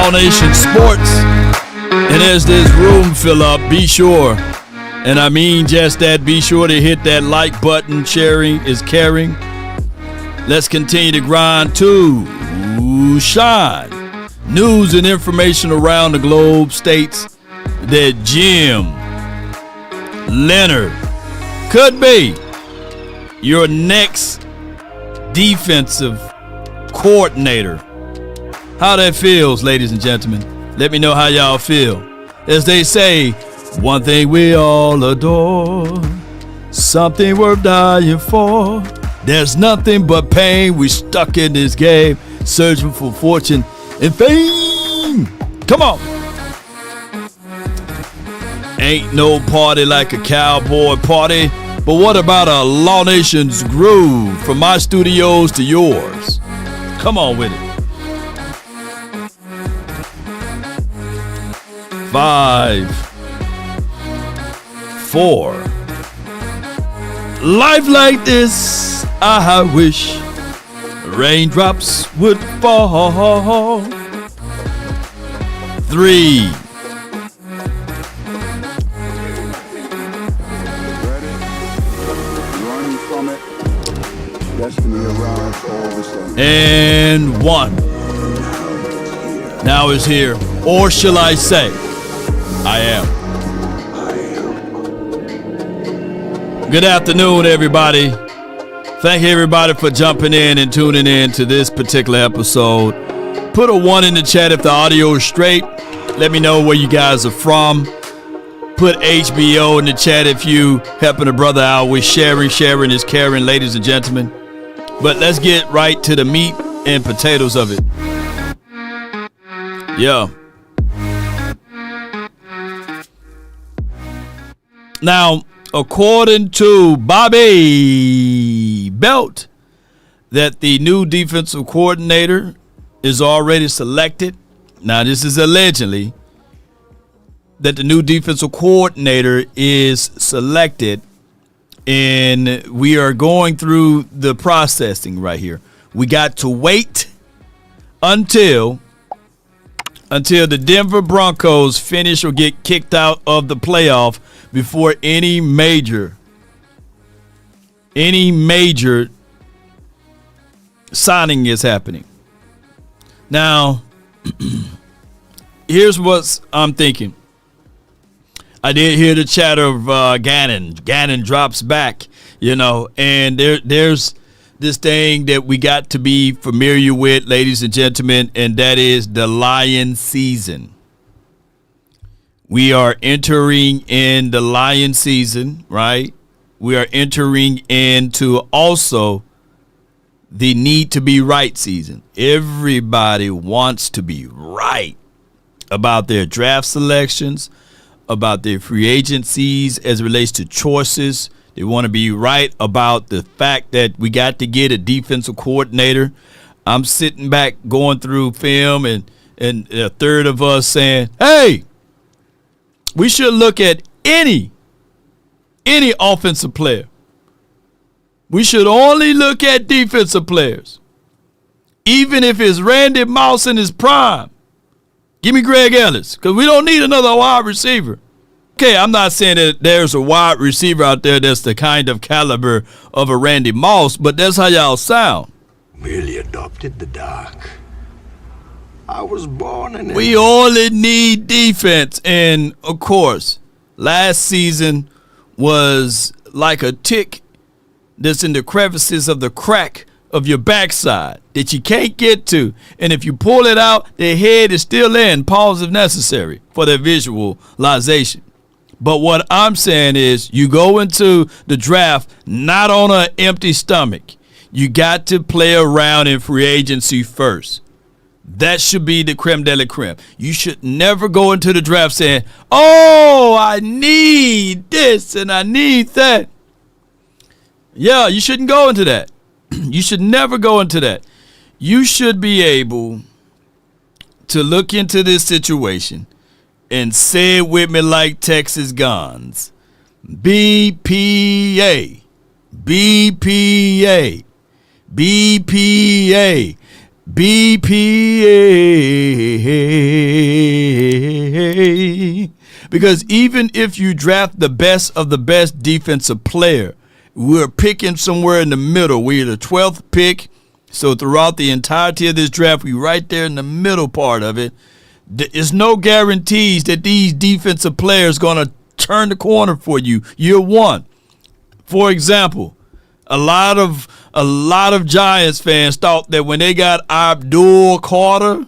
All Nation Sports. And as this room fill up, be sure, and I mean just that, be sure to hit that like button. Sharing is caring. Let's continue to grind to shine. News and information around the globe states that Jim Leonhard could be your next defensive coordinator. How that feels, ladies and gentlemen. Let me know how y'all feel. As they say, one thing we all adore, something worth dying for. There's nothing but pain. We stuck in this game, searching for fortune and fame. Come on. Ain't no party like a cowboy party. But what about a Law Nation's groove from my studios to yours? Come on with it. 5, 4. Life like this, I wish raindrops would fall. 3. And 1. Now is here, or shall I say, I am. Good afternoon, everybody. Thank you, everybody, for jumping in and tuning in to this particular episode. Put a 1 in the chat if the audio is straight. Let me know where you guys are from. Put HBO in the chat if you helping a brother out with sharing. Sharing is caring, ladies and gentlemen. But let's get right to the meat and potatoes of it. Yeah. Now, according to Bobby Belt, that the new defensive coordinator is already selected. Now, this is allegedly that the new defensive coordinator is selected, and we are going through the processing right here. We got to wait until the Denver Broncos finish or get kicked out of the playoff before any major signing is happening. Now, here's what I'm thinking. I did hear the chatter of Gannon. Gannon drops back, and there's this thing that we got to be familiar with, ladies and gentlemen, and that is the Lion season. We are entering in the Lion season, right? We are entering into also the need to be right season. Everybody wants to be right about their draft selections, about their free agencies as it relates to choices. They want to be right about the fact that we got to get a defensive coordinator. I'm sitting back going through film and a third of us saying, hey, we should look at any offensive player. We should only look at defensive players. Even if it's Randy Moss in his prime. Give me Greg Ellis, because we don't need another wide receiver. Okay, I'm not saying that there's a wide receiver out there that's the kind of caliber of a Randy Moss, but that's how y'all sound. Merely adopted the dark. I was born in it. We only need defense. And, of course, last season was like a tick that's in the crevices of the crack of your backside that you can't get to. And if you pull it out, the head is still in. Pause if necessary for the visualization. But what I'm saying is you go into the draft not on an empty stomach. You got to play around in free agency first. That should be the creme de la creme. You should never go into the draft saying, oh, I need this and I need that. Yeah, you shouldn't go into that. You should never go into that. You should be able to look into this situation and say it with me like Texas Guns. BPA. BPA. BPA. BPA. Because even if you draft the best of the best defensive player, we're picking somewhere in the middle. We're the 12th pick. So throughout the entirety of this draft, we're right there in the middle part of it. There's no guarantees that these defensive players going to turn the corner for you year one. For example, a lot of Giants fans thought that when they got Abdul Carter,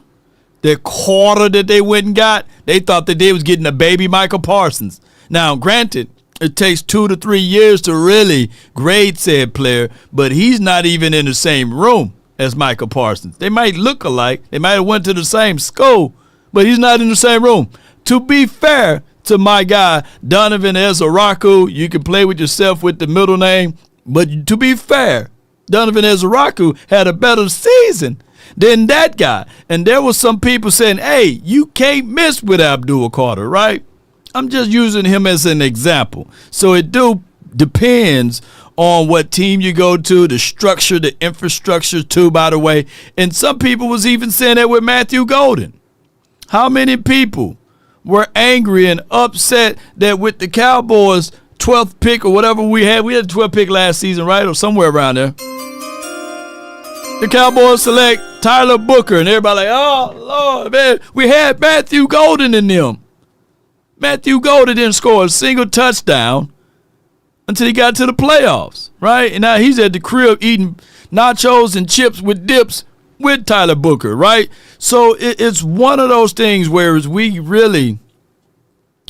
the quarter that they went and got, they thought that they was getting a baby Michael Parsons. Now, granted, it takes 2 to 3 years to really grade said player, but he's not even in the same room as Michael Parsons. They might look alike. They might have went to the same school, but he's not in the same room. To be fair to my guy, Donovan Ezaraku, you can play with yourself with the middle name, but to be fair, Donovan Ezaraku had a better season than that guy. And there was some people saying, hey, you can't miss with Abdul Carter, right? I'm just using him as an example. So it depends on what team you go to, the structure, the infrastructure too, by the way. And some people was even saying that with Matthew Golden. How many people were angry and upset that with the Cowboys 12th pick or whatever we had a 12th pick last season, right? Or somewhere around there. The Cowboys select Tyler Booker, and everybody like, oh, Lord, man, we had Matthew Golden in them. Matthew Golden didn't score a single touchdown until he got to the playoffs, right? And now he's at the crib eating nachos and chips with dips with Tyler Booker, right? So it's one of those things where we really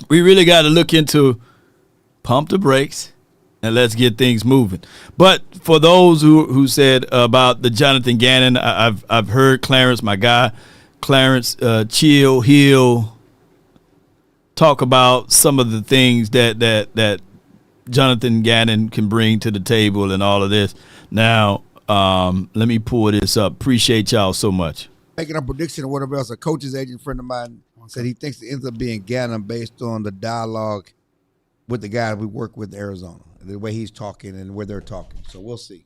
got to look into pump the brakes and let's get things moving. But for those who said about the Jonathan Gannon, I've heard Clarence, my guy, Clarence Chill Hill, talk about some of the things that Jonathan Gannon can bring to the table and all of this. Now, let me pull this up. Appreciate y'all so much. Making a prediction or whatever else, a coach's agent friend of mine said he thinks it ends up being Gannon based on the dialogue with the guy we work with in Arizona, the way he's talking and where they're talking. So we'll see.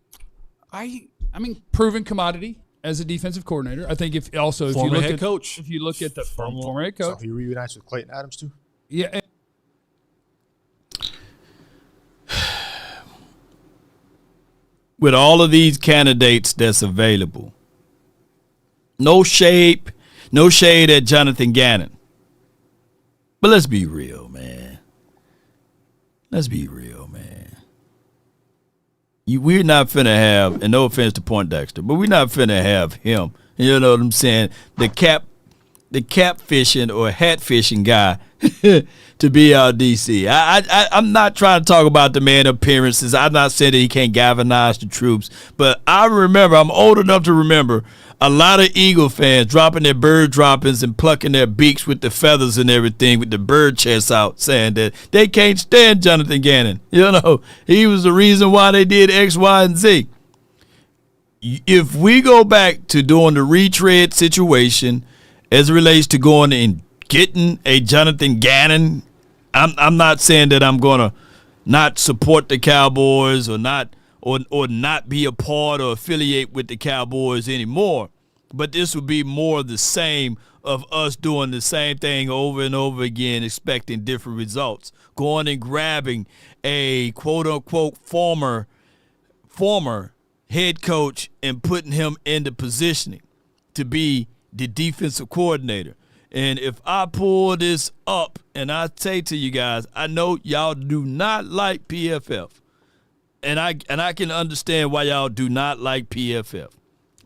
I mean, proven commodity as a defensive coordinator. I think if you look at the former head coach, so he reunites with Clayton Adams too. Yeah. With all of these candidates that's available, no shade at Jonathan Gannon. But let's be real, man. Let's be real, man. We're not finna have, and no offense to Poindexter, but we're not finna have him. You know what I'm saying? The cap fishing or hat fishing guy to be our DC. I'm not trying to talk about the man appearances. I'm not saying that he can't galvanize the troops, but I'm old enough to remember a lot of Eagle fans dropping their bird droppings and plucking their beaks with the feathers and everything with the bird chests out, saying that they can't stand Jonathan Gannon. You know, he was the reason why they did X, Y, and Z. If we go back to doing the retread situation as it relates to going and getting a Jonathan Gannon, I'm not saying that I'm going to not support the Cowboys or not be a part or affiliate with the Cowboys anymore. But this would be more the same of us doing the same thing over and over again, expecting different results. Going and grabbing a quote-unquote former head coach and putting him into positioning to be the defensive coordinator. And if I pull this up and I say to you guys, I know y'all do not like PFF. And I can understand why y'all do not like PFF.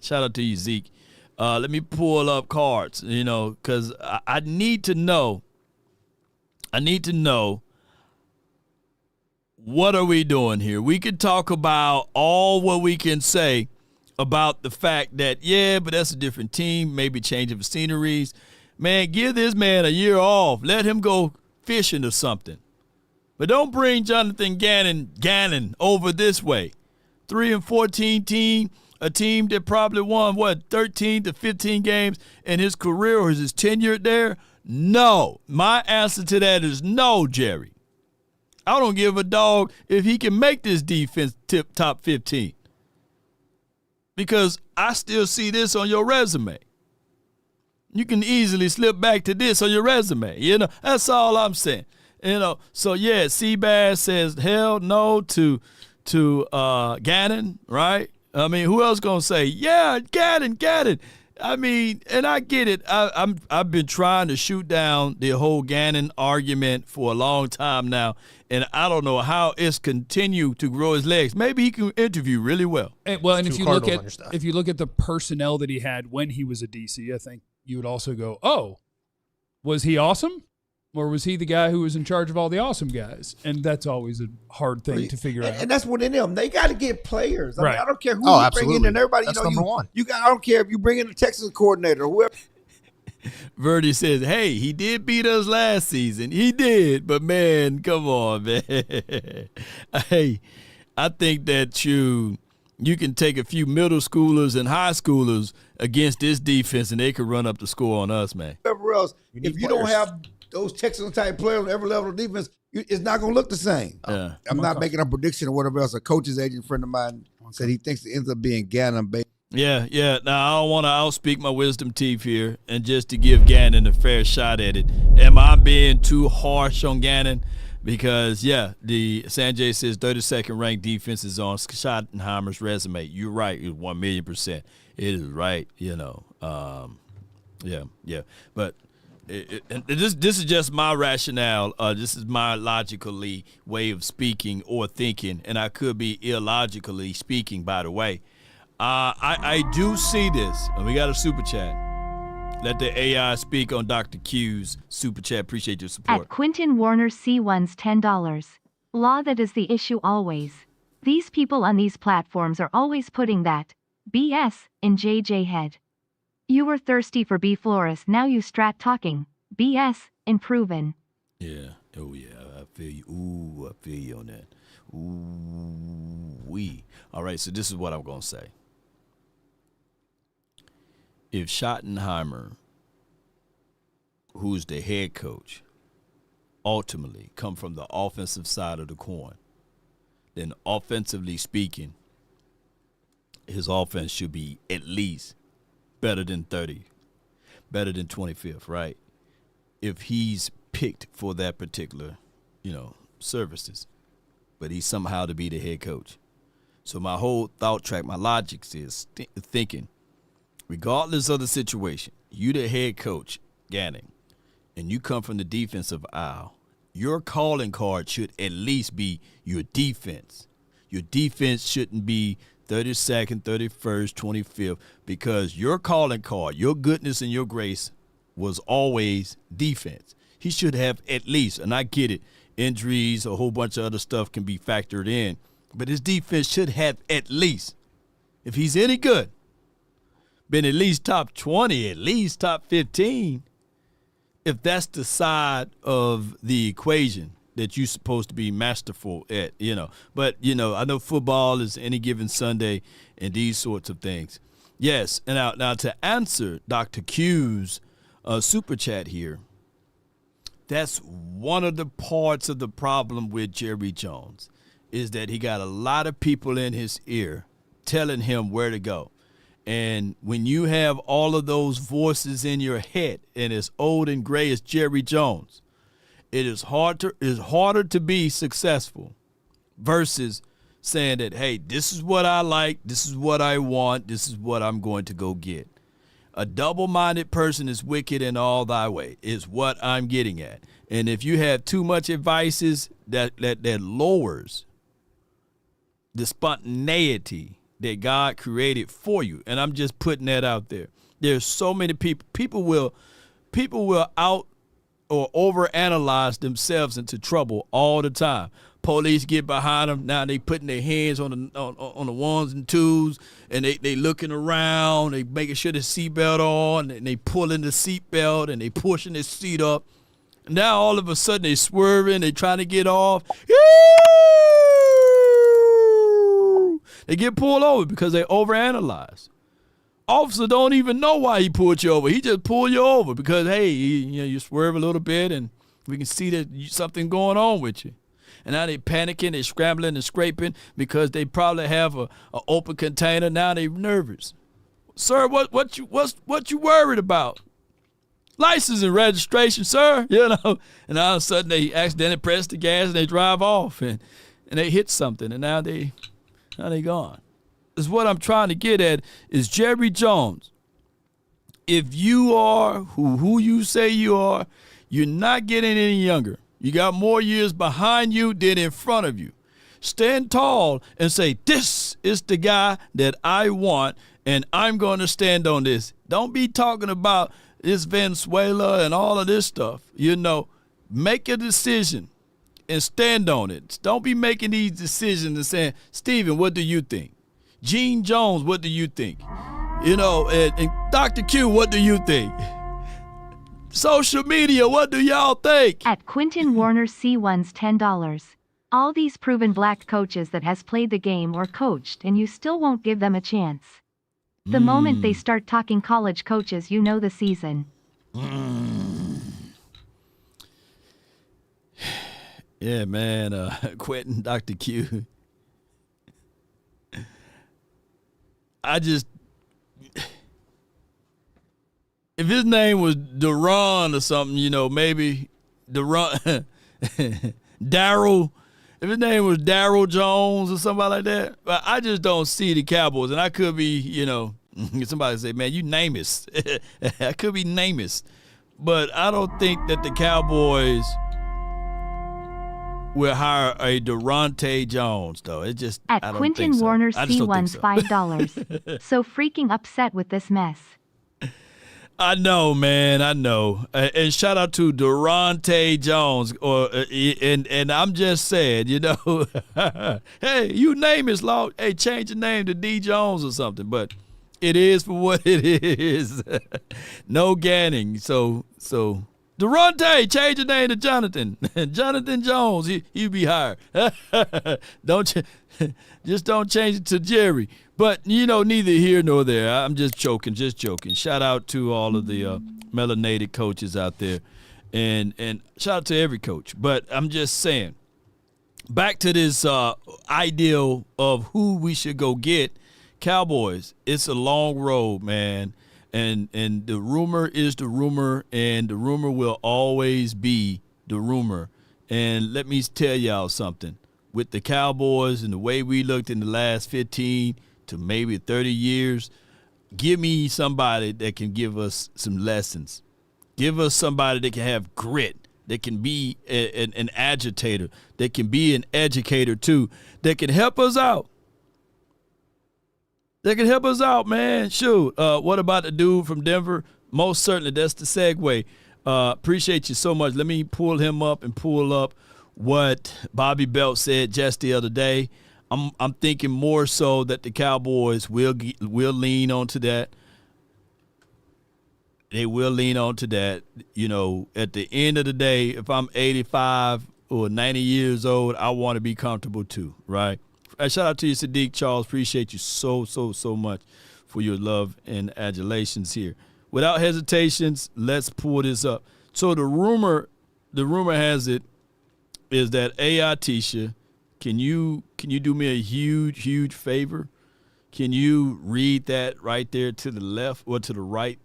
Shout out to you, Zeke. Let me pull up cards, because I need to know. What are we doing here? We could talk about all what we can say about the fact that, but that's a different team, maybe change of sceneries. Man, give this man a year off. Let him go fishing or something. But don't bring Jonathan Gannon over this way. 3-14 team, a team that probably won, 13 to 15 games in his career or his tenure there? No. My answer to that is no, Jerry. I don't give a dog if he can make this defense top 15. Because I still see this on your resume. You can easily slip back to this on your resume. That's all I'm saying. So yeah, Seabass says hell no to Gannon, right? I mean, who else gonna say yeah, Gannon? I mean, and I get it. I've been trying to shoot down the whole Gannon argument for a long time now, and I don't know how it's continued to grow his legs. Maybe he can interview really well. And if you look at the personnel that he had when he was a DC, I think you would also go, oh, was he awesome? Or was he the guy who was in charge of all the awesome guys? And that's always a hard thing to figure out. And that's what in them. They got to get players. I mean, I don't care who you bring in and everybody. That's number one. I don't care if you bring in the Texas coordinator or whoever. Verdi says, hey, he did beat us last season. He did. But, man, come on, man. Hey, I think that you can take a few middle schoolers and high schoolers against this defense, and they could run up the score on us, man. Whoever else, if you don't have those Texans-type players on every level of defense, it's not going to look the same. Yeah. I'm not making a prediction or whatever else. A coach's agent friend of mine said he thinks it ends up being Gannon based. Yeah. Now, I don't want to outspeak my wisdom teeth here, and just to give Gannon a fair shot at it. Am I being too harsh on Gannon? Because, the Sanjay says 32nd ranked defense is on Schottenheimer's resume. You're right. 1,000,000%. It is right, But this is just my rationale. This is my logically way of speaking or thinking, and I could be illogically speaking, by the way. I do see this. And we got a super chat. Let the AI speak on Dr. Q's super chat. Appreciate your support. At Quentin Warner C1's $10. Law that is the issue always. These people on these platforms are always putting that BS in JJ head. You were thirsty for B. Flores, now you strat talking. BS, improvin'. Yeah. Oh, yeah. I feel you. Ooh, I feel you on that. Ooh, wee. All right, so this is what I'm going to say. If Schottenheimer, who's the head coach, ultimately come from the offensive side of the coin, then offensively speaking, his offense should be at least better than 30, better than 25th, right? If he's picked for that particular, services, but he's somehow to be the head coach. So my whole thought track, my logic is thinking, regardless of the situation, you the head coach, Gannon, and you come from the defensive aisle, your calling card should at least be your defense. Your defense shouldn't be 32nd, 31st, 25th, because your calling card, your goodness and your grace was always defense. He should have at least, and I get it, injuries, a whole bunch of other stuff can be factored in, but his defense should have at least, if he's any good, been at least top 20, at least top 15, if that's the side of the equation that you're supposed to be masterful at, But, I know football is any given Sunday and these sorts of things. Yes, and now to answer Dr. Q's super chat here, that's one of the parts of the problem with Jerry Jones, is that he got a lot of people in his ear telling him where to go. And when you have all of those voices in your head and as old and gray as Jerry Jones, it's harder to be successful versus saying that, hey, this is what I like, this is what I want, this is what I'm going to go get. A double-minded person is wicked in all thy way, is what I'm getting at. And if you have too much advices, that lowers the spontaneity that God created for you. And I'm just putting that out there. There's so many people. People will out or overanalyze themselves into trouble all the time. Police get behind them. Now they putting their hands on the ones and twos, and they looking around. They making sure the seatbelt on, and they pulling the seatbelt, and they pushing the seat up. Now all of a sudden they swerving. They trying to get off. They get pulled over because they overanalyze. Officer don't even know why he pulled you over. He just pulled you over because, hey, you swerve a little bit and we can see that something going on with you. And now they panicking, they scrambling and scraping because they probably have a open container. Now they nervous. Sir, what you worried about? License and registration, sir. You know, and all of a sudden they accidentally press the gas and they drive off and they hit something and now they gone. Is what I'm trying to get at is Jerry Jones. If you are who you say you are, you're not getting any younger. You got more years behind you than in front of you. Stand tall and say, this is the guy that I want, and I'm going to stand on this. Don't be talking about this Venezuela and all of this stuff. You know, make a decision and stand on it. Don't be making these decisions and saying, Steven, what do you think? Gene Jones, what do you think? You know, and Dr. Q, what do you think? Social media, what do y'all think? At Quentin Warner C1's $10. All these proven black coaches that has played the game or coached and you still won't give them a chance. The moment they start talking college coaches, you know the season. Yeah, man, Quentin, Dr. Q. If his name was Duron or something, you know, maybe Duron, Daryl. If his name was Daryl Jones or somebody like that, but I just don't see the Cowboys, and I could be, you know, somebody say, man, you Namus. I could be Namus, but I don't think that the Cowboys will hire a Durante Jones, though. It just at I don't Quentin think so. Warner I just don't think C1's so. $5. So freaking upset with this mess. I know, man. I know. And shout out to Durante Jones. And I'm just saying, you know, hey, you name it, Law. Hey, change your name to D Jones or something. But it is for what it is. No Gannon. So Durante, change your name to Jonathan. Jonathan Jones. You be hired. Just don't change it to Jerry. But, you know, neither here nor there. I'm just joking. Shout out to all of the melanated coaches out there. And shout out to every coach. But I'm just saying, back to this ideal of who we should go get, Cowboys. It's a long road, man. And the rumor is the rumor, and the rumor will always be the rumor. And let me tell y'all something. With the Cowboys and the way we looked in the last 15 to maybe 30 years, give me somebody that can give us some lessons. Give us somebody that can have grit, that can be an agitator, that can be an educator too, that can help us out. That can help us out, man. Shoot. What about the dude from Denver? Most certainly, that's the segue. Appreciate you so much. Let me pull him up and pull up what Bobby Belt said just the other day. I'm thinking more so that the Cowboys will lean onto that. They will lean onto that. You know, at the end of the day, if I'm 85 or 90 years old, I want to be comfortable too, right? Shout out to you, Sadiq Charles. Appreciate you so much for your love and adulations here. Without hesitations, let's pull this up. So the rumor has it is that AI Tisha, can you do me a huge favor? Can you read that right there to the left or to the right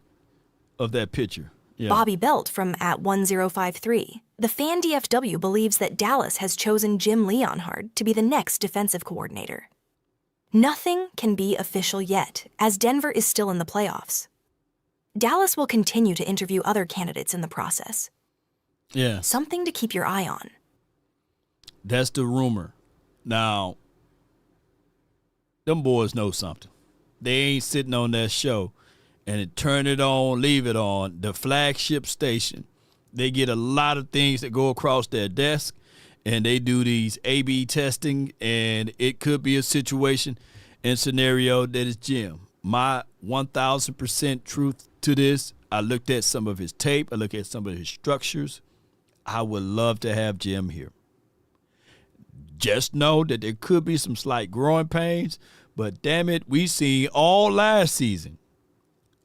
of that picture? Yeah. Bobby Belt from @1053. The Fan DFW believes that Dallas has chosen Jim Leonhard to be the next defensive coordinator. Nothing can be official yet, as Denver is still in the playoffs. Dallas will continue to interview other candidates in the process. Yeah. Something to keep your eye on. That's the rumor. Now, them boys know something. They ain't sitting on that show and turn it on, leave it on, the flagship station. They get a lot of things that go across their desk, and they do these A/B testing, and it could be a situation and scenario that is Jim. My 1,000% truth to this, I looked at some of his tape. I looked at some of his structures. I would love to have Jim here. Just know that there could be some slight growing pains, but damn it, we seen all last season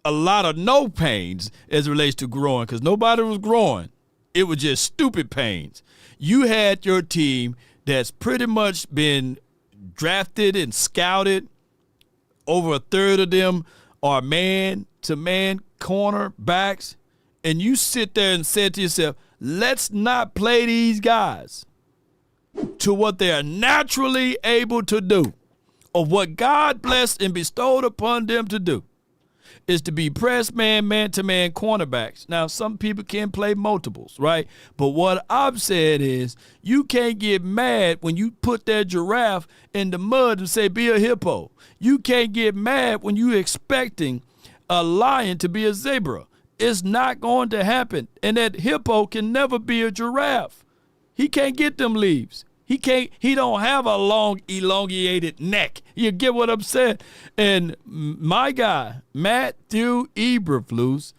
a lot of no pains as it relates to growing, because nobody was growing. It was just stupid pains. You had your team that's pretty much been drafted and scouted. Over a third of them are man-to-man cornerbacks, and you sit there and say to yourself, let's not play these guys to what they are naturally able to do, or what God blessed and bestowed upon them to do, is to be press man, man-to-man cornerbacks. Now, some people can play multiples, right? But what I've said is you can't get mad when you put that giraffe in the mud and say, be a hippo. You can't get mad when you're expecting a lion to be a zebra. It's not going to happen. And that hippo can never be a giraffe. He can't get them leaves. He don't have a long, elongated neck. You get what I'm saying? And my guy, Matthew Eberflus,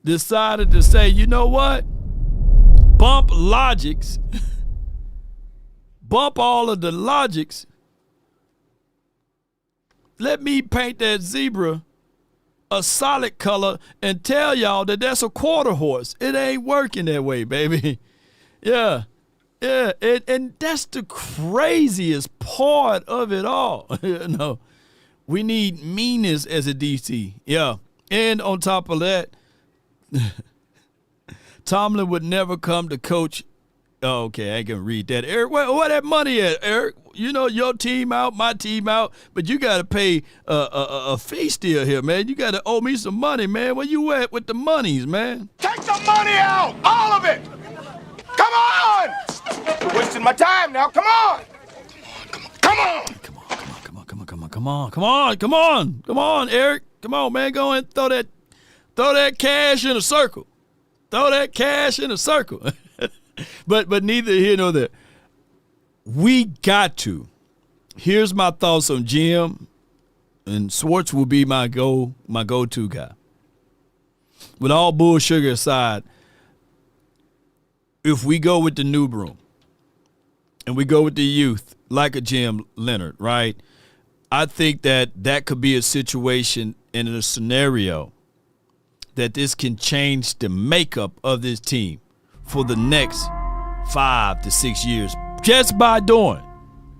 decided to say, you know what? Bump logics. Bump all of the logics. Let me paint that zebra a solid color and tell y'all that that's a quarter horse. It ain't working that way, baby. Yeah. Yeah, and that's the craziest part of it all. We need meanness as a DC. Yeah, and on top of that, Tomlin would never come to coach. Oh, okay, I can read that. Eric, where that money at, Eric? You know, your team out, my team out, but you got to pay a fee still here, man. You got to owe me some money, man. Where you at with the monies, man? Take the money out, all of it. Come on! Wasting my time now. Come on! Come on, Eric. Come on, man. Go and throw that cash in a circle. Throw that cash in a circle. But neither here nor there. We got to. Here's my thoughts on Jim, and Schwartz will be my go-to guy. With all bull sugar aside, if we go with the new broom and we go with the youth like a Jim Leonhard, right, I think that could be a situation and a scenario that this can change the makeup of this team for the next 5 to 6 years just by doing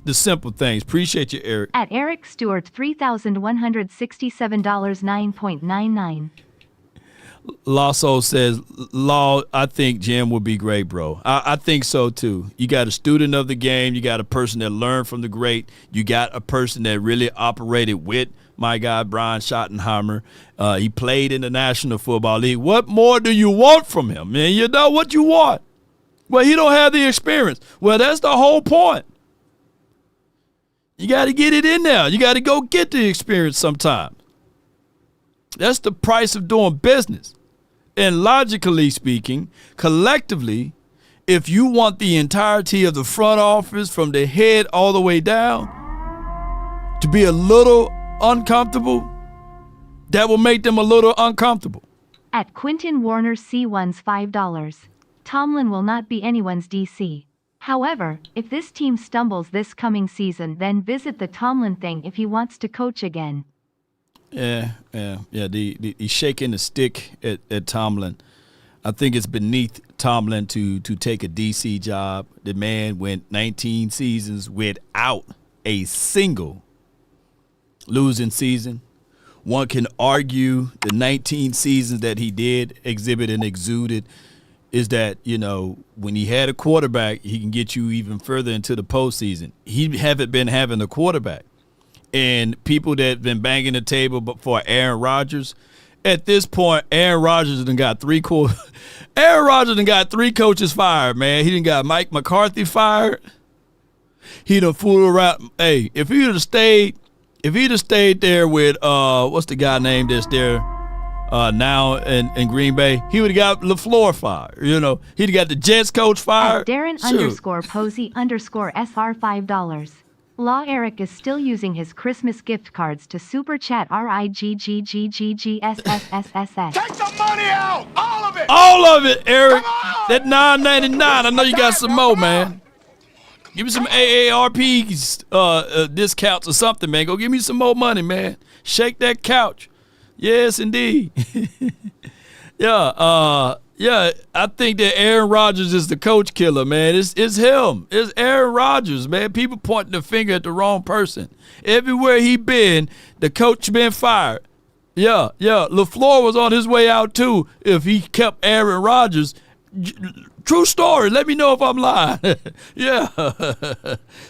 the simple things. Appreciate you, Eric. At Eric Stewart, $3,167.9.99. Lasso says, Law, I think Jim would be great, bro. I think so, too. You got a student of the game. You got a person that learned from the great. You got a person that really operated with my guy, Brian Schottenheimer. He played in the National Football League. What more do you want from him, man? You know what you want. Well, he don't have the experience. Well, that's the whole point. You got to get it in there. You got to go get the experience sometime. That's the price of doing business. And logically speaking, collectively, if you want the entirety of the front office from the head all the way down to be a little uncomfortable, that will make them a little uncomfortable. At Quinton Warner C1's $5. Tomlin will not be anyone's DC. However, if this team stumbles this coming season, then visit the Tomlin thing if he wants to coach again. Yeah. He's shaking the stick at Tomlin. I think it's beneath Tomlin to take a DC job. The man went 19 seasons without a single losing season. One can argue the 19 seasons that he did exhibit and exuded is that, you know, when he had a quarterback, he can get you even further into the postseason. He haven't been having a quarterback. And people that have been banging the table but for Aaron Rodgers, at this point, Aaron Rodgers done got three coaches fired, man. He done got Mike McCarthy fired. He done fooled around. Hey, if he'd have stayed there with what's the guy named that's there now in Green Bay, he would have got LaFleur fired. You know, he'd have got the Jets coach fired. At Darren _Posey _SR $5. Law Eric is still using his Christmas gift cards to super chat RIGGGGGSSSSS. Take the money out, all of it. All of it, Eric. That $9.99. I know you got some more, man. Give me some AARP discounts or something, man. Go give me some more money, man. Shake that couch. Yes, indeed. Yeah, I think that Aaron Rodgers is the coach killer, man. It's him. It's Aaron Rodgers, man. People pointing the finger at the wrong person. Everywhere he been, the coach been fired. Yeah. LaFleur was on his way out too if he kept Aaron Rodgers. True story. Let me know if I'm lying. Yeah.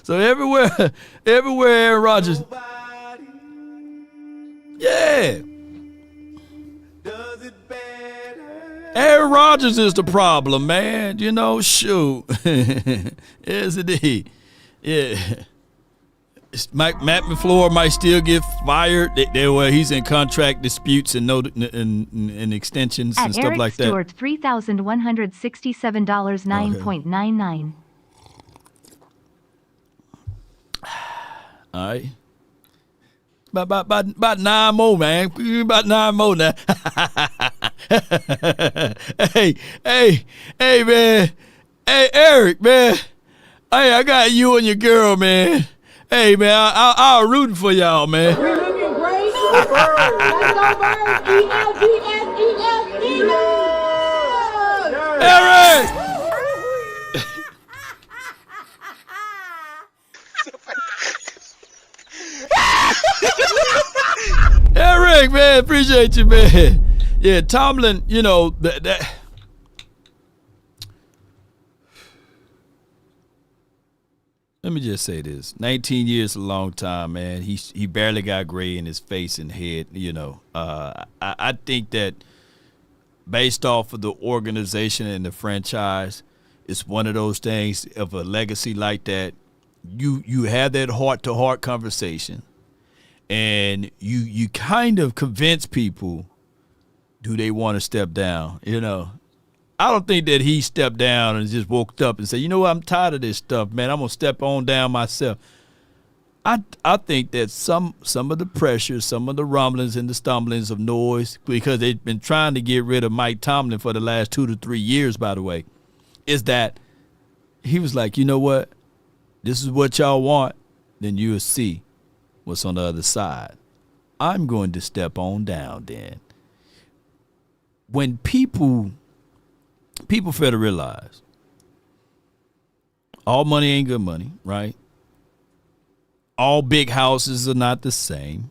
So everywhere Aaron Rodgers. Yeah. Aaron Rodgers is the problem, man. You know, shoot. Yes, indeed. Yeah. Matt LaFleur might still get fired. He's in contract disputes and extensions and stuff like that. At Eric Stewart, $3,167, 9.99. All right. About 9 more, man. About 9 more now. Hey, man. Hey, Eric, man. Hey, I got you and your girl, man. Hey, man, I'm rooting for y'all, man. We're looking great. Let's go, Birds. E-L-G-S-E-L-E-L. Eric! Eric, man, appreciate you, man. Yeah, Tomlin, you know, that let me just say this. 19 years is a long time, man. He barely got gray in his face and head, you know. I think that based off of the organization and the franchise, it's one of those things of a legacy like that. You have that heart-to-heart conversation, and you kind of convince people, do they want to step down, you know. I don't think that he stepped down and just woke up and said, you know what, I'm tired of this stuff, man. I'm going to step on down myself. I think that some of the pressure, some of the rumblings and the stumblings of noise, because they've been trying to get rid of Mike Tomlin for the last 2 to 3 years, by the way, is that he was like, you know what, this is what y'all want, then you'll see what's on the other side. I'm going to step on down then. When people fail to realize all money ain't good money, right? All big houses are not the same.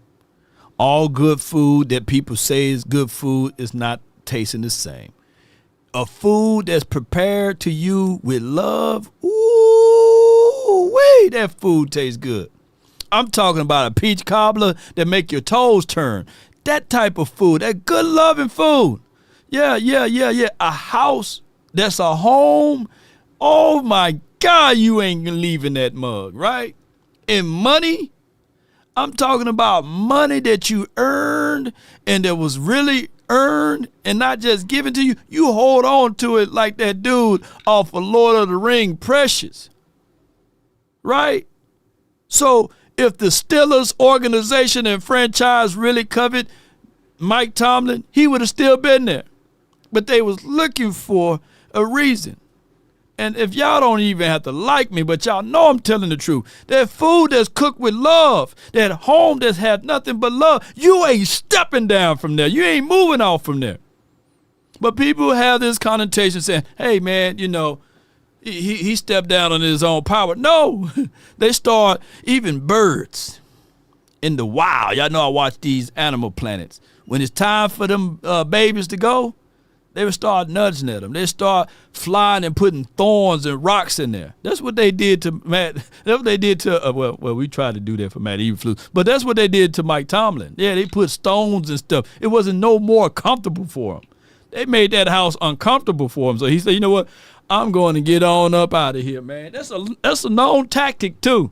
All good food that people say is good food is not tasting the same. A food that's prepared to you with love, ooh-wee, that food tastes good. I'm talking about a peach cobbler that make your toes turn. That type of food, that good loving food. Yeah. A house that's a home. Oh, my God, you ain't leaving that mug, right? And money, I'm talking about money that you earned and that was really earned and not just given to you. You hold on to it like that dude off of Lord of the Ring, Precious, right? So if the Steelers organization and franchise really covered Mike Tomlin, he would have still been there. But they was looking for a reason. And if y'all don't even have to like me, but y'all know I'm telling the truth, that food that's cooked with love, that home that's had nothing but love, you ain't stepping down from there. You ain't moving off from there. But people have this connotation saying, hey, man, you know, he stepped down on his own power. No, they start, even birds in the wild. Y'all know I watch these Animal Planets. When it's time for them babies to go, they would start nudging at them. They start flying and putting thorns and rocks in there. That's what they did to Matt. That's what they did to, well, we tried to do that for Matt Eberflus, but that's what they did to Mike Tomlin. Yeah, they put stones and stuff. It wasn't no more comfortable for him. They made that house uncomfortable for him. So he said, you know what? I'm going to get on up out of here, man. That's a known tactic, too.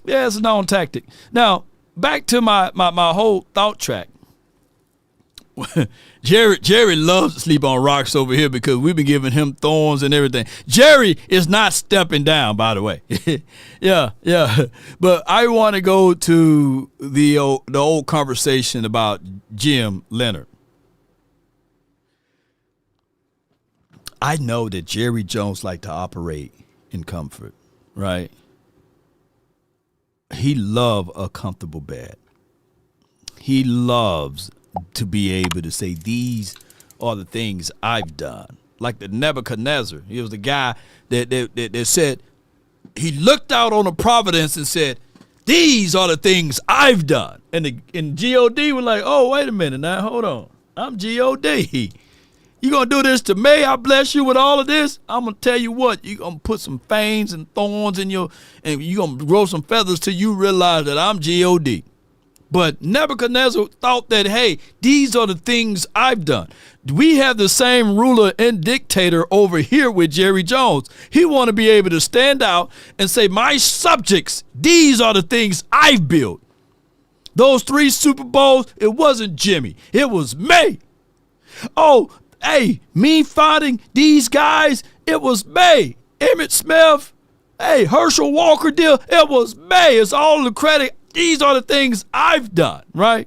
Yeah, it's a known tactic. Now, back to my whole thought track. Jerry loves to sleep on rocks over here because we've been giving him thorns and everything. Jerry is not stepping down, by the way. Yeah. But I want to go to the old conversation about Jim Leonhard. I know that Jerry Jones liked to operate in comfort, right? He loves a comfortable bed. He loves to be able to say, these are the things I've done. Like the Nebuchadnezzar. He was the guy that said, he looked out on the providence and said, These are the things I've done. And G.O.D. was like, oh, wait a minute now, hold on. I'm G.O.D. You going to do this to me? I bless you with all of this? I'm going to tell you what, you going to put some fangs and thorns in and you going to grow some feathers till you realize that I'm G.O.D. But Nebuchadnezzar thought that, hey, these are the things I've done. We have the same ruler and dictator over here with Jerry Jones. He want to be able to stand out and say, my subjects, these are the things I've built. Those 3 Super Bowls, it wasn't Jimmy. It was me. Oh, hey, me fighting these guys, it was me. Emmitt Smith, hey, Herschel Walker deal, it was me. It's all the credit. These are the things I've done, right?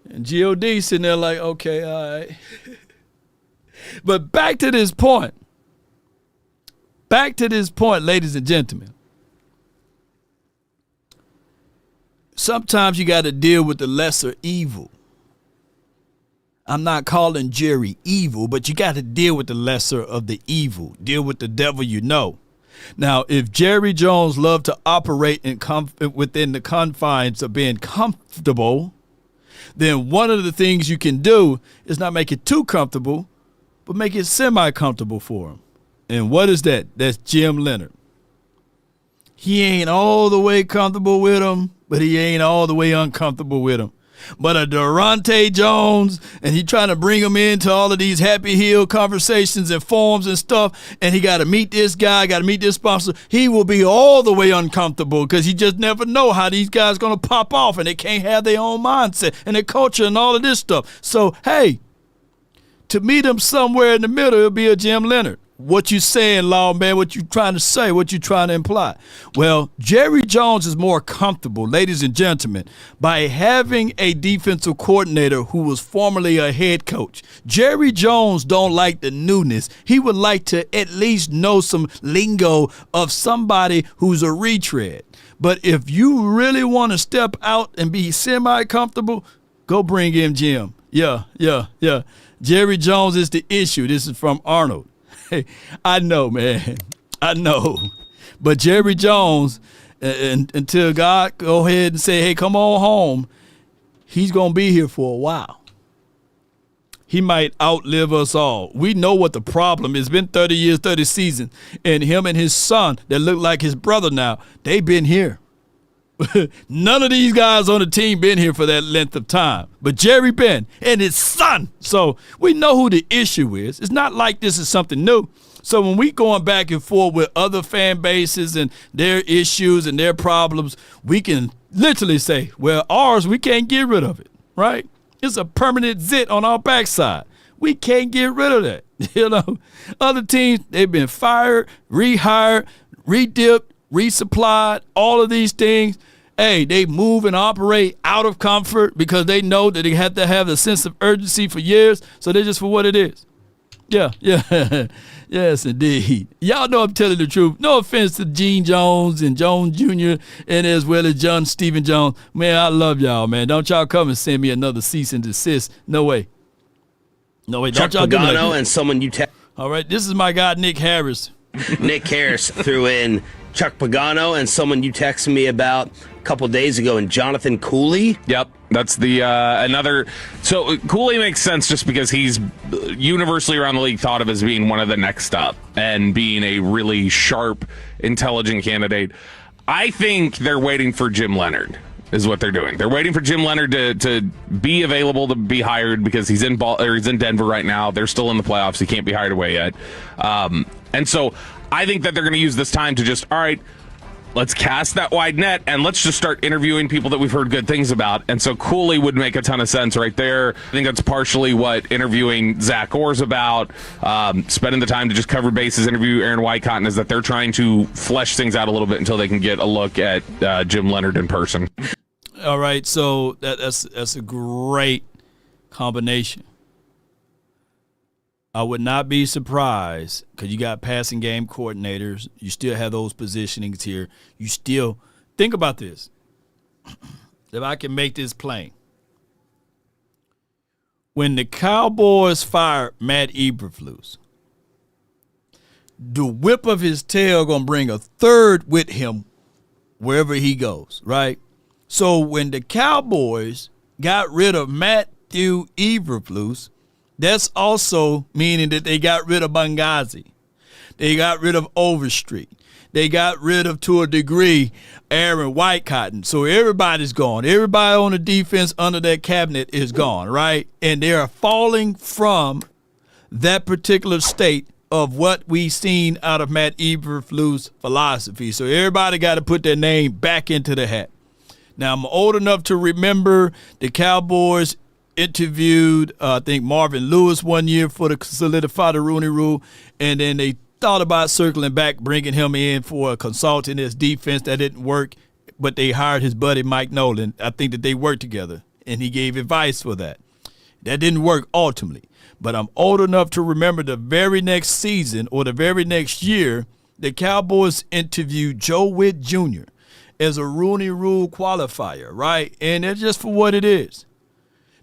And G.O.D. sitting there like, okay, all right. But back to this point. Ladies and gentlemen. Sometimes you got to deal with the lesser evil. I'm not calling Jerry evil, but you got to deal with the lesser of the evil. Deal with the devil you know. Now, if Jerry Jones loved to operate within the confines of being comfortable, then one of the things you can do is not make it too comfortable, but make it semi-comfortable for him. And what is that? That's Jim Leonhard. He ain't all the way comfortable with him, but he ain't all the way uncomfortable with him. But a Durante Jones, and he trying to bring him into all of these Happy Hill conversations and forums and stuff, and he got to meet this guy, got to meet this sponsor. He will be all the way uncomfortable because you just never know how these guys going to pop off, and they can't have their own mindset and their culture and all of this stuff. So, hey, to meet him somewhere in the middle, it'll be a Jim Leonhard. What you saying, lawman? What you trying to say? What you trying to imply? Well, Jerry Jones is more comfortable, ladies and gentlemen, by having a defensive coordinator who was formerly a head coach. Jerry Jones don't like the newness. He would like to at least know some lingo of somebody who's a retread. But if you really want to step out and be semi-comfortable, go bring in Jim. Yeah. Jerry Jones is the issue. This is from Arnold. Hey, I know, man. I know. But Jerry Jones, until God go ahead and say, hey, come on home, he's going to be here for a while. He might outlive us all. We know what the problem is. It's been 30 years, 30 seasons. And him and his son that look like his brother now, they've been here. None of these guys on the team been here for that length of time. But Jerry been and his son. So we know who the issue is. It's not like this is something new. So when we going back and forth with other fan bases and their issues and their problems, we can literally say, well, ours, we can't get rid of it, right? It's a permanent zit on our backside. We can't get rid of that. You know, other teams, they've been fired, rehired, redipped, resupplied, all of these things. Hey, they move and operate out of comfort because they know that they have to have a sense of urgency for years. So they're just for what it is. Yeah. Yes, indeed. Y'all know I'm telling the truth. No offense to Gene Jones and Jones Jr. and as well as John Stephen Jones. Man, I love y'all, man. Don't y'all come and send me another cease and desist. No way. No way. Don't y'all do that. Pagano and someone you All right, this is my guy, Nick Harris. Nick Harris threw in Chuck Pagano and someone you texted me about a couple days ago, and Jonathan Cooley. Yep, that's the another. So Cooley makes sense just because he's universally around the league thought of as being one of the next up and being a really sharp, intelligent candidate. I think they're waiting for Jim Leonhard. Is what they're doing. They're waiting for Jim Leonhard to be available to be hired because he's in Denver right now. They're still in the playoffs. He can't be hired away yet. And so I think that they're going to use this time to just, all right, let's cast that wide net and let's just start interviewing people that we've heard good things about. And so Cooley would make a ton of sense right there. I think that's partially what interviewing Zach Orr's about, spending the time to just cover bases, interview Aaron Wycott, is that they're trying to flesh things out a little bit until they can get a look at Jim Leonhard in person. All right, so that's a great combination. I would not be surprised because you got passing game coordinators. You still have those positionings here. You still think about this. If I can make this plain. When the Cowboys fired Matt Eberflus, the whip of his tail going to bring a third with him wherever he goes, right? So when the Cowboys got rid of Matthew Eberflus, that's also meaning that they got rid of Benghazi. They got rid of Overstreet. They got rid of, to a degree, Aaron Whitecotton. So everybody's gone. Everybody on the defense under that cabinet is gone, right? And they are falling from that particular state of what we seen out of Matt Eberflus' philosophy. So everybody got to put their name back into the hat. Now, I'm old enough to remember the Cowboys interviewed, I think, Marvin Lewis one year for the solidify the Rooney Rule, and then they thought about circling back, bringing him in for a consultant as defense. That didn't work, but they hired his buddy Mike Nolan. I think that they worked together, and he gave advice for that. That didn't work ultimately, but I'm old enough to remember the very next season or the very next year, the Cowboys interviewed Joe Witt Jr. as a Rooney Rule qualifier, right? And that's just for what it is.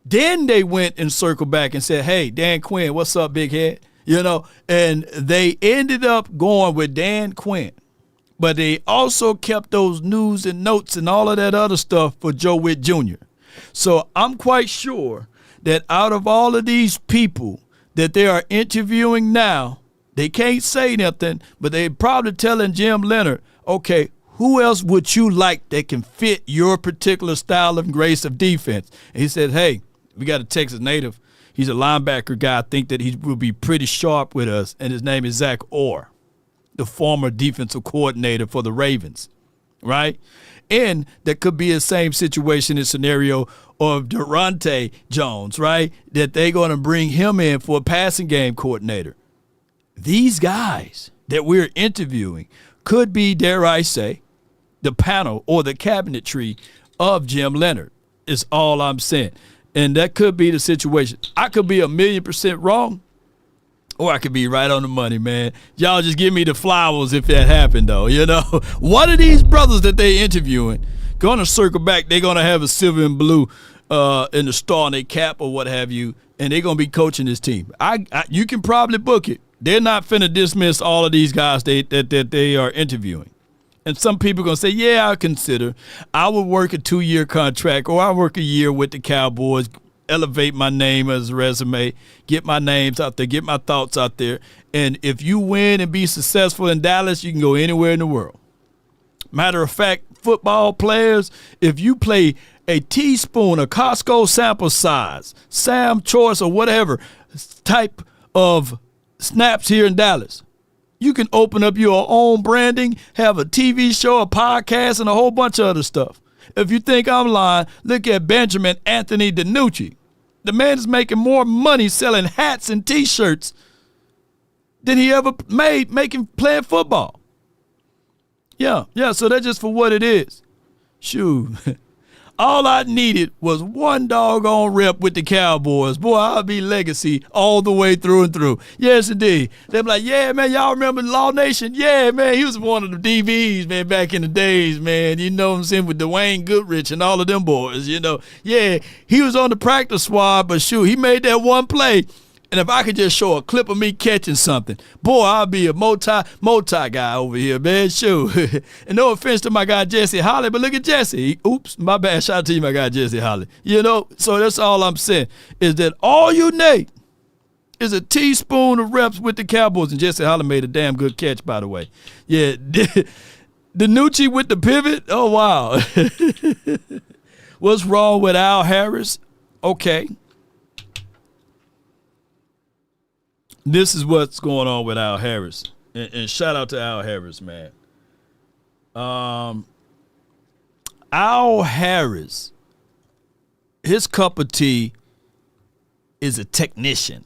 Then they went and circled back and said, hey, Dan Quinn, what's up, big head? You know, and they ended up going with Dan Quinn. But they also kept those news and notes and all of that other stuff for Joe Witt Jr. So I'm quite sure that out of all of these people that they are interviewing now, they can't say nothing, but they're probably telling Jim Leonhard, okay, who else would you like that can fit your particular style and grace of defense? And he said, hey, we got a Texas native. He's a linebacker guy. I think that he will be pretty sharp with us, and his name is Zach Orr, the former defensive coordinator for the Ravens, right? And that could be the same situation and scenario of Durante Jones, right, that they're going to bring him in for a passing game coordinator. These guys that we're interviewing could be, dare I say, the panel or the cabinetry of Jim Leonhard is all I'm saying. And that could be the situation. I could be 1,000,000% wrong, or I could be right on the money, man. Y'all just give me the flowers if that happened, though. You know, one of these brothers that they interviewing going to circle back. They're going to have a silver and blue in the star on their cap or what have you, and they're going to be coaching this team. You can probably book it. They're not finna dismiss all of these guys that they are interviewing. And some people are going to say, yeah, I'll consider. I would work a 2-year contract, or I'll work a year with the Cowboys, elevate my name as a resume, get my names out there, get my thoughts out there. And if you win and be successful in Dallas, you can go anywhere in the world. Matter of fact, football players, if you play a teaspoon, a Costco sample size, Sam Choice or whatever type of snaps here in Dallas, you can open up your own branding, have a TV show, a podcast, and a whole bunch of other stuff. If you think I'm lying, look at Benjamin Anthony DiNucci. The man is making more money selling hats and T-shirts than he ever made playing football. Yeah, so that's just for what it is. Shoot. All I needed was one doggone rep with the Cowboys. Boy, I'll be legacy all the way through and through. Yes, indeed. They'll be like, yeah, man, y'all remember Law Nation? Yeah, man, he was one of the DBs, man, back in the days, man. You know what I'm saying, with Dwayne Goodrich and all of them boys, you know. Yeah, he was on the practice squad, but shoot, he made that one play. And if I could just show a clip of me catching something, boy, I'll be a multi guy over here, man. Shoot. And no offense to my guy Jesse Holly, but look at Jesse. Oops, my bad. Shout out to you, my guy Jesse Holly. You know, so that's all I'm saying is that all you need is a teaspoon of reps with the Cowboys. And Jesse Holly made a damn good catch, by the way. Yeah, DiNucci with the pivot. Oh, wow. What's wrong with Al Harris? Okay. This is what's going on with Al Harris. And shout out to Al Harris, man. Al Harris, his cup of tea is a technician.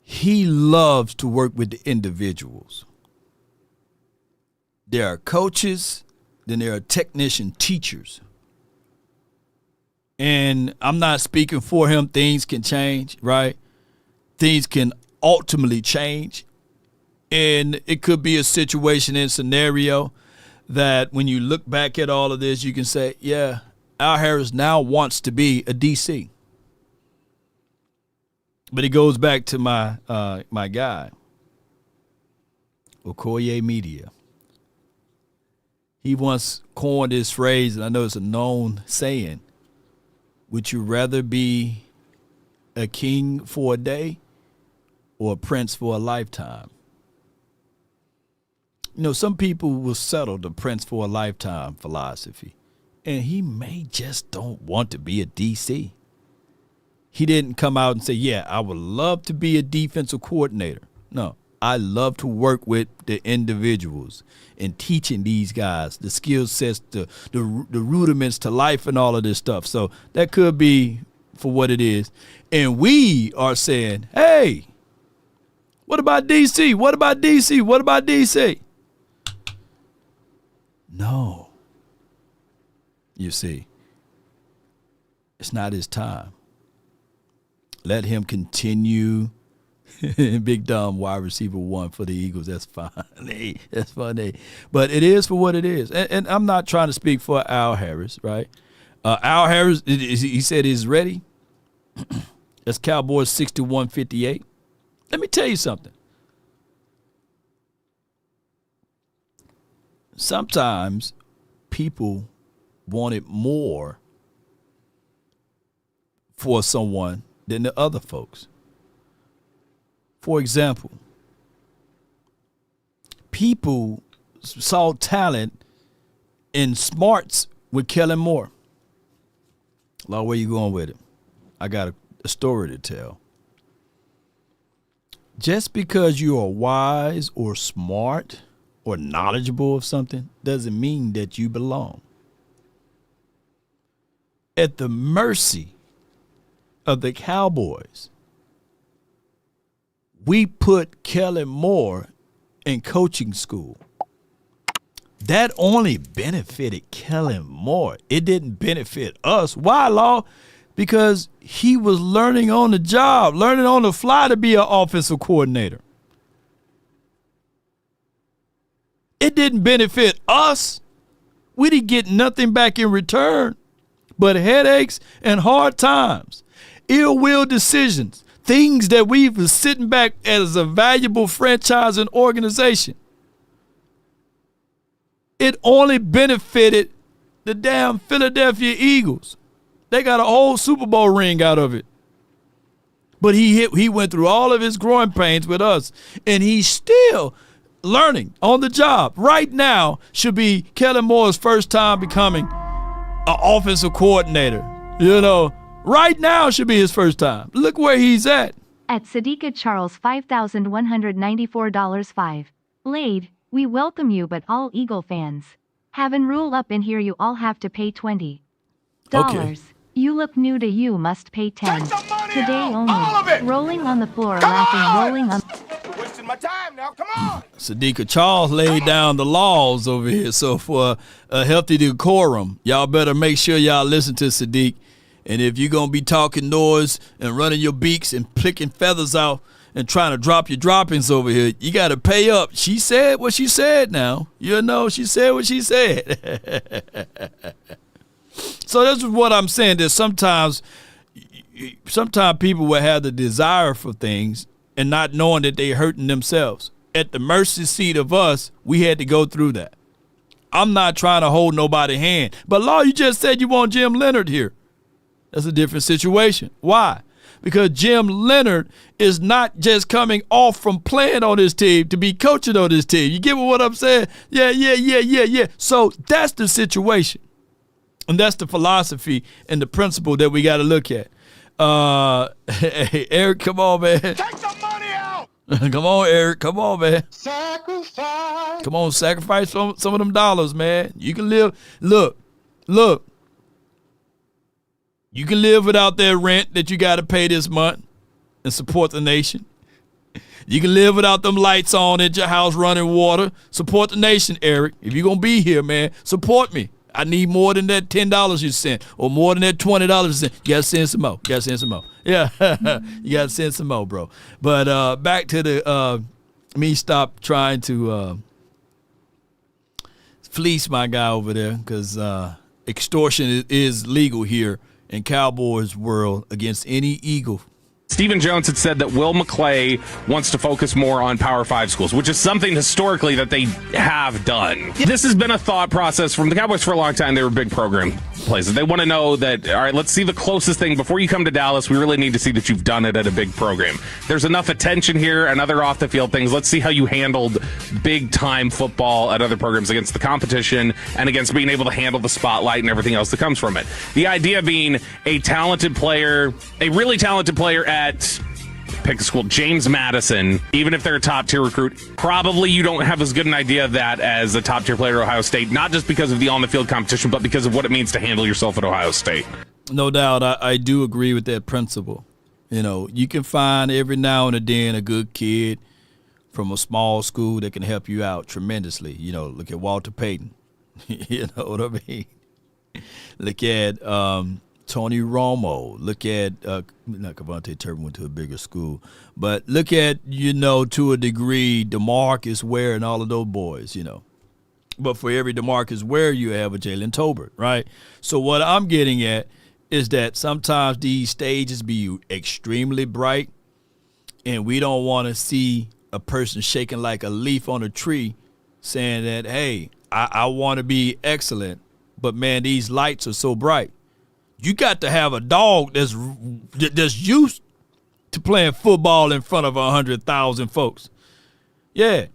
He loves to work with the individuals. There are coaches, then there are technician teachers. And I'm not speaking for him. Things can change, right? Things can ultimately change. And it could be a situation and scenario that when you look back at all of this, you can say, yeah, Al Harris now wants to be a DC. But it goes back to my guy. Okoye Media. He once coined this phrase, and I know it's a known saying, would you rather be a king for a day or a prince for a lifetime? You know, some people will settle the prince for a lifetime philosophy, and he may just don't want to be a DC. He didn't come out and say, yeah, I would love to be a defensive coordinator. No, I love to work with the individuals and teaching these guys the skill sets, the rudiments to life and all of this stuff. So that could be for what it is. And we are saying, hey, what about DC? What about DC? What about DC? No. You see, it's not his time. Let him continue. Big dumb wide receiver 1 for the Eagles. That's fine. That's funny. But it is for what it is. And I'm not trying to speak for Al Harris, right? Al Harris, he said he's ready. That's Cowboys 61-58. Let me tell you something. Sometimes people wanted more for someone than the other folks. For example, people saw talent and smarts with Kellen Moore. Law, where you going with it? I got a story to tell. Just because you are wise or smart or knowledgeable of something doesn't mean that you belong. At the mercy of the Cowboys, we put Kellen Moore in coaching school. That only benefited Kellen Moore. It didn't benefit us. Why, Law? Because he was learning on the job, learning on the fly to be an offensive coordinator. It didn't benefit us. We didn't get nothing back in return but headaches and hard times, ill will decisions, things that we were sitting back as a valuable franchise and organization. It only benefited the damn Philadelphia Eagles. They got a whole Super Bowl ring out of it. But he went through all of his growing pains with us, and he's still learning on the job. Right now should be Kellen Moore's first time becoming an offensive coordinator. You know, right now should be his first time. Look where he's at. At Sadiqa Charles $5,194.05. Laid, we welcome you, but all Eagle fans. Having rule up in here, you all have to pay $20. Okay. You look new to you must pay 10. Today out. only. All of it. Rolling on the floor, Come laughing, on. rolling on. Wasting my time now. Come on. Sadiqa Charles laid down the laws over here. So for a healthy decorum, y'all better make sure y'all listen to Sadiq. And if you're going to be talking noise and running your beaks and picking feathers out and trying to drop your droppings over here, you got to pay up. She said what she said now. You know, she said what she said. So this is what I'm saying, that sometimes people will have the desire for things and not knowing that they're hurting themselves. At the mercy seat of us, we had to go through that. I'm not trying to hold nobody's hand. But, Law, you just said you want Jim Leonhard here. That's a different situation. Why? Because Jim Leonhard is not just coming off from playing on this team to be coaching on this team. You get what I'm saying? Yeah. So that's the situation. And that's the philosophy and the principle that we got to look at. Hey, Eric, come on, man. Take some money out. Come on, Eric. Come on, man. Sacrifice. Come on, sacrifice some of them dollars, man. You can live. Look. You can live without that rent that you got to pay this month and support the nation. You can live without them lights on at your house running water. Support the nation, Eric. If you're going to be here, man, support me. I need more than that $10 you sent or more than that $20 you sent. You got to send some more. Yeah, you got to send some more, bro. But back to the me stop trying to fleece my guy over there, because extortion is legal here in Cowboys world against any Eagle Stephen Jones had said that Will McClay wants to focus more on Power 5 schools, which is something historically that they have done. This has been a thought process from the Cowboys for a long time. They were big program places. They want to know that, all right, let's see the closest thing. Before you come to Dallas, we really need to see that you've done it at a big program. There's enough attention here and other off-the-field things. Let's see how you handled big-time football at other programs against the competition and against being able to handle the spotlight and everything else that comes from it. The idea being a talented player, a really talented player at, pick a school, James Madison, even if they're a top-tier recruit, probably you don't have as good an idea of that as a top-tier player at Ohio State, not just because of the on-the-field competition, but because of what it means to handle yourself at Ohio State. No doubt, I do agree with that principle. You know, you can find every now and then a good kid from a small school that can help you out tremendously. You know, look at Walter Payton. You know what I mean? Look at Tony Romo. Look at not Cavante Turpin went to a bigger school, but look at, you know, to a degree, DeMarcus Ware and all of those boys, you know. But for every DeMarcus Ware, you have a Jalen Tolbert, right? So what I'm getting at is that sometimes these stages be extremely bright, and we don't want to see a person shaking like a leaf on a tree saying that, hey, I want to be excellent, but, man, these lights are so bright. You got to have a dog that's used to playing football in front of 100,000 folks. Yeah,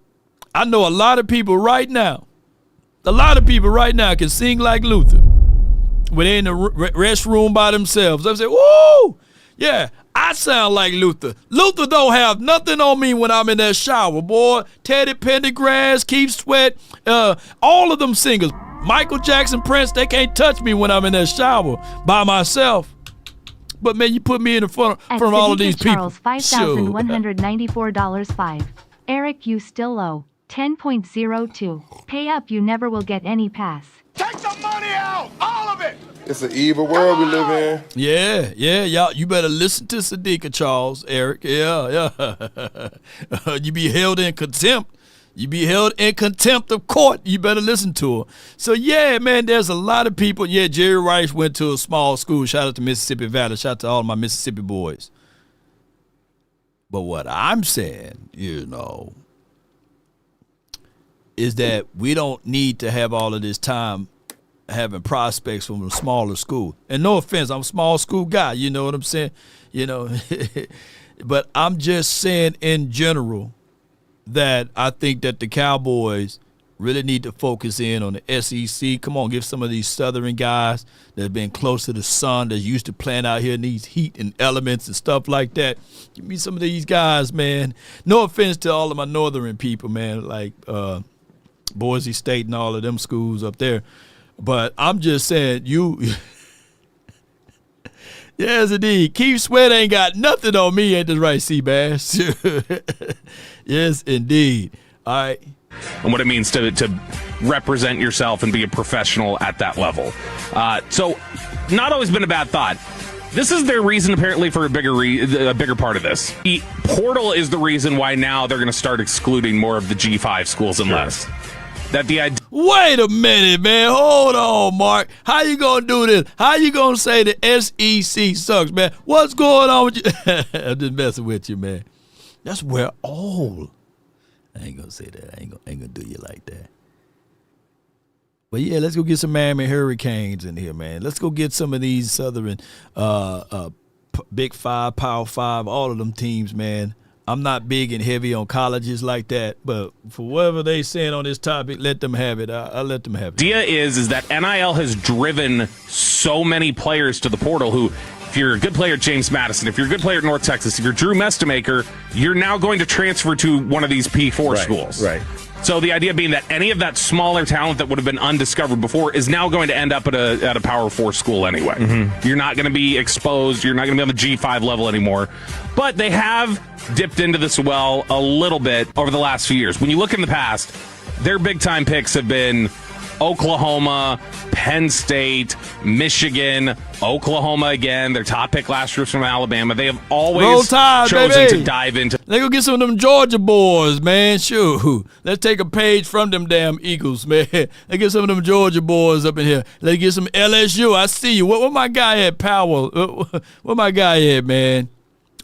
I know a lot of people right now can sing like Luther when they're in the restroom by themselves. They say, woo, yeah, I sound like Luther. Luther don't have nothing on me when I'm in that shower, boy. Teddy Pendergrass, Keith Sweat, all of them singers. Michael Jackson, Prince, they can't touch me when I'm in that shower by myself. But, man, you put me in front of all of these people. $5,194.05. Eric, you still owe 10.02. Pay up, you never will get any pass. Take the money out, all of it. It's an evil world we live in. Yeah, y'all. You better listen to Sadiqa, Charles, Eric. Yeah. You be held in contempt. You be held in contempt of court. You better listen to her. So, yeah, man, there's a lot of people. Yeah, Jerry Rice went to a small school. Shout out to Mississippi Valley. Shout out to all of my Mississippi boys. But what I'm saying, you know, is that we don't need to have all of this time having prospects from a smaller school. And no offense, I'm a small school guy. You know what I'm saying? You know, but I'm just saying in general, that I think that the Cowboys really need to focus in on the SEC. Come on, give some of these Southern guys that have been close to the sun, that's used to playing out here in these heat and elements and stuff like that. Give me some of these guys, man. No offense to all of my Northern people, man, like Boise State and all of them schools up there. But I'm just saying, yes, indeed. Keith Sweat ain't got nothing on me, ain't this right, Seabass? Yes, indeed. All right. And what it means to represent yourself and be a professional at that level. So, not always been a bad thought. This is their reason, apparently, for a bigger part of this. The portal is the reason why now they're going to start excluding more of the G5 schools and less. That the idea. Wait a minute, man. Hold on, Mark. How you gonna do this? How you gonna say the SEC sucks, man? What's going on with you? I'm just messing with you, man. That's where all. I ain't gonna say that. I ain't gonna do you like that. But yeah, let's go get some Miami Hurricanes in here, man. Let's go get some of these Southern Big Five, Power Five, all of them teams, man. I'm not big and heavy on colleges like that, but for whatever they saying on this topic, let them have it. I'll let them have it. The idea is that NIL has driven so many players to the portal who, if you're a good player at James Madison, if you're a good player at North Texas, if you're Drew Mestemaker, you're now going to transfer to one of these P4 schools. Right. So the idea being that any of that smaller talent that would have been undiscovered before is now going to end up at a Power 4 school anyway. Mm-hmm. You're not going to be exposed. You're not going to be on the G5 level anymore. But they have dipped into this well a little bit over the last few years. When you look in the past, their big-time picks have been Oklahoma, Penn State, Michigan, Oklahoma again. Their top pick last year was from Alabama. They have always chosen to dive into. They go get some of them Georgia boys, man. Sure. Let's take a page from them damn Eagles, man. Let's get some of them Georgia boys up in here. Let's get some LSU. I see you. What my guy at, Powell? What my guy at, man?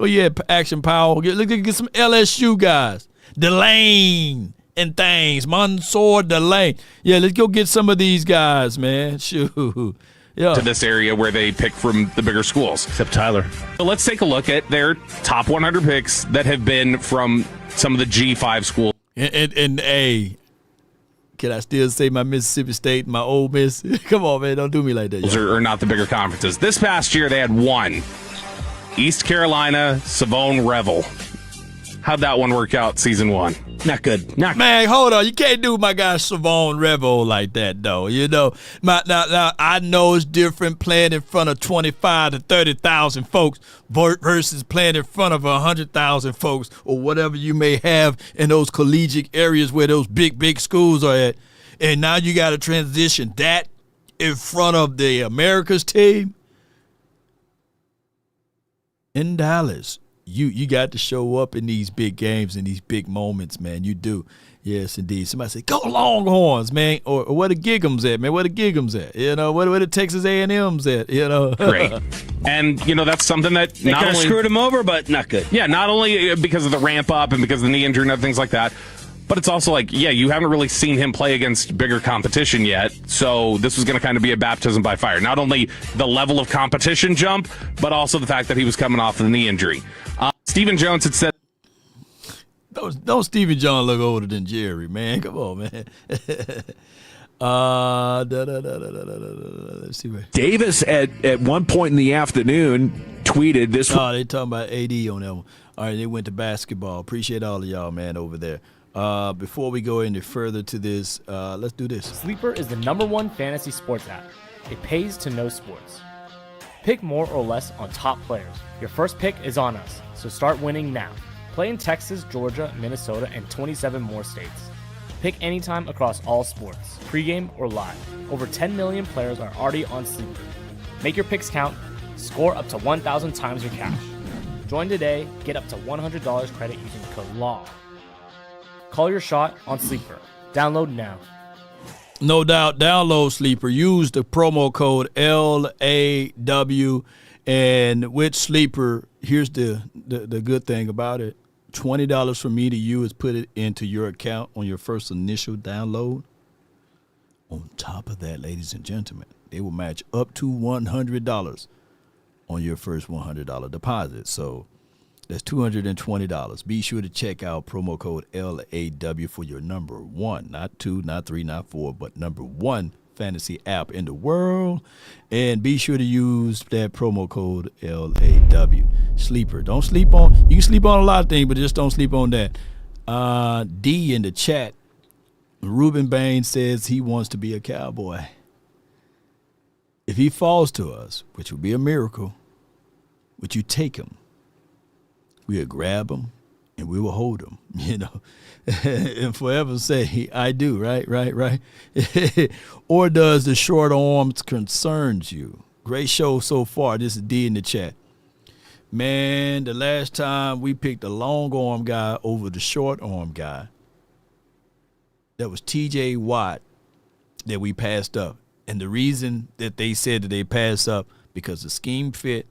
Oh, yeah, Action Power. Get some LSU guys. Delane and things. Mansour Delane. Yeah, let's go get some of these guys, man. Shoot. Yeah. To this area where they pick from the bigger schools. Except Tyler. So let's take a look at their top 100 picks that have been from some of the G5 schools. And can I still say my Mississippi State and my Ole Miss? Come on, man. Don't do me like that. Or not the bigger conferences. This past year, they had one. East Carolina, Savone Revel. How'd that one work out season 1? Not good. Man, hold on. You can't do my guy Savone Revel like that, though. You know, now I know it's different playing in front of 25 to 30,000 folks versus playing in front of 100,000 folks or whatever you may have in those collegiate areas where those big schools are at. And now you got to transition that in front of the America's team in Dallas. You got to show up in these big games and these big moments, man. You do. Yes, indeed. Somebody say, go Longhorns, man. Or where the Gig'ems at, man? Where the Gig'ems at? You know, where the Texas A&M's at, you know? Great. And, you know, that's something that they not only screwed him over, but not good. Yeah, not only because of the ramp up and because of the knee injury and other things like that, but it's also like, yeah, you haven't really seen him play against bigger competition yet, so this was going to kind of be a baptism by fire. Not only the level of competition jump, but also the fact that he was coming off of the knee injury. Stephen Jones had said, Don't Stephen John look older than Jerry, man. Come on, man. Let's see where. Davis at one point in the afternoon tweeted this. Oh, they talking about AD on that one. All right, they went to basketball. Appreciate all of y'all, man, over there. Before we go any further to this, let's do this. Sleeper is the #1 fantasy sports app. It pays to know sports. Pick more or less on top players. Your first pick is on us, so start winning now. Play in Texas, Georgia, Minnesota, and 27 more states. Pick anytime across all sports, pregame or live. Over 10 million players are already on Sleeper. Make your picks count. Score up to 1,000 times your cash. Join today. Get up to $100 credit using code LAW. Call your shot on Sleeper. Download now. No doubt, download Sleeper. Use the promo code LAW. And with Sleeper, here's the good thing about it. $20 from me to you is put it into your account on your first initial download. On top of that, ladies and gentlemen, they will match up to $100 on your first $100 deposit. So that's $220. Be sure to check out promo code LAW for your #1, not 2, not 3, not 4, but #1 fantasy app in the world. And be sure to use that promo code LAW. Sleeper. Don't sleep on. You can sleep on a lot of things, but just don't sleep on that. D in the chat. Ruben Bain says he wants to be a Cowboy. If he falls to us, which would be a miracle, would you take him? We'll grab him and we will hold him, you know, and forever say, I do, right. Or does the short arms concerns you? Great show so far. This is D in the chat. Man, the last time we picked a long arm guy over the short arm guy, that was TJ Watt that we passed up. And the reason that they said that they passed up, because the scheme fit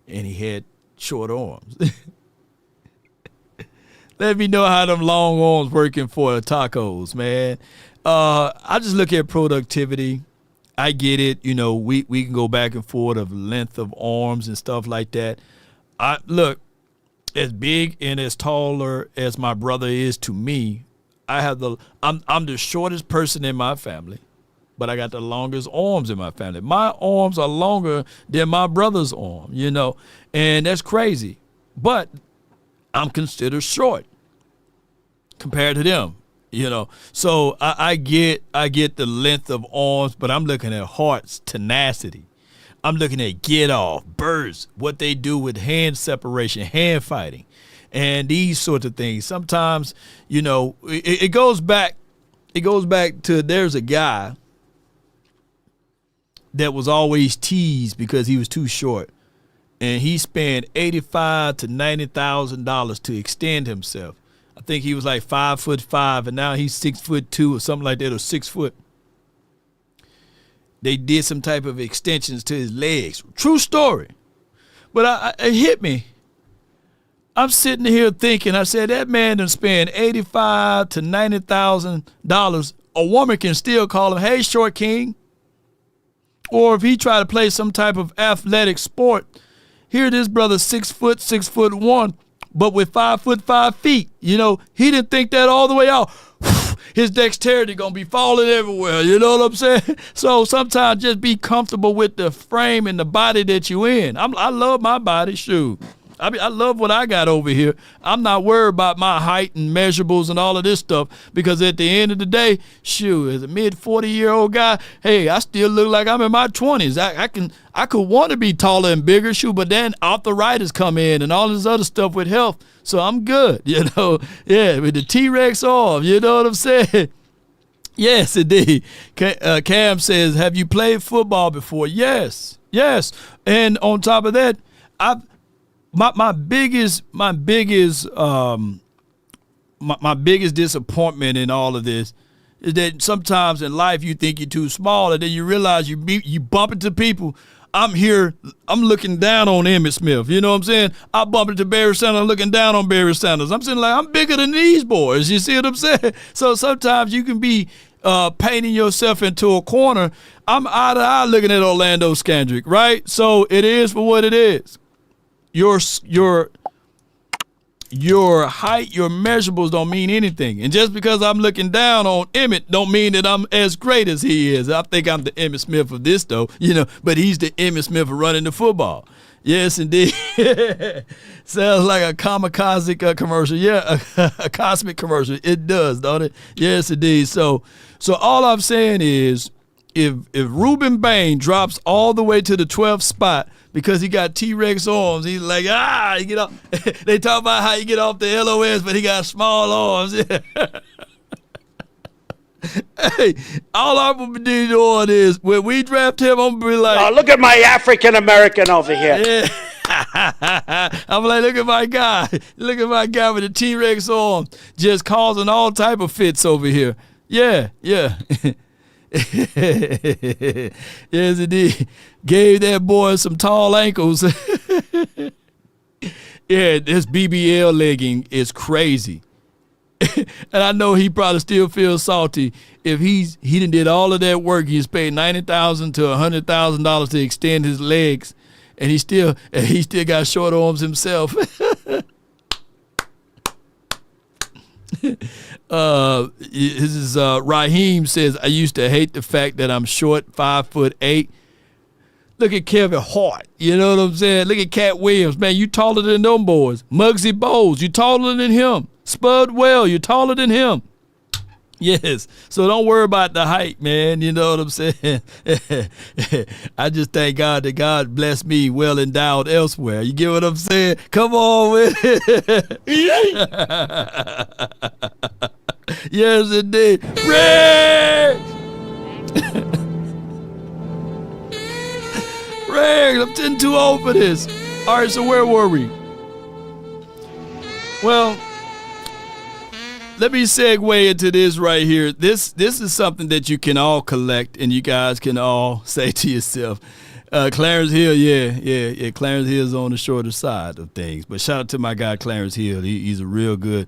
and he had short arms. Let me know how them long arms working for the tacos, man. I just look at productivity. I get it. You know, we can go back and forth of length of arms and stuff like that. Look, as big and as taller as my brother is to me, I'm the shortest person in my family, but I got the longest arms in my family. My arms are longer than my brother's arm, you know, and that's crazy. But I'm considered short compared to them, you know. So I get the length of arms, but I'm looking at heart's tenacity. I'm looking at get off, bursts, what they do with hand separation, hand fighting, and these sorts of things. Sometimes, you know, it goes back to there's a guy that was always teased because he was too short, and he spent $85,000 to $90,000 to extend himself. I think he was like 5'5", and now he's 6'2" or something like that, or 6 foot. They did some type of extensions to his legs. True story. But it hit me. I'm sitting here thinking, I said, that man done spend $85,000 to $90,000. A woman can still call him, hey, short king. Or if he try to play some type of athletic sport, here this brother 6'1", but with 5'5" feet. You know, he didn't think that all the way out. His dexterity gonna be falling everywhere. You know what I'm saying? So sometimes just be comfortable with the frame and the body that you in. I love my body. Shoot. I love what I got over here. I'm not worried about my height and measurables and all of this stuff because at the end of the day, shoot, as a mid-40-year-old guy, hey, I still look like I'm in my 20s. I could want to be taller and bigger, shoot, but then arthritis come in and all this other stuff with health, so I'm good, you know. Yeah, with the T-Rex off, you know what I'm saying? Yes, indeed. Cam says, have you played football before? Yes. And on top of that, My biggest disappointment in all of this is that sometimes in life you think you're too small, and then you realize you bump into people. I'm looking down on Emmitt Smith. You know what I'm saying? I bump into Barry Sanders, I'm looking down on Barry Sanders. I'm saying, like, I'm bigger than these boys. You see what I'm saying? So sometimes you can be painting yourself into a corner. I'm eye to eye looking at Orlando Scandrick, right? So it is for what it is. Your height, your measurables don't mean anything. And just because I'm looking down on Emmitt don't mean that I'm as great as he is. I think I'm the Emmitt Smith of this, though, you know, but he's the Emmitt Smith of running the football. Yes, indeed. Sounds like a kamikaze commercial. Yeah, a cosmic commercial. It does, don't it? Yes, indeed. So all I'm saying is if Ruben Bain drops all the way to the 12th spot, because he got T-Rex arms, he's like, he get off. They talk about how you get off the LOS, but he got small arms. Hey, all I'm going to be doing is, when we draft him, I'm going to be like, oh, look at my African-American over here. Yeah. I'm like, look at my guy. Look at my guy with the T-Rex arm, just causing all type of fits over here. Yeah. Yes, indeed. Gave that boy some tall ankles. Yeah, this BBL legging is crazy. And I know he probably still feels salty if he done did all of that work. He's paid $90,000 to $100,000 to extend his legs, and he still got short arms himself. This is Raheem says, I used to hate the fact that I'm short, 5'8". Look at Kevin Hart. You know what I'm saying? Look at Cat Williams. Man, you taller than them boys. Muggsy Bowles, you taller than him. Spud Well, you taller than him. Yes. So don't worry about the height, man. You know what I'm saying? I just thank God that God blessed me well endowed elsewhere. You get what I'm saying? Come on with it. Yes, indeed. Rex! Rex, I'm 10 too old for this. All right, so where were we? Well, let me segue into this right here. This is something that you can all collect, and you guys can all say to yourself, Clarence Hill, yeah. Clarence Hill's on the shorter side of things. But shout out to my guy Clarence Hill. He's a real good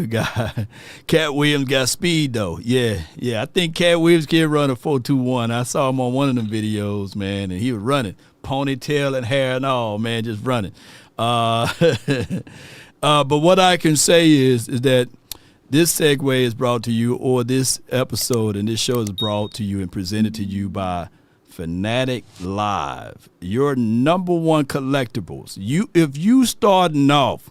guy. Cat Williams got speed though. Yeah. I think Cat Williams can run a 4.21. I saw him on one of them videos, man, and he was running, ponytail and hair and all, man, just running. But what I can say is that this segue is brought to you, or this episode and this show is brought to you and presented to you by Fanatic Live, your number one collectibles. If you starting off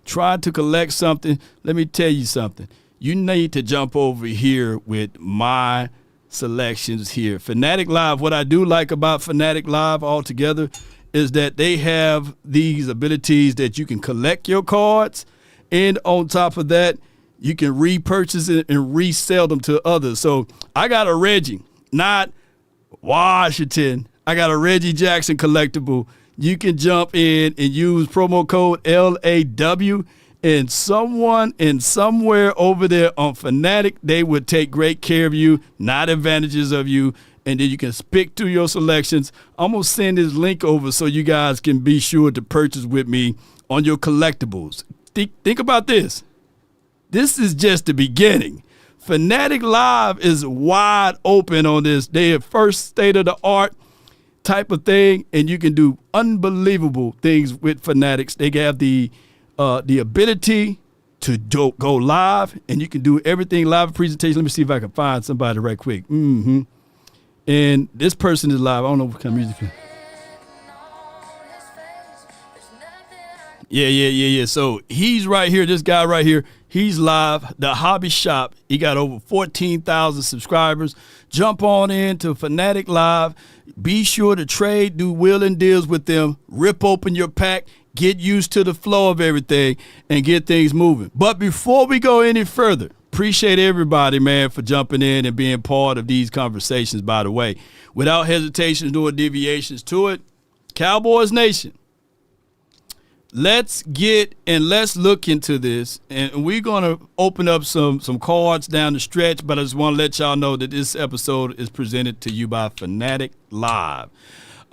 trying to collect something, let me tell you something. You need to jump over here with my selections here. Fanatic Live, what I do like about Fanatic Live altogether is that they have these abilities that you can collect your cards, and on top of that, you can repurchase it and resell them to others. So I got a Reggie, not Washington. I got a Reggie Jackson collectible. You can jump in and use promo code LAW, and someone and somewhere over there on Fanatic, they would take great care of you, not advantages of you, and then you can pick through your selections. I'm going to send this link over so you guys can be sure to purchase with me on your collectibles. Think about this. This is just the beginning. Fanatic Live is wide open on this. They are first state-of-the-art type of thing, and you can do unbelievable things with Fanatics. They have the ability to go live, and you can do everything live presentation. Let me see if I can find somebody right quick. And this person is live. I don't know what kind of music. Yeah. So he's right here. This guy right here, he's live. The Hobby Shop. He got over 14,000 subscribers. Jump on into Fanatic Live. Be sure to trade, do willing deals with them. Rip open your pack. Get used to the flow of everything and get things moving. But before we go any further, appreciate everybody, man, for jumping in and being part of these conversations, by the way. Without hesitations nor deviations to it, Cowboys Nation, let's look into this, and we're going to open up some cards down the stretch, but I just want to let y'all know that this episode is presented to you by Fanatic Live.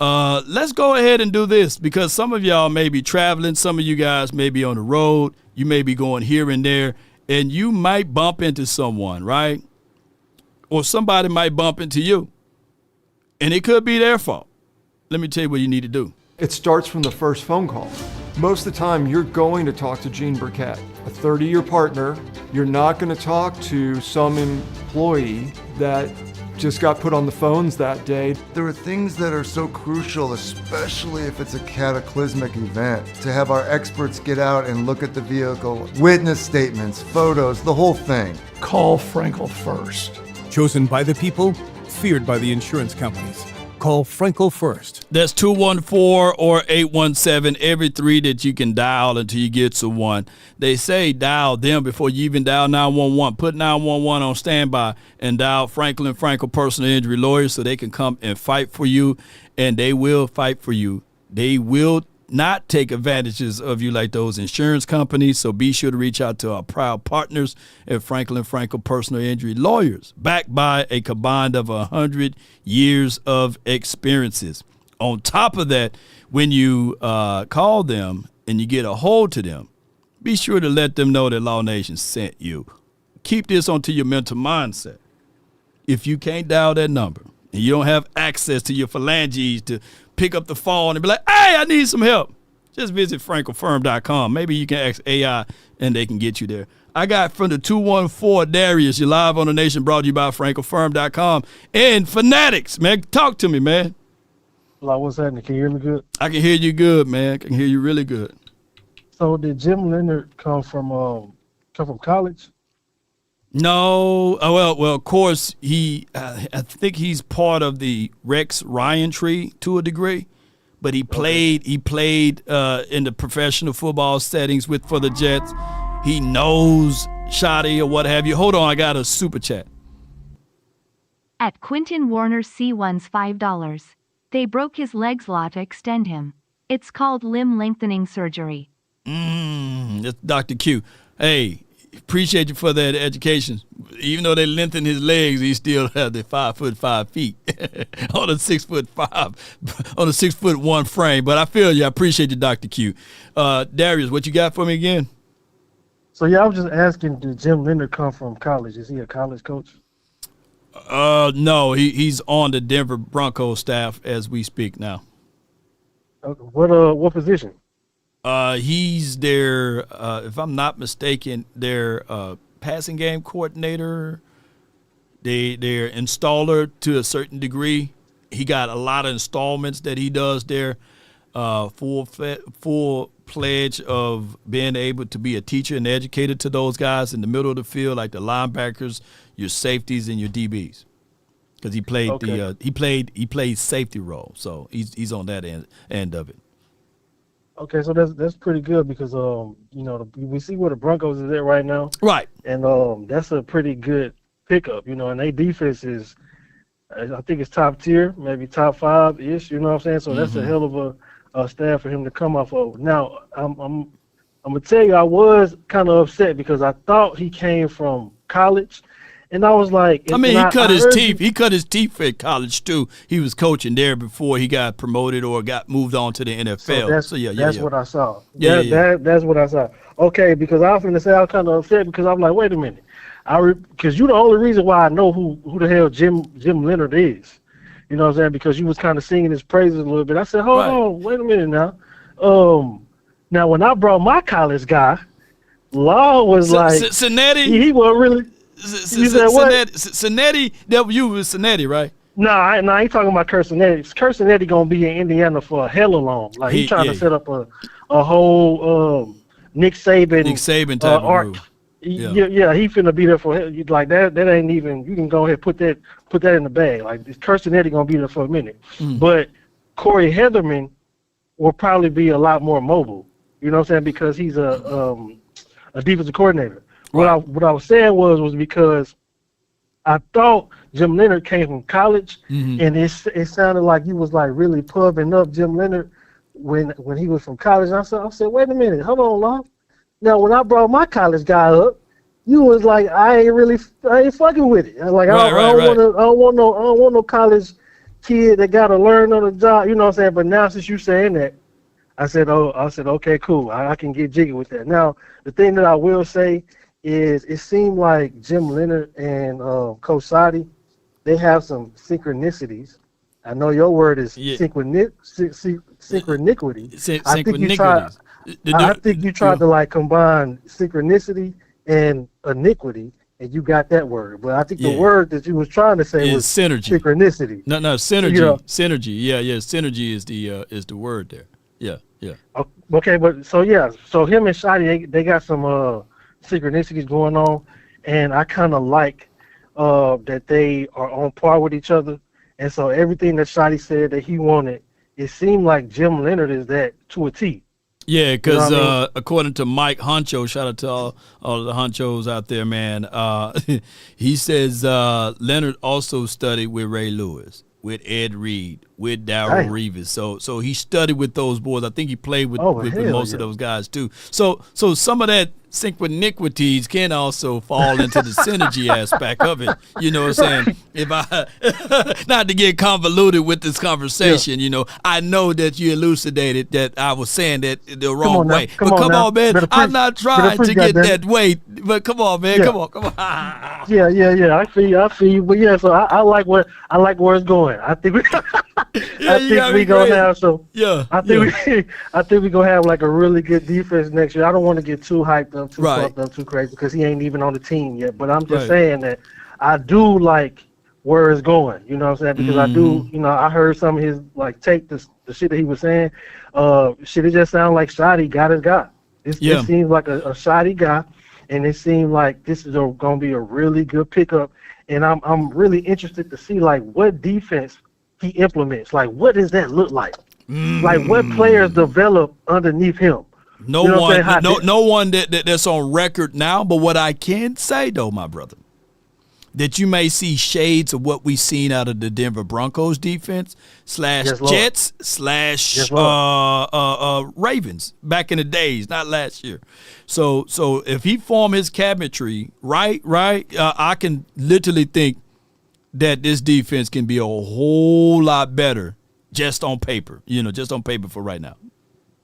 Let's go ahead and do this, because some of y'all may be traveling, some of you guys may be on the road, you may be going here and there, and you might bump into someone, right? Or somebody might bump into you, and it could be their fault. Let me tell you what you need to do. It starts from the first phone call. Most of the time, you're going to talk to Gene Burkett, a 30-year partner. You're not going to talk to some employee that just got put on the phones that day. There are things that are so crucial, especially if it's a cataclysmic event, to have our experts get out and look at the vehicle, witness statements, photos, the whole thing. Call Frenkel first. Chosen by the people, feared by the insurance companies. Call Frenkel first. That's 214 or 817, every three that you can dial until you get to one. They say dial them before you even dial 911. Put 911 on standby and dial Frenkel and Frenkel personal injury lawyers so they can come and fight for you, and they will fight for you. They will not take advantages of you like those insurance companies, so be sure to reach out to our proud partners at Frenkel and Frenkel Personal Injury Lawyers, backed by a combined of 100 years of experiences. On top of that, when you call them and you get a hold to them, be sure to let them know that Law Nation sent you. Keep this onto your mental mindset. If you can't dial that number and you don't have access to your phalanges to pick up the phone and be like, hey, I need some help, just visit frankelfirm.com. Maybe you can ask AI and they can get you there. I got from the 214, Darius. You're live on the Nation, brought to you by frankelfirm.com. And Fanatics, man, talk to me, man. Like, what's happening? Can you hear me good? I can hear you good, man. I can hear you really good. So did Jim Leonhard come from college? No, well, of course I think he's part of the Rex Ryan tree to a degree, but he played in the professional football settings for the Jets. He knows Shoddy or what have you. Hold on, I got a super chat. At Quinton Warner C1's $5. They broke his legs lot to extend him. It's called limb lengthening surgery. That's Dr. Q. Hey, appreciate you for that education. Even though they lengthened his legs, he still had the 5'5" feet on a 6'5", on a 6'1" frame. But I feel you. I appreciate you, Dr. Q. Darius, what you got for me again? So yeah, I was just asking, did Jim Leonhard come from college? Is he a college coach? No, he's on the Denver Broncos staff as we speak now. Okay. What position? He's their, if I'm not mistaken, their passing game coordinator. Their installer to a certain degree. He got a lot of installments that he does there. Full pledge of being able to be a teacher and educator to those guys in the middle of the field, like the linebackers, your safeties, and your DBs. Because he played he played safety role, so he's on that end of it. Okay, so that's pretty good because we see where the Broncos is at right now, right? And that's a pretty good pickup, and their defense is, I think it's top tier, maybe top 5-ish. You know what I'm saying? So that's a hell of a staff for him to come off of. Now I'm gonna tell you, I was kind of upset because I thought he came from college, And I was like, I mean, he cut his teeth. He cut his teeth at college too. He was coaching there before he got promoted or got moved on to the NFL. So that's yeah. what I saw. Yeah. That's what I saw. Okay, because I was going to say I was kind of upset because I'm like, wait a minute, because you're the only reason why I know who the hell Jim Leonhard is. You know what I'm saying? Because you was kind of singing his praises a little bit. I said, hold on, wait a minute now. Now when I brought my college guy, Law was like Cincinnati. He wasn't really. You said what? Cincinnati. You was Cincinnati, right? No, I ain't talking about Cincinnati. Cincinnati gonna be in Indiana for a hell of long. Like he trying to set up a whole Nick Saban type arc. of Yeah, he finna be there for like that. That ain't even. You can go ahead put that in the bag. Like Cincinnati gonna be there for a minute, but Corey Heatherman will probably be a lot more mobile. You know what I'm saying? Because he's a defensive coordinator. Right. What I was saying was because I thought Jim Leonhard came from college, and it sounded like you was like really pubbing up Jim Leonhard when he was from college. And I said, wait a minute, hold on, Lon. Now when I brought my college guy up, you was like, I ain't fucking with it. I was like, I don't want no college kid that got to learn on the job. You know what I'm saying? But now since you saying that, I said, okay, cool. I can get jiggy with that. Now the thing that I will say is it seemed like Jim Leonhard and Coach Sadi, they have some synchronicities. I know your word is synchronicities. I think you tried to like combine synchronicity and iniquity, and you got that word. But I think the word that you was trying to say was synergy. Synchronicity. No, synergy. Synergy. Yeah. Synergy is the word there. Yeah. Okay, but so him and Shadi, they got some synchronicities going on, and I kind of like that they are on par with each other. And so everything that Shadi said that he wanted, it seemed like Jim Leonhard is that to a T. Yeah, because according to Mike Honcho, shout out to all of the Honchos out there, man. He says Leonhard also studied with Ray Lewis, with Ed Reed, with Darrell Reeves. So he studied with those boys. I think he played with most of those guys too. So some of that synchronicities can also fall into the synergy aspect of it. You know what I'm saying? If I not to get convoluted with this conversation, you know, I know that you elucidated that I was saying that the wrong way. Come on, man. I'm not trying to get that way. But come on, man. Come on. Yeah. I feel you. But yeah, so I like where it's going. I think we gonna have some. Yeah. I think we gonna have like a really good defense next year. I don't want to get too hyped up, too pumped up, too crazy because he ain't even on the team yet. But I'm just saying that I do like where it's going. You know what I'm saying? Because I do. You know, I heard some of his like take the shit that he was saying. Shit, it just sounded like Shadi got his guy. It seems like a Shadi guy, and it seemed like this is gonna be a really good pickup. And I'm really interested to see like what defense he implements. Like, what does that look like? Like, what players develop underneath him? No one that's on record now. But what I can say, though, my brother, that you may see shades of what we've seen out of the Denver Broncos defense / Jets / Ravens back in the days, not last year. So if he form his cabinetry right, I can literally think that this defense can be a whole lot better just on paper, for right now.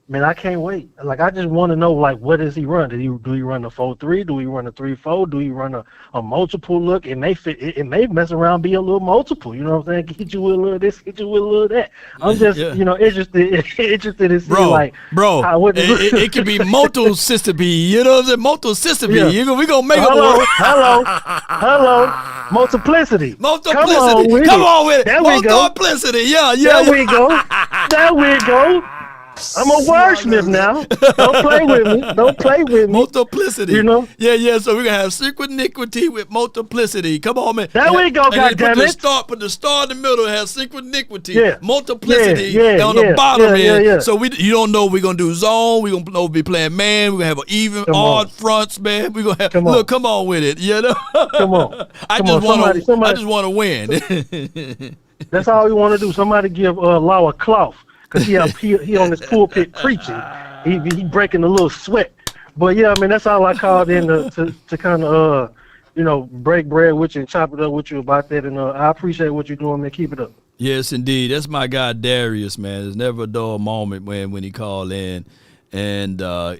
Man, I can't wait. Like, I just want to know, like, what does he run? Do he run a 4-3? Do he run a 3-4? Do he run a multiple look? It may fit. It may mess around, be a little multiple. You know what I'm saying? Get you with a little of this, get you with a little of that. I'm just, interested to see, it could be multi-system. You know what I'm saying? Multi-system. Yeah. We're going to make it work. Hello. Multiplicity. Come on with it. There we go. Multiplicity. Yeah. There we go. I'm a wordsmith now. Don't play with me. Multiplicity. You know? Yeah. So we're going to have synchronicities with multiplicity. Come on, man. There we go, goddammit. Put the star in the middle and have synchronicities. Multiplicity on the bottom end. So you don't know we're going to do zone. We're going to be playing man. We're going to have an even odd fronts, man. We're going to have, come on with it. You know? Come on. I just want to win. That's all we want to do. Somebody give Law a cloth. Because he on this pulpit preaching. He breaking a little sweat. But, yeah, I mean, that's all I called in to kind of break bread with you and chop it up with you about that. And I appreciate what you're doing, man. Keep it up. Yes, indeed. That's my guy Darius, man. There's never a dull moment when he call in and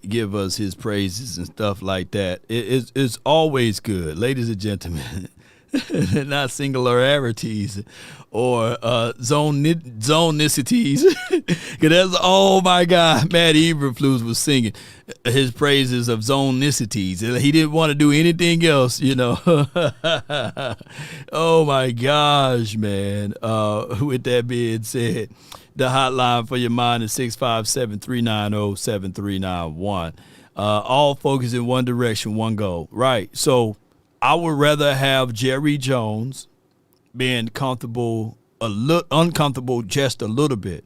give us his praises and stuff like that. It's always good, ladies and gentlemen. Not singularities or zonicities. Because that's, oh my God, Matt Eberflus was singing his praises of zonicities. He didn't want to do anything else, Oh my gosh, man. With that being said, the hotline for your mind is 657-390-7391. All focus in one direction, one goal. Right. So I would rather have Jerry Jones being comfortable, uncomfortable just a little bit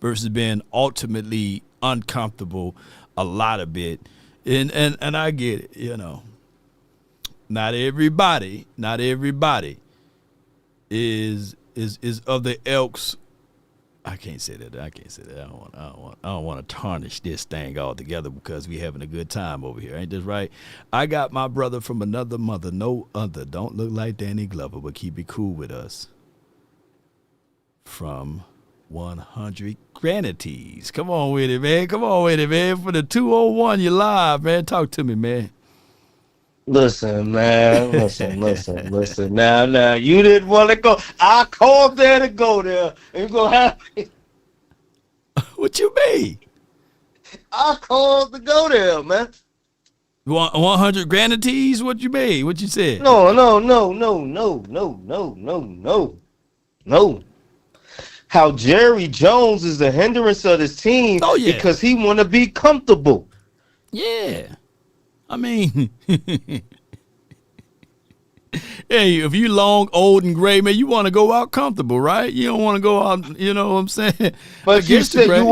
versus being ultimately uncomfortable a lot of bit. And I get it, Not everybody is of the Elks. I can't say that. I don't want to tarnish this thing altogether because we having a good time over here. Ain't this right? I got my brother from another mother, no other. Don't look like Danny Glover, but keep it cool with us. From 100 Granities. Come on with it, man. For the 201, you live, man. Talk to me, man. Listen, man. Listen. Now, you didn't want to go. I called there to go there. And you're going to have me. What you mean? I called to go there, man. 100 Granities? What you mean? What you said? No. How Jerry Jones is the hindrance of this team because he want to be comfortable. Yeah. I mean, hey, if you long, old, and gray, man, you want to go out comfortable, right? You don't want to go out, you know what I'm saying? But you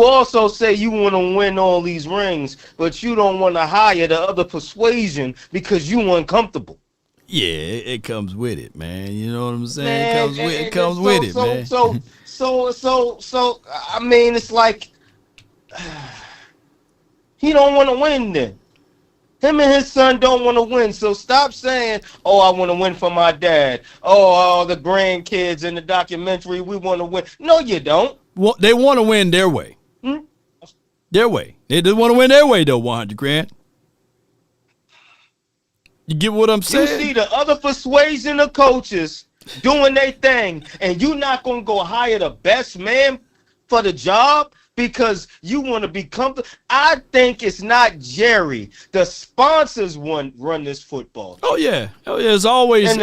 also say you want to win all these rings, but you don't want to hire the other persuasion because you uncomfortable. Yeah, it comes with it, man. You know what I'm saying? Man, it comes with it, man. So, I mean, it's like he don't want to win then. Him and his son don't want to win, so stop saying, oh, I want to win for my dad. Oh, the grandkids in the documentary, we want to win. No, you don't. Well, they want to win their way. Their way. They just want to win their way, though, 100 grand. You get what I'm saying? You see the other persuasion of coaches doing their thing, and you not going to go hire the best man for the job? Because you want to be comfortable. I think it's not Jerry. The sponsors run this football. Oh yeah. It's always a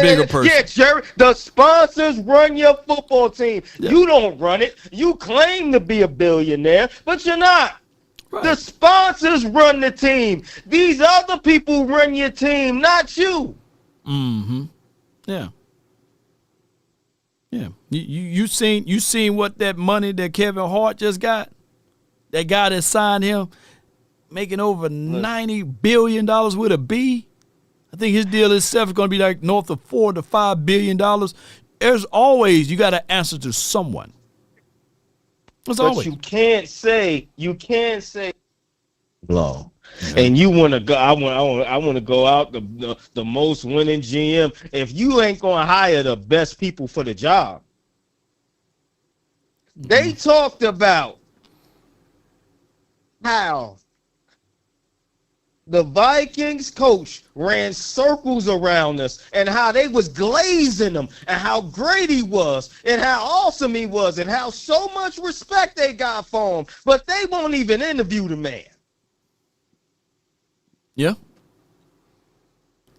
bigger person. Yeah, Jerry. The sponsors run your football team. Yeah. You don't run it. You claim to be a billionaire, but you're not. Right. The sponsors run the team. These other people run your team, not you. Mm-hmm. Yeah. Yeah, you seen what that money that Kevin Hart just got? That guy that signed him, making over $90 billion with a B. I think his deal itself is going to be like north of $4 to $5 billion. There's always, you got to answer to someone. But you can't say long. Yeah. And you want to go? I want to go out the most winning GM. If you ain't gonna hire the best people for the job, they talked about how the Vikings coach ran circles around us and how they was glazing him and how great he was and how awesome he was and how so much respect they got for him, but they won't even interview the man. Yeah,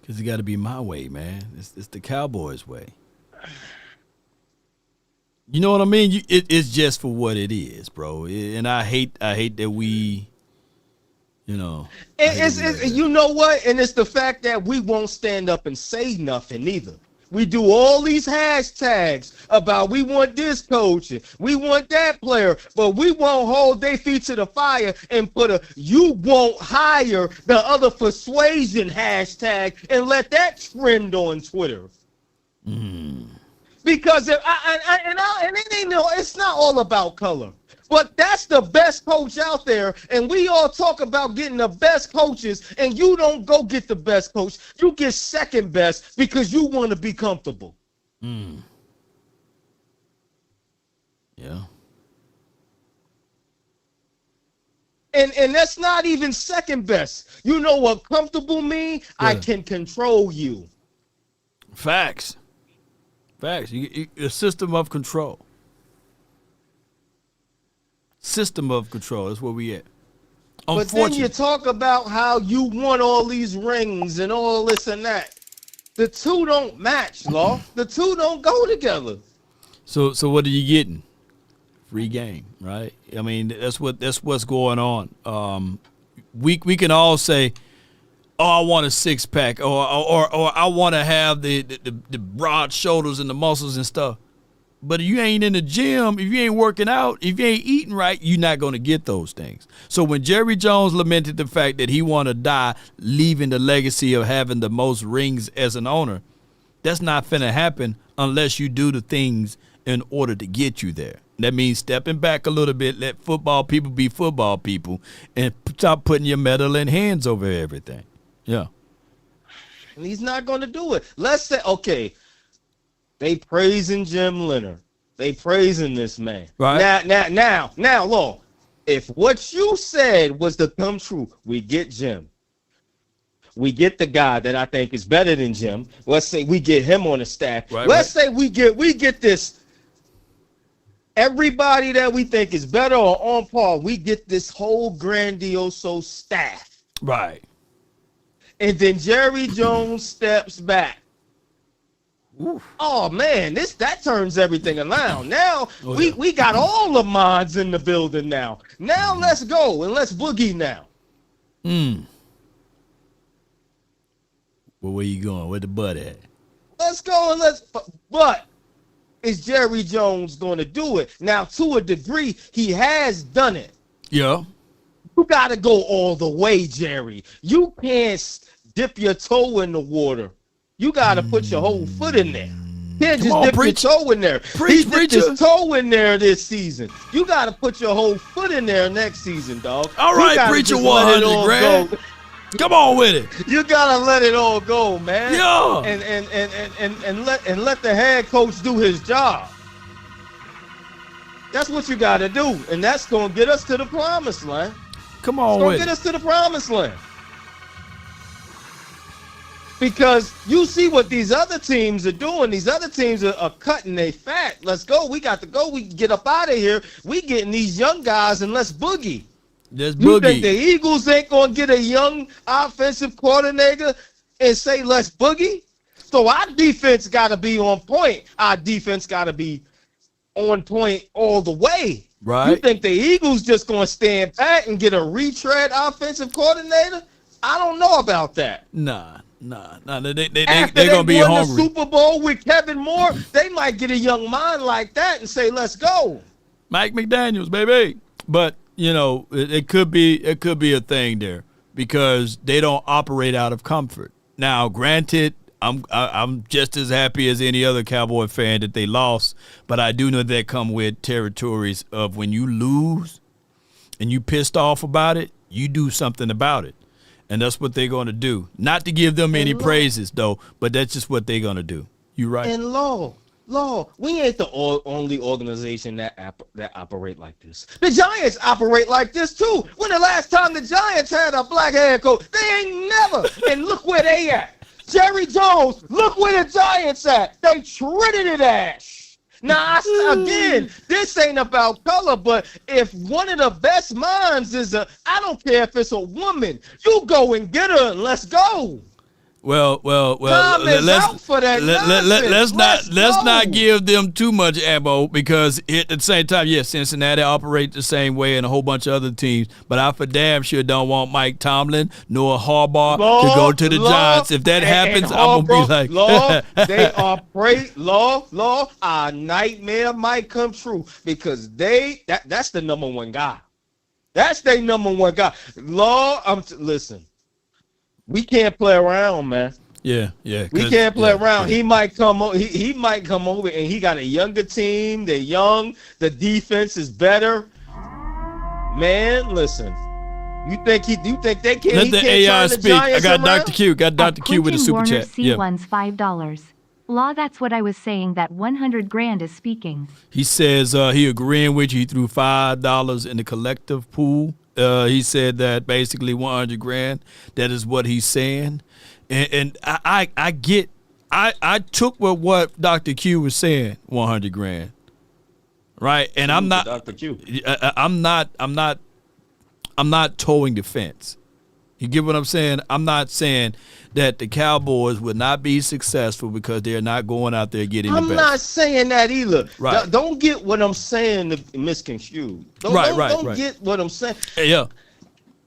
because it got to be my way, man. It's the Cowboys' way. You know what I mean? It's just for what it is, bro. And I hate that we, you know. You know what? And it's the fact that we won't stand up and say nothing either. We do all these hashtags about we want this coach, we want that player, but we won't hold their feet to the fire and put you won't hire the other persuasion hashtag and let that trend on Twitter. Because and it ain't it's not all about color. But that's the best coach out there, and we all talk about getting the best coaches, and you don't go get the best coach. You get second best because you want to be comfortable. Yeah. And that's not even second best. You know what comfortable mean? Yeah. I can control you. Facts. A system of control. System of control. That's where we at. But then you talk about how you want all these rings and all this and that. The two don't match, Law. The two don't go together. So what are you getting? Free game, right? I mean, that's what's going on. We can all say, "Oh, I want a six pack," or I want to have the broad shoulders and the muscles and stuff. But if you ain't in the gym, if you ain't working out, if you ain't eating right, you're not going to get those things. So when Jerry Jones lamented the fact that he want to die leaving the legacy of having the most rings as an owner, that's not finna happen unless you do the things in order to get you there. That means stepping back a little bit, let football people be football people, and stop putting your meddling hands over everything. Yeah. And he's not going to do it. Let's say, okay, they praising Jim Leonhard. They praising this man. Right. Now, Law, if what you said was to come true, we get Jim. We get the guy that I think is better than Jim. Let's say we get him on the staff. Let's say we get this. Everybody that we think is better or on par, we get this whole grandioso staff. Right. And then Jerry Jones steps back. Oof. Oh man, that turns everything around. Now we got all the minds in the building now. Now let's go and let's boogie now. Well, where you going? Where the butt at? Let's go and but is Jerry Jones going to do it? Now, to a degree, he has done it. Yeah. You got to go all the way, Jerry. You can't dip your toe in the water. You got to put your whole foot in there. You can't just dip your toe in there. He dipped his toe in there this season. You got to put your whole foot in there next season, dog. All right, Preacher 100, Greg. Come on with it. You gotta let it all go, man. Yeah. And let the head coach do his job. That's what you gotta do, and that's gonna get us to the promised land. Come on, it's gonna get us to the promised land. Because you see what these other teams are doing. These other teams are cutting their fat. Let's go. We got to go. We can get up out of here. We getting these young guys and let's boogie. You think the Eagles ain't going to get a young offensive coordinator and say, let's boogie? So our defense got to be on point. Our defense got to be on point all the way. Right. You think the Eagles just going to stand back and get a retread offensive coordinator? I don't know about that. Nah. They're going to be hungry. The Super Bowl with Kevin Moore, they might get a young mind like that and say, let's go. Mike McDaniels, baby. But you know, it could be a thing there because they don't operate out of comfort. Now, granted, I'm just as happy as any other Cowboy fan that they lost, but I do know that come with territories of when you lose and you pissed off about it, you do something about it. And that's what they're going to do. Not to give them any praises, though, but that's just what they're going to do. You right. And Law, we ain't the only organization that operate like this. The Giants operate like this too. When the last time the Giants had a black head coach? They ain't never. And look where they at. Jerry Jones, look where the Giants at. They treated it ash. Now, again, this ain't about color, but if one of the best minds is I don't care if it's a woman, you go and get her and let's go. Well. Let's not give them too much ammo because at the same time, yes, Cincinnati operate the same way and a whole bunch of other teams. But I for damn sure don't want Mike Tomlin nor Harbaugh to go to the Giants. If that happens, I'm gonna be like, they operate. Our nightmare might come true because that's the number one guy. That's their number one guy. Listen. We can't play around, man. Yeah. We can't play around. He might come over. He might come over, and he got a younger team. They're young. The defense is better. Man, listen. You think they can't? Let the AI speak. I got Dr. Q. Got Dr. Q with a super Warner chat. C1's $5. Law, that's what I was saying. That 100 grand is speaking. He says he agreeing with you. He threw $5 in the collective pool. He said that basically 100 grand. That is what he's saying, and I get. I took what Dr. Q was saying. 100 grand, right? And I'm not Dr. Q. I'm not towing the fence. You get what I'm saying? I'm not saying that the Cowboys would not be successful because they're not going out there getting the best. I'm not saying that either. Right. Don't get what I'm saying misconstrued. Don't get what I'm saying. Yeah.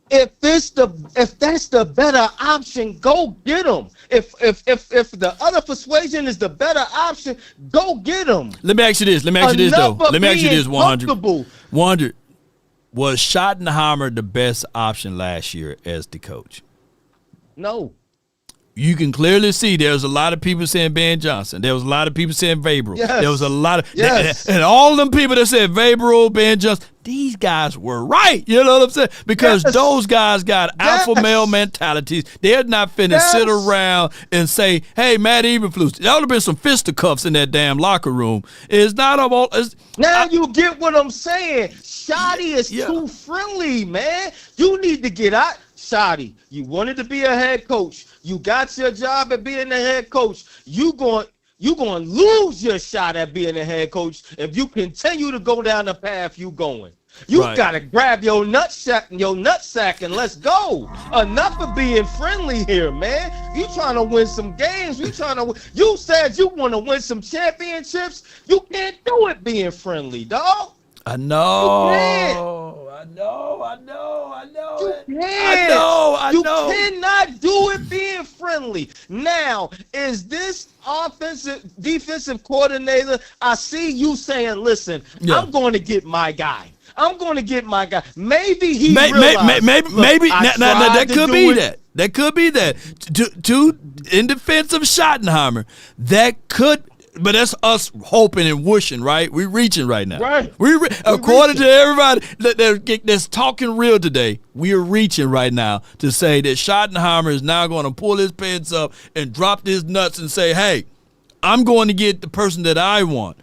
If that's the better option, go get them. If the other persuasion is the better option, go get them. Let me ask you this. Let me ask you this, 100. 100. Was Schottenheimer the best option last year as the coach? No. You can clearly see there's a lot of people saying Ben Johnson. There was a lot of people saying Vrabel. Yes. There was a lot of yes. And all of them people that said Vrabel, Ben Johnson, these guys were right. You know what I'm saying? Because those guys got alpha male mentalities. They're not finna sit around and say, hey, Matt Eberflus, there would have been some fisticuffs in that damn locker room. It's not about you get what I'm saying. Shoddy is too friendly, man. You need to get out. Shoddy, you wanted to be a head coach. You got your job at being a head coach. You going to lose your shot at being a head coach if you continue to go down the path you going. You got to grab your nutsack and let's go. Enough of being friendly here, man. You trying to win some games. You said you want to win some championships. You can't do it being friendly, dog. I know. You cannot do it being friendly. Now, is this defensive coordinator? I see you saying, listen, I'm going to get my guy. Maybe he realized, maybe that could be that. That could be that. To in defense of Schottenheimer, that could. But that's us hoping and wishing, right? We're reaching right now. Right. According to everybody that's talking real today, we are reaching right now to say that Schottenheimer is now going to pull his pants up and drop his nuts and say, hey, I'm going to get the person that I want.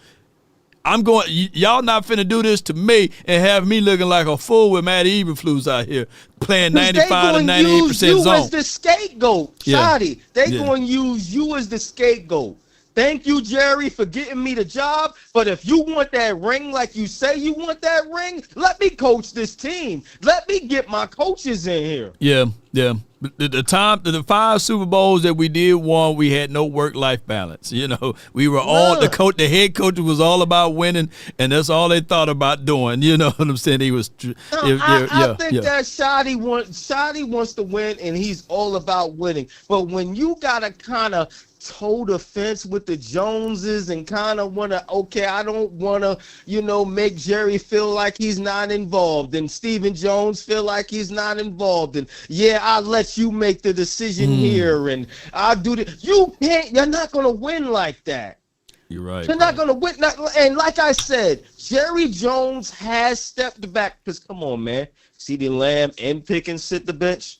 Y'all not finna do this to me and have me looking like a fool with Matt Eberflus out here playing 95 to 98% zone. You as the scapegoat, Shotty. They going to use you as the scapegoat. Thank you, Jerry, for getting me the job. But if you want that ring like you say you want that ring, let me coach this team. Let me get my coaches in here. Yeah. The 5 Super Bowls that we did won, we had no work-life balance. You know, we were the head coach was all about winning, and that's all they thought about doing. You know what I'm saying? He was. I think that Shotty wants to win, and he's all about winning. But when you gotta kind of toe the fence with the Joneses and kind of want to, I don't want to, make Jerry feel like he's not involved and Stephen Jones feel like he's not involved. And I'll let you make the decision here and I'll do this. You're not going to win like that. You're right. You're not going to win. And like I said, Jerry Jones has stepped back because, come on, man. CeeDee Lamb and Pickens sit the bench.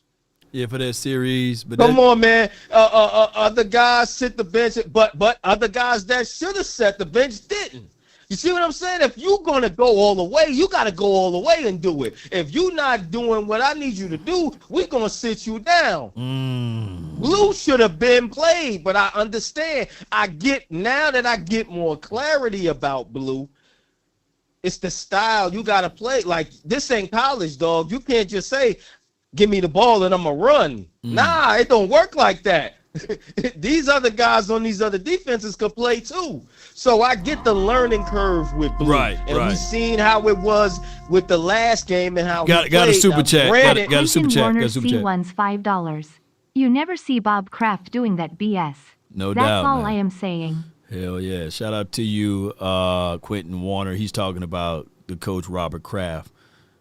Yeah, for that series. But come on, man. Other guys sit the bench, but other guys that should have set the bench didn't. You see what I'm saying? If you're going to go all the way, you got to go all the way and do it. If you're not doing what I need you to do, we're going to sit you down. Blue should have been played, but I understand. Now that I get more clarity about Blue, it's the style you got to play. Like, this ain't college, dog. You can't just say, give me the ball and I'm going to run. Nah, it don't work like that. These other guys on these other defenses could play too. So I get the learning curve with Blue. And we've seen how it was with the last game and how got a super chat. Got a super chat. Warner C1's $5. You never see Bob Kraft doing that BS. No doubt. That's all I am saying. Hell yeah. Shout out to you, Quentin Warner. He's talking about the coach Robert Kraft.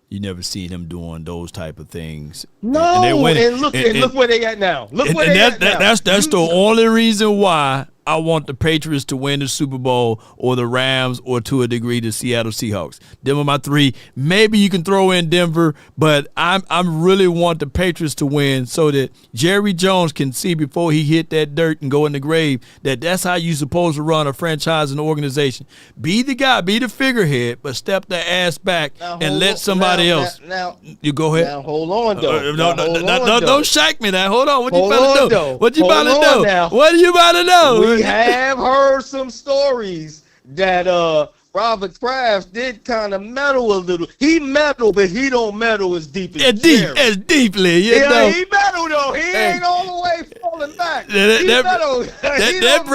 You never seen him doing those type of things. No, and look where they at now. Look where they at now. That's the only reason why I want the Patriots to win the Super Bowl or the Rams or to a degree the Seattle Seahawks. Them are my three. Maybe you can throw in Denver, but I'm really want the Patriots to win so that Jerry Jones can see before he hit that dirt and go in the grave that that's how you supposed to run a franchise and organization. Be the guy, be the figurehead, but step the ass back and let somebody else. You go ahead. Now hold on though. Don't shake me now. Hold on. What you about to do? What you about to do? What are you about to do? We have heard some stories that Robert Kraft did kind of meddle a little. He meddled, but he don't meddle as deep as Jerry. As deeply, you know. He meddled though. He ain't all the way falling back. That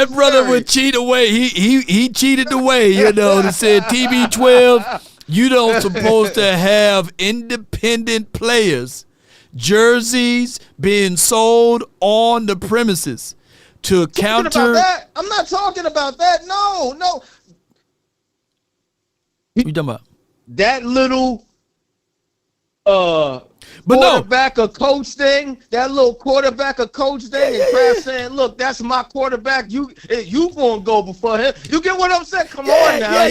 brother would cheat away. He cheated away, you know. They said TB12. You don't supposed to have independent players jerseys being sold on the premises. To counter that. I'm not talking about that. No. What you talking about? That little quarterback or coach thing, and Kraft saying, look, that's my quarterback. You gonna go before him. You get what I'm saying? Come on now.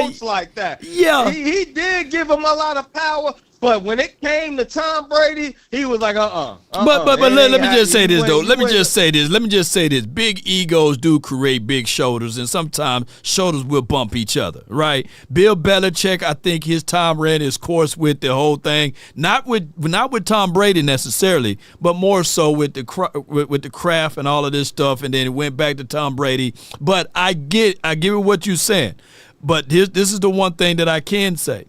Coach like that. Yeah. He did give him a lot of power. But when it came to Tom Brady, he was like, But let me just say this, though. Let me just say this. Big egos do create big shoulders, and sometimes shoulders will bump each other, right? Bill Belichick, I think his time ran his course with the whole thing. Not with Tom Brady necessarily, but more so with the Kraft and all of this stuff, and then it went back to Tom Brady. But I get what you're saying. But this is the one thing that I can say.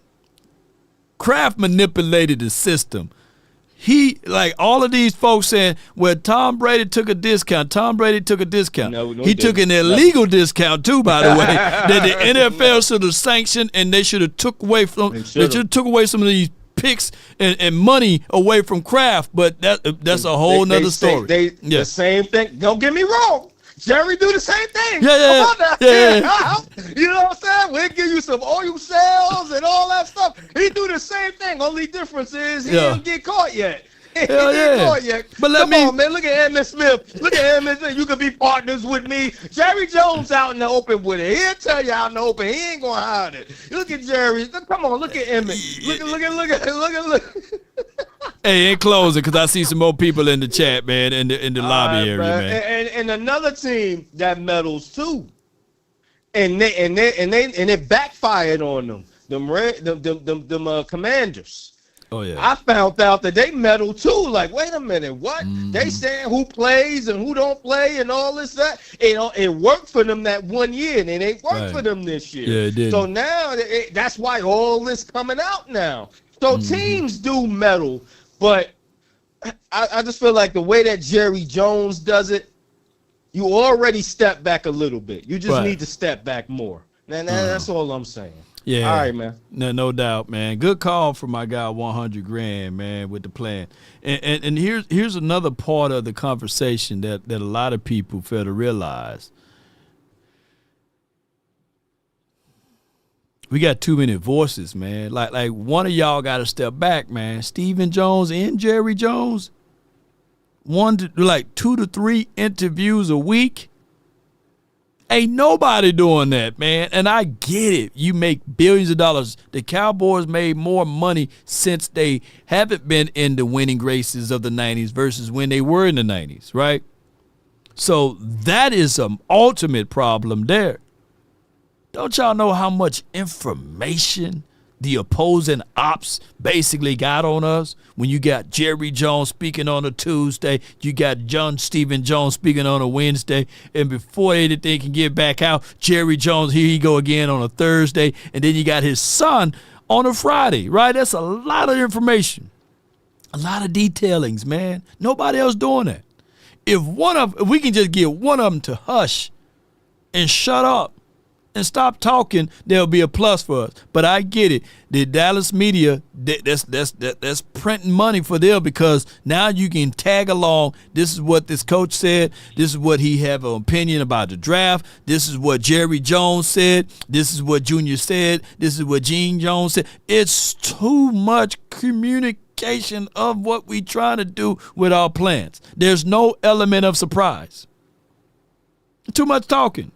Kraft manipulated the system. He, like all of these folks saying, well, Tom Brady took a discount. No, he took an illegal discount too, by the way, that the NFL should have sanctioned, and they should have took away some of these picks and money away from Kraft. But that's a whole nother story. The same thing. Don't get me wrong. Jerry do the same thing. Yeah. You know what I'm saying? We'll give you some oil sales and all that stuff. He do the same thing. Only difference is he didn't get caught yet. But come on, man. Look at Emmitt Smith. You could be partners with me. Jerry Jones out in the open with it. He'll tell you out in the open. He ain't gonna hide it. Look at Jerry. Come on. Look at Emmitt. Look. Hey, in closing, because I see some more people in the chat, man, in the lobby area, man. And another team that meddles too, and it backfired on them. Them Commanders. Oh yeah. I found out that they meddle too. Like, wait a minute, what? They saying who plays and who don't play and all this that. It worked for them that 1 year, and it ain't worked for them this year. Yeah, it did. So now that's why all this coming out now. So teams do meddle, but I just feel like the way that Jerry Jones does it, you already step back a little bit. You just need to step back more. And that's all I'm saying. Yeah. All right, man. No doubt, man. Good call for my guy, $100,000, man, with the plan. And here's another part of the conversation that a lot of people fail to realize. We got too many voices, man. Like one of y'all got to step back, man. Stephen Jones and Jerry Jones, 2 to 3 interviews a week. Ain't nobody doing that, man. And I get it. You make billions of dollars. The Cowboys made more money since they haven't been in the winning graces of the 90s versus when they were in the 90s, right? So that is an ultimate problem there. Don't y'all know how much information the opposing ops basically got on us? When you got Jerry Jones speaking on a Tuesday, you got Stephen Jones speaking on a Wednesday, and before anything can get back out, Jerry Jones, here he go again on a Thursday, and then you got his son on a Friday, right? That's a lot of information, a lot of detailings, man. Nobody else doing that. If we can just get one of them to hush and shut up and stop talking, there'll be a plus for us. But I get it. The Dallas media, that's printing money for them because now you can tag along. This is what this coach said. This is what he have an opinion about the draft. This is what Jerry Jones said. This is what Junior said. This is what Gene Jones said. It's too much communication of what we trying to do with our plans. There's no element of surprise. Too much talking.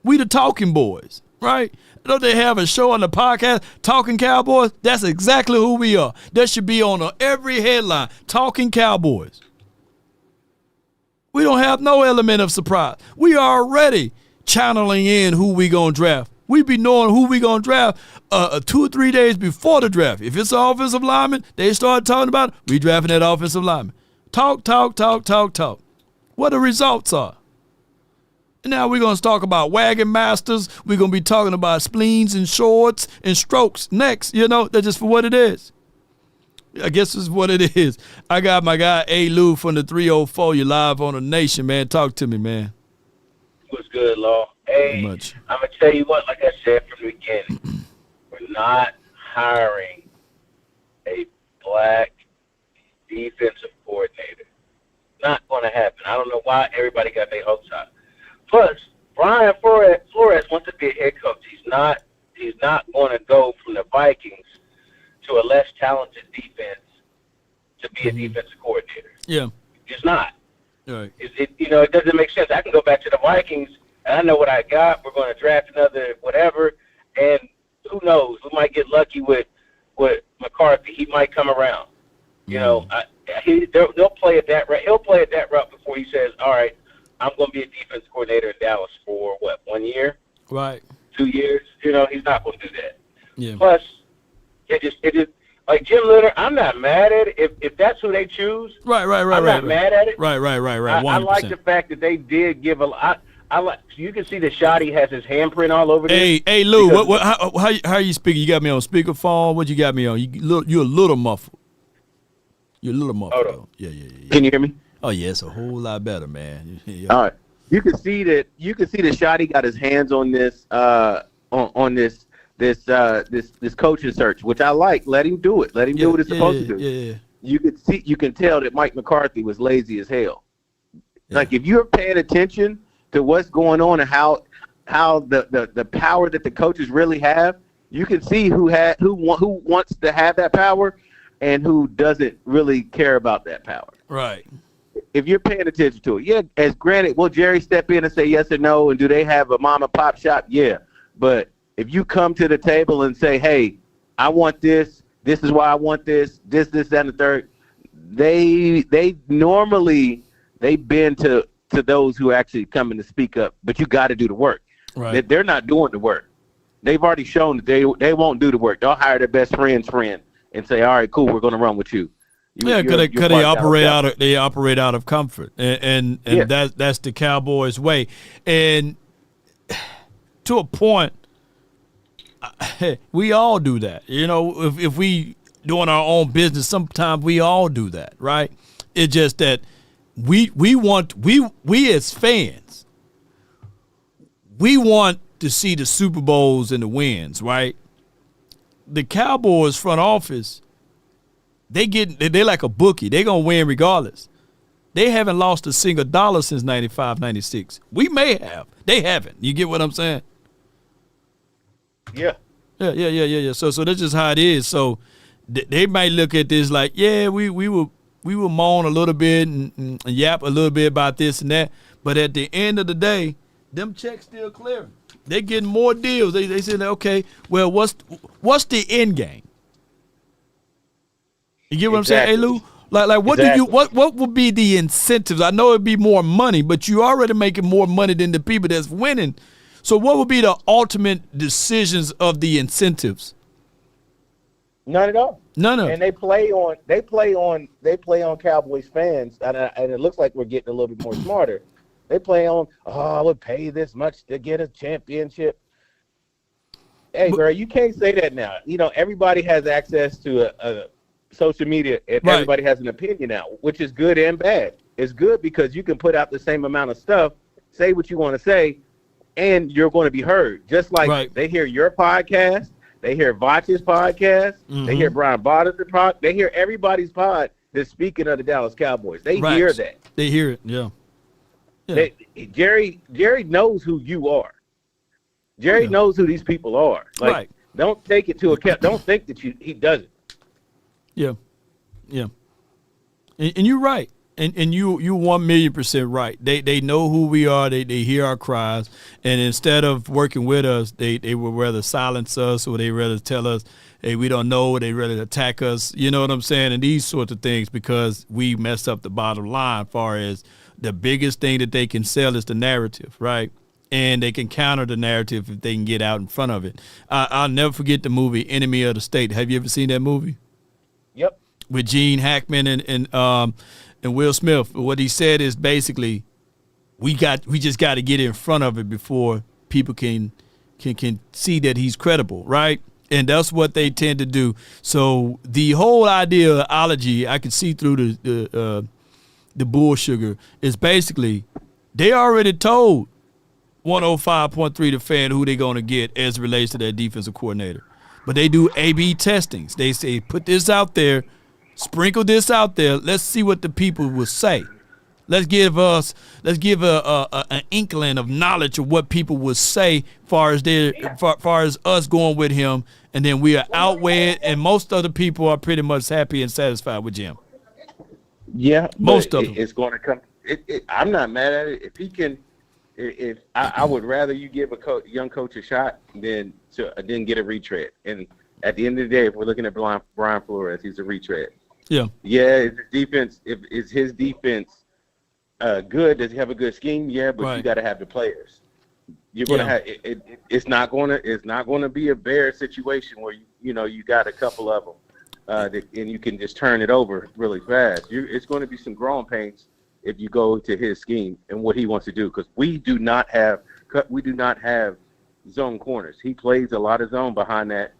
We the talking boys, right? Don't they have a show on the podcast, Talking Cowboys? That's exactly who we are. That should be on every headline, Talking Cowboys. We don't have no element of surprise. We are already channeling in who we going to draft. We be knowing who we going to draft 2 or 3 days before the draft. If it's an offensive lineman, they start talking about it, we drafting that offensive lineman. Talk. What the results are. Now we're going to talk about wagon masters. We're going to be talking about spleens and shorts and strokes next. That's just for what it is. I guess this is what it is. I got my guy A. Lou from the 304. You live on the Nation, man. Talk to me, man. What's good, Law? Hey, I'm going to tell you what, like I said from the beginning, we're not hiring a black defensive coordinator. Not going to happen. I don't know why everybody got their hopes up. Plus, Brian Flores wants to be a head coach. He's not going to go from the Vikings to a less talented defense to be a defensive coordinator. Yeah. He's not. Right. It doesn't make sense. I can go back to the Vikings, and I know what I got. We're going to draft another whatever, and who knows? We might get lucky with McCarthy. He might come around. They'll play it that route. He'll play it that route before he says, all right, I'm going to be a defense coordinator in Dallas for, 1 year? Right. 2 years? He's not going to do that. Yeah. Plus, it just like Jim Leonhard, I'm not mad at it. If that's who they choose, right. I'm not mad at it. Right. I like the fact that they did give I like, so you can see that Shoddy has his handprint all over this. Hey, Lou, how are you speaking? You got me on speakerphone? What you got me on? You're a little muffled. You're a little muffled. Hold on. Yeah. Can you hear me? Oh yeah, it's a whole lot better, man. Yeah. All right, you can see that Shoddy got his hands on this on this coaching search, which I like. Let him do it. Let him do what he's supposed to do. Yeah. You can tell that Mike McCarthy was lazy as hell. Like if you're paying attention to what's going on and how the power that the coaches really have, you can see who wants to have that power and who doesn't really care about that power. Right. If you're paying attention to it, yeah, as granted, will Jerry step in and say yes or no, and do they have a mom and pop shop? Yeah. But if you come to the table and say, hey, I want this is why I want this, that, and the third, they normally bend to those who actually come in to speak up, but you got to do the work. Right. They're not doing the work. They've already shown that they won't do the work. They'll hire their best friend's friend and say, all right, cool, we're going to run with you. Because they operate out of comfort, and that's the Cowboys' way. And to a point, we all do that. If we doing our own business, sometimes we all do that, right? It's just that we as fans, we want to see the Super Bowls and the wins, right? The Cowboys front office, they're like a bookie. They're going to win regardless. They haven't lost a single dollar since 95, 96. We may have. They haven't. You get what I'm saying? Yeah. Yeah. So that's just how it is. So they might look at this like, yeah, we will moan a little bit and yap a little bit about this and that. But at the end of the day, them checks still clearing. They're getting more deals. They say, okay, well, what's the end game? You get what I'm saying, hey Lou? Like what do you what would be the incentives? I know it'd be more money, but you already making more money than the people that's winning. So what would be the ultimate decisions of the incentives? None at all. None of. And they play on Cowboys fans, and it looks like we're getting a little bit more smarter. They play on, I would pay this much to get a championship. Hey, bro, you can't say that now. Everybody has access to a social media, and everybody has an opinion now, which is good and bad. It's good because you can put out the same amount of stuff, say what you want to say, and you're going to be heard. Just like they hear your podcast, they hear Voch's podcast, they hear Brian Bottas' pod, they hear everybody's pod that's speaking of the Dallas Cowboys. They hear that. They hear it, yeah. Jerry knows who you are. Jerry knows who these people are. Like, don't take it to account. Don't think that he doesn't. Yeah, yeah. And you're right. And you 1,000,000% right. They know who we are. They hear our cries. And instead of working with us, they would rather silence us, or they rather tell us, hey, we don't know. They rather attack us. You know what I'm saying? And these sorts of things, because we mess up the bottom line as far as the biggest thing that they can sell is the narrative, right? And they can counter the narrative if they can get out in front of it. I'll never forget the movie Enemy of the State. Have you ever seen that movie? Yep. With Gene Hackman and Will Smith. What he said is basically, we just got to get in front of it before people can see that he's credible, right? And that's what they tend to do. So the whole ideology, I can see through the bull sugar, is basically they already told 105.3 The Fan who they're going to get as it relates to their defensive coordinator. But they do A/B testings. They say, put this out there, sprinkle this out there. Let's see what the people will say. Let's give an inkling of knowledge of what people will say far as us going with him, and then we are outweighed, and most other people are pretty much happy and satisfied with Jim. Yeah, most of them. It's going to come. I'm not mad at it. If he can, if I would rather you give a young coach a shot than get a retread. And at the end of the day, if we're looking at Brian Flores, he's a retread. Yeah. Yeah, is his defense good? Does he have a good scheme? Yeah, but you got to have the players. You're going to have it's not going to be a Bear situation where you got a couple of them and you can just turn it over really fast. It's going to be some growing pains if you go to his scheme and what he wants to do, because we do not have zone corners. He plays a lot of zone behind that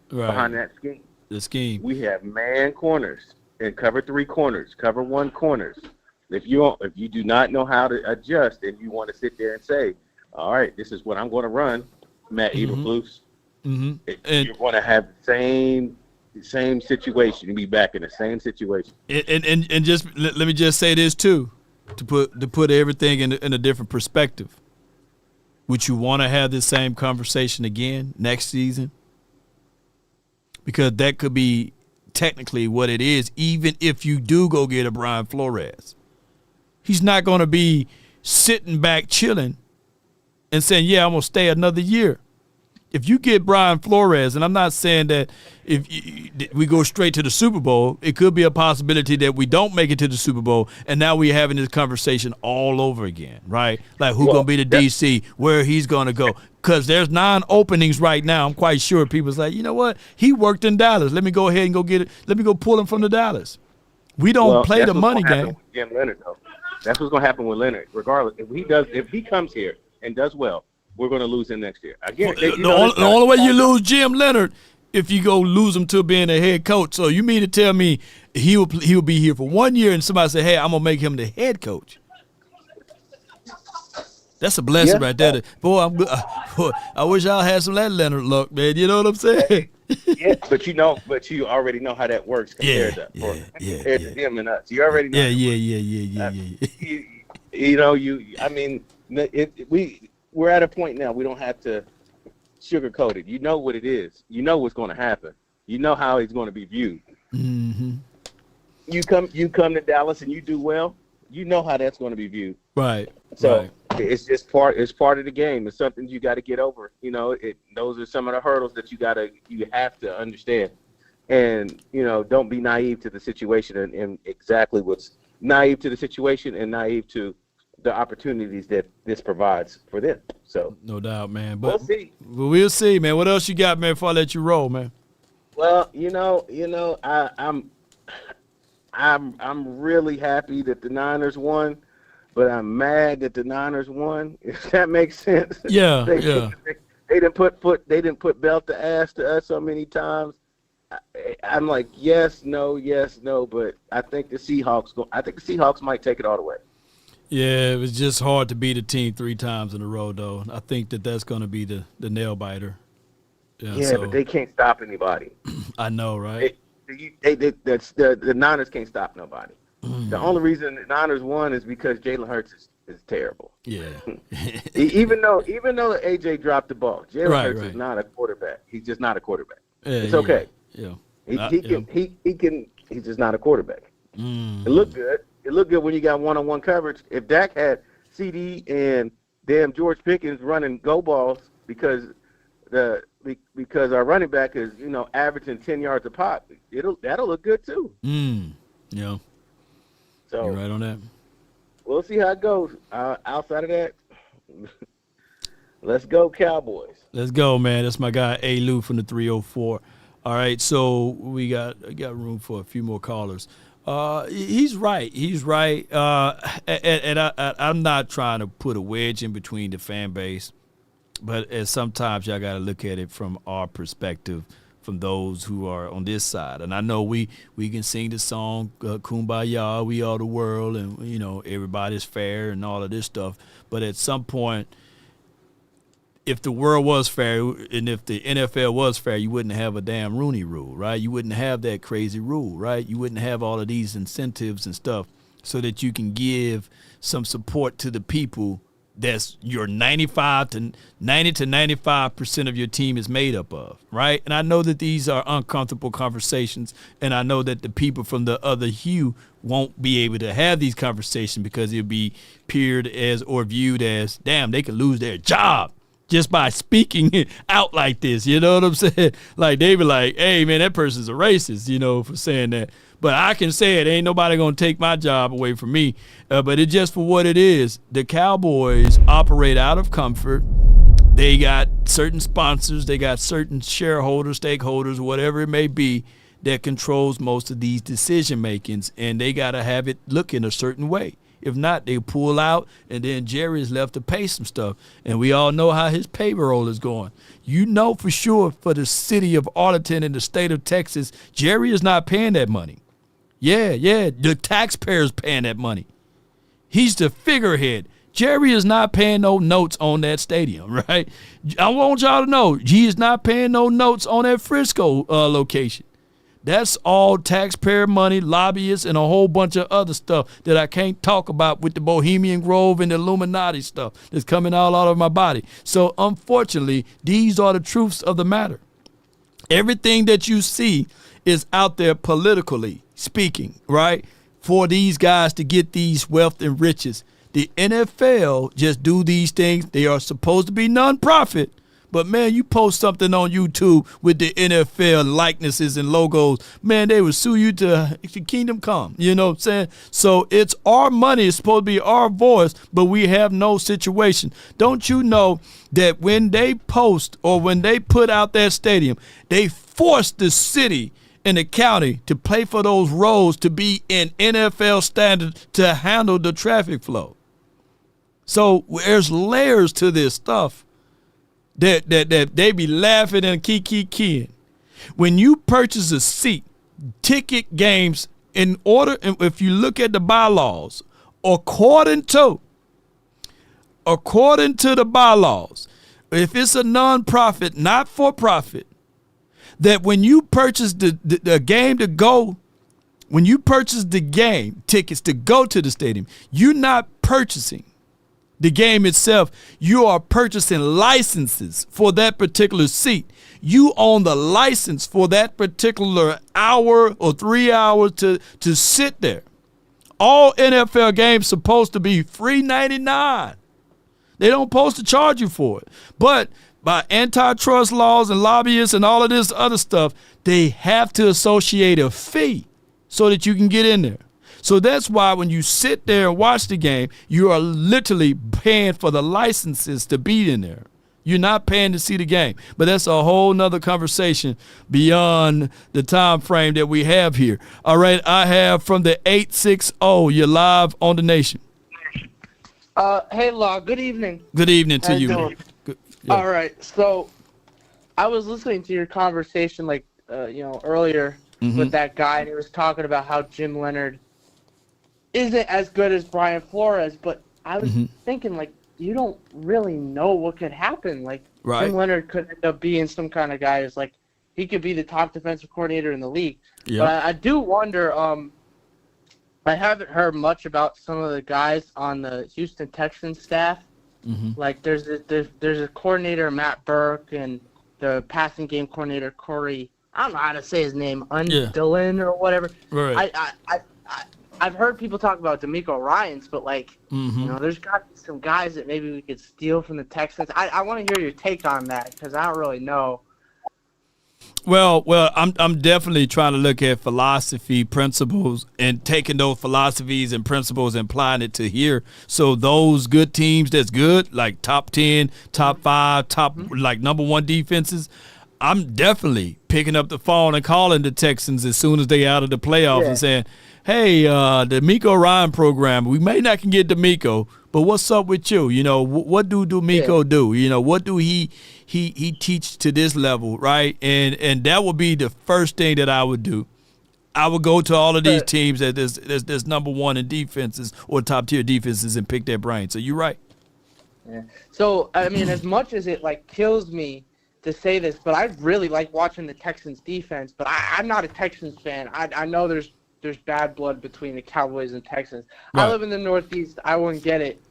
scheme. The scheme. We have man corners and cover 3 corners, cover 1 corners. If you do not know how to adjust and you want to sit there and say, all right, this is what I'm going to run, Matt Eberflus, you're going to have the same situation. You'll be back in the same situation. And just let me just say this too, to put everything in a different perspective. Would you want to have this same conversation again next season? Because that could be technically what it is, even if you do go get a Brian Flores. He's not going to be sitting back chilling and saying, yeah, I'm going to stay another year. If you get Brian Flores, and I'm not saying that if we go straight to the Super Bowl, it could be a possibility that we don't make it to the Super Bowl, and now we're having this conversation all over again, right? Like who's going to be the DC, where he's going to go. Because there's 9 openings right now. I'm quite sure people's like, you know what? He worked in Dallas. Let me go ahead and go get it. Let me go pull him from the Dallas. We don't play the money game. Jim Leonhard, though. That's what's going to happen with Leonhard. Regardless, if he comes here and does well, we're going to lose him next year. Again, the only way you lose Jim Leonhard if you go lose him to being a head coach. So you mean to tell me he will be here for 1 year and somebody say, hey, I'm going to make him the head coach? That's a blessing right there. Boy, I wish y'all had some of that Leonhard luck, man. You know what I'm saying? Yeah, but you already know how that works compared to him and us. You already know. Yeah. We're at a point now we don't have to sugarcoat it. You know what it is. You know what's going to happen. You know how he's going to be viewed. Mm-hmm. You come to Dallas and you do well. You know how that's going to be viewed. Right. So it's just part of the game. It's something you got to get over. Those are some of the hurdles that you have to understand. And don't be naive to the situation and exactly what's naive to the situation and naive to the opportunities that this provides for them. So no doubt, man. But we'll see. We'll see, man. What else you got, man? Before I let you roll, man. Well, I'm really happy that the Niners won, but I'm mad that the Niners won. If that makes sense. Yeah, they didn't put belt to ass to us so many times. I'm like, yes, no, but I think the Seahawks might take it all the way. Yeah, it was just hard to beat a team 3 times in a row, though. I think that's going to be the nail biter. Yeah, but they can't stop anybody. I know, right? The Niners can't stop nobody. The only reason the Niners won is because Jalen Hurts is terrible. Yeah. even though AJ dropped the ball, Jalen Hurts is not a quarterback. He's just not a quarterback. It's okay. Yeah. He's just not a quarterback. It looked good. It looked good when you got one-on-one coverage. If Dak had CD and damn George Pickens running go balls because our running back is, averaging 10 yards a pop, that'll look good too. Yeah. So you're right on that. We'll see how it goes. Outside of that, let's go Cowboys. Let's go, man. That's my guy A. Lou from the 304. All right, so we got room for a few more callers. He's right. He's right. And I'm not trying to put a wedge in between the fan base, but sometimes y'all got to look at it from our perspective, from those who are on this side. And I know we can sing the song Kumbaya, we are the world, and everybody's fair and all of this stuff. But at some point, if the world was fair and if the NFL was fair, you wouldn't have a damn Rooney Rule, right? You wouldn't have that crazy rule, right? You wouldn't have all of these incentives and stuff so that you can give some support to the people that's your 90 to 95% of your team is made up of, right? And I know that these are uncomfortable conversations, and I know that the people from the other hue won't be able to have these conversations because it'll be peered as or viewed as, damn, they could lose their job just by speaking out like this. You know what I'm saying? Like, they be like, hey, man, that person's a racist, for saying that. But I can say it. Ain't nobody going to take my job away from me. But it's just for what it is. The Cowboys operate out of comfort. They got certain sponsors. They got certain shareholders, stakeholders, whatever it may be, that controls most of these decision makings. And they got to have it look in a certain way. If not, they pull out, and then Jerry is left to pay some stuff. And we all know how his payroll is going. You know for sure for the city of Arlington and the state of Texas, Jerry is not paying that money. Yeah, the taxpayers paying that money. He's the figurehead. Jerry is not paying no notes on that stadium, right? I want y'all to know he is not paying no notes on that Frisco location. That's all taxpayer money, lobbyists, and a whole bunch of other stuff that I can't talk about with the Bohemian Grove and the Illuminati stuff that's coming all out of my body. So, unfortunately, these are the truths of the matter. Everything that you see is out there politically speaking, right, for these guys to get these wealth and riches. The NFL just do these things. They are supposed to be nonprofit. But, man, you post something on YouTube with the NFL likenesses and logos, man, they would sue you to kingdom come. You know what I'm saying? So it's our money. It's supposed to be our voice, but we have no situation. Don't you know that when they post or when they put out that stadium, they force the city and the county to pay for those roads to be in NFL standard to handle the traffic flow. So there's layers to this stuff. That they be laughing and keying. When you purchase a seat, ticket games, if you look at the bylaws, according to the bylaws, if it's a nonprofit, not for profit, that when you purchase the game to go, when you purchase the game tickets to go to the stadium, you're not purchasing the game itself. You are purchasing licenses for that particular seat. You own the license for that particular hour or 3 hours to sit there. All NFL games supposed to be free $99. They don't supposed to charge you for it. But by antitrust laws and lobbyists and all of this other stuff, they have to associate a fee so that you can get in there. So that's why when you sit there and watch the game, you are literally paying for the licenses to be in there. You're not paying to see the game. But that's a whole nother conversation beyond the time frame that we have here. All right, I have from the 860, you're live on the Nation. Hey, Law, good evening. Good evening to you. Yeah. All right, so I was listening to your conversation earlier with that guy, and he was talking about how Jim Leonhard isn't as good as Brian Flores, but I was Mm-hmm. thinking, like, you don't really know what could happen. Like, Right. Jim Leonhard could end up being some kind of guy who's like, he could be the top defensive coordinator in the league. Yep. But I do wonder, I haven't heard much about some of the guys on the Houston Texans staff. Mm-hmm. Like, there's a coordinator, Matt Burke, and the passing game coordinator, Corey, I don't know how to say his name, Undillin or whatever. Right. I've heard people talk about D'Amico Ryans, but, like, Mm-hmm. you know, there's got to be some guys that maybe we could steal from the Texans. I want to hear your take on that because I don't really know. Well, I'm definitely trying to look at philosophy, principles, and taking those philosophies and principles and applying it to here. So those good teams that's good, like top 10, top 5, top like number 1 defenses, I'm definitely picking up the phone and calling the Texans as soon as they out of the playoffs and saying, hey, the D'Amico Ryan program, we may not can get D'Amico, but what's up with you? You know, what do D'Amico do? You know, what do he teach to this level, right? And that would be the first thing that I would do. I would go to all of these teams that there's number 1 in defenses or top tier defenses and pick their brain. So you're right. Yeah. So, I mean, as much as it, like, kills me to say this, but I really like watching the Texans defense, but I'm not a Texans fan. I know there's bad blood between the Cowboys and Texans. Right. I live in the Northeast. I wouldn't get it.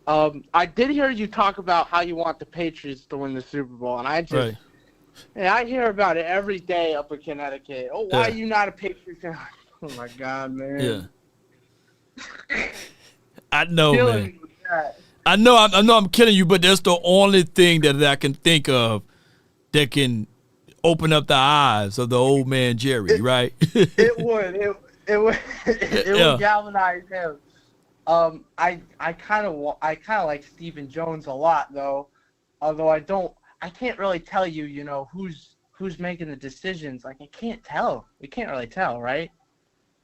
I did hear you talk about how you want the Patriots to win the Super Bowl, and I just, I hear about it every day up in Connecticut. Oh, why are you not a Patriots fan? Oh my God, man. Yeah. I know, Killing man. me with that. I know I'm killing you, but that's the only thing that I can think of that can open up the eyes of the old man Jerry, right? It would galvanize him. I kind of like Stephen Jones a lot though, although I can't really tell you, you know, who's making the decisions. Like, I can't tell. We can't really tell, right?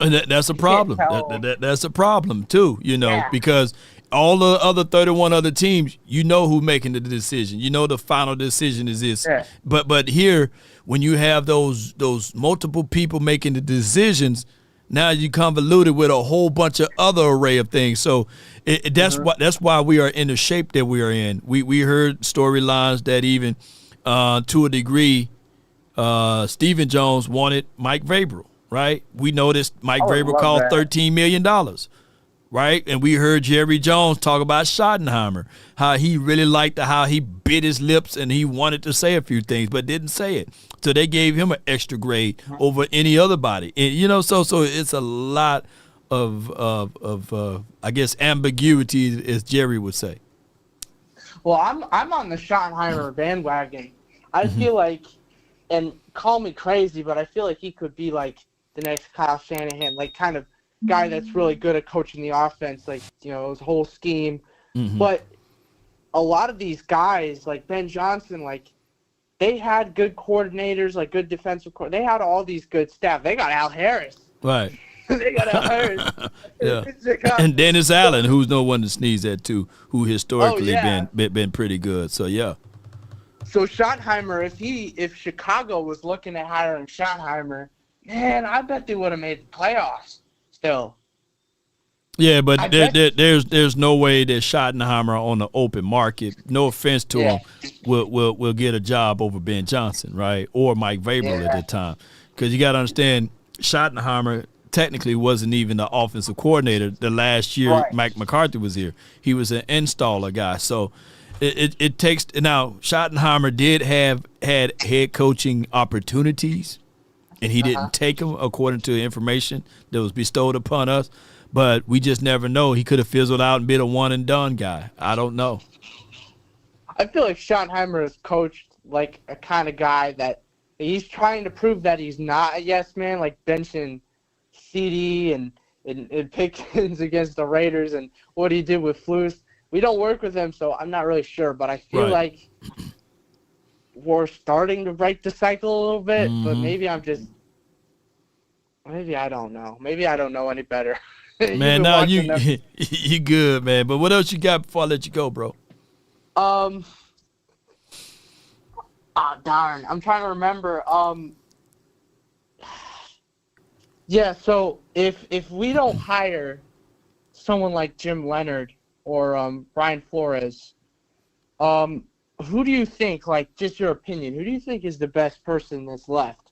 And that's a problem. That's a problem too, you know, because all the other 31 other teams, you know who's making the decision. You know the final decision is this. Yeah. But here, when you have those multiple people making the decisions, now you convoluted with a whole bunch of other array of things. So that's why we are in the shape that we are in. We heard storylines that even to a degree, Stephen Jones wanted Mike Vrabel. Right, we noticed Mike Vrabel called $13 million, right? And we heard Jerry Jones talk about Schottenheimer, how he really liked how he bit his lips and he wanted to say a few things but didn't say it. So they gave him an extra grade over any other body. And, you know, so it's a lot of I guess ambiguity, as Jerry would say. Well, I'm on the Schottenheimer bandwagon. I feel like, and call me crazy, but I feel like he could be like the next Kyle Shanahan, like kind of guy that's really good at coaching the offense, like, you know, his whole scheme. Mm-hmm. But a lot of these guys, like Ben Johnson, like, they had good coordinators, like good defensive they had all these good staff. They got Al Harris. Right. They got Al Harris. Yeah. And Dennis Allen, who's no one to sneeze at too, who historically been pretty good. So yeah. So Schottenheimer, if Chicago was looking at hiring Schottenheimer, man, I bet they would have made the playoffs still. Yeah, but there's no way that Schottenheimer on the open market, no offense to him, will get a job over Ben Johnson, right? Or Mike Vrabel at that time. Because you got to understand, Schottenheimer technically wasn't even the offensive coordinator the last year Mike McCarthy was here. He was an installer guy. So it takes – now, Schottenheimer had head coaching opportunities, and he didn't take them according to the information that was bestowed upon us. But we just never know. He could have fizzled out and been a one-and-done guy. I don't know. I feel like Schottenheimer is coached like a kind of guy that he's trying to prove that he's not a yes man, like benching CD and Pickens against the Raiders and what he did with Flus. We don't work with him, so I'm not really sure. But I feel like we're starting to break the cycle a little bit. But maybe I don't know. Maybe I don't know any better. Man, no, you good, man. But what else you got before I let you go, bro? Darn. I'm trying to remember. Yeah, so if we don't hire someone like Jim Leonhard or Brian Flores, who do you think, like, just your opinion, who do you think is the best person that's left?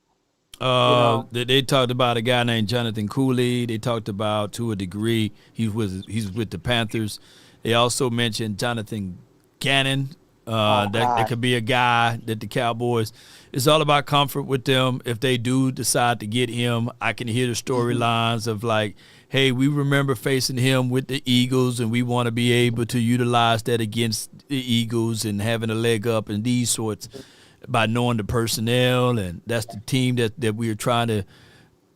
They talked about a guy named Jonathan Cooley. They talked about, to a degree, he's with the Panthers. They also mentioned Jonathan Gannon. That could be a guy that the Cowboys, it's all about comfort with them. If they do decide to get him, I can hear the storylines of like, hey, we remember facing him with the Eagles, and we want to be able to utilize that against the Eagles and having a leg up and these sorts by knowing the personnel, and that's the team that we're trying to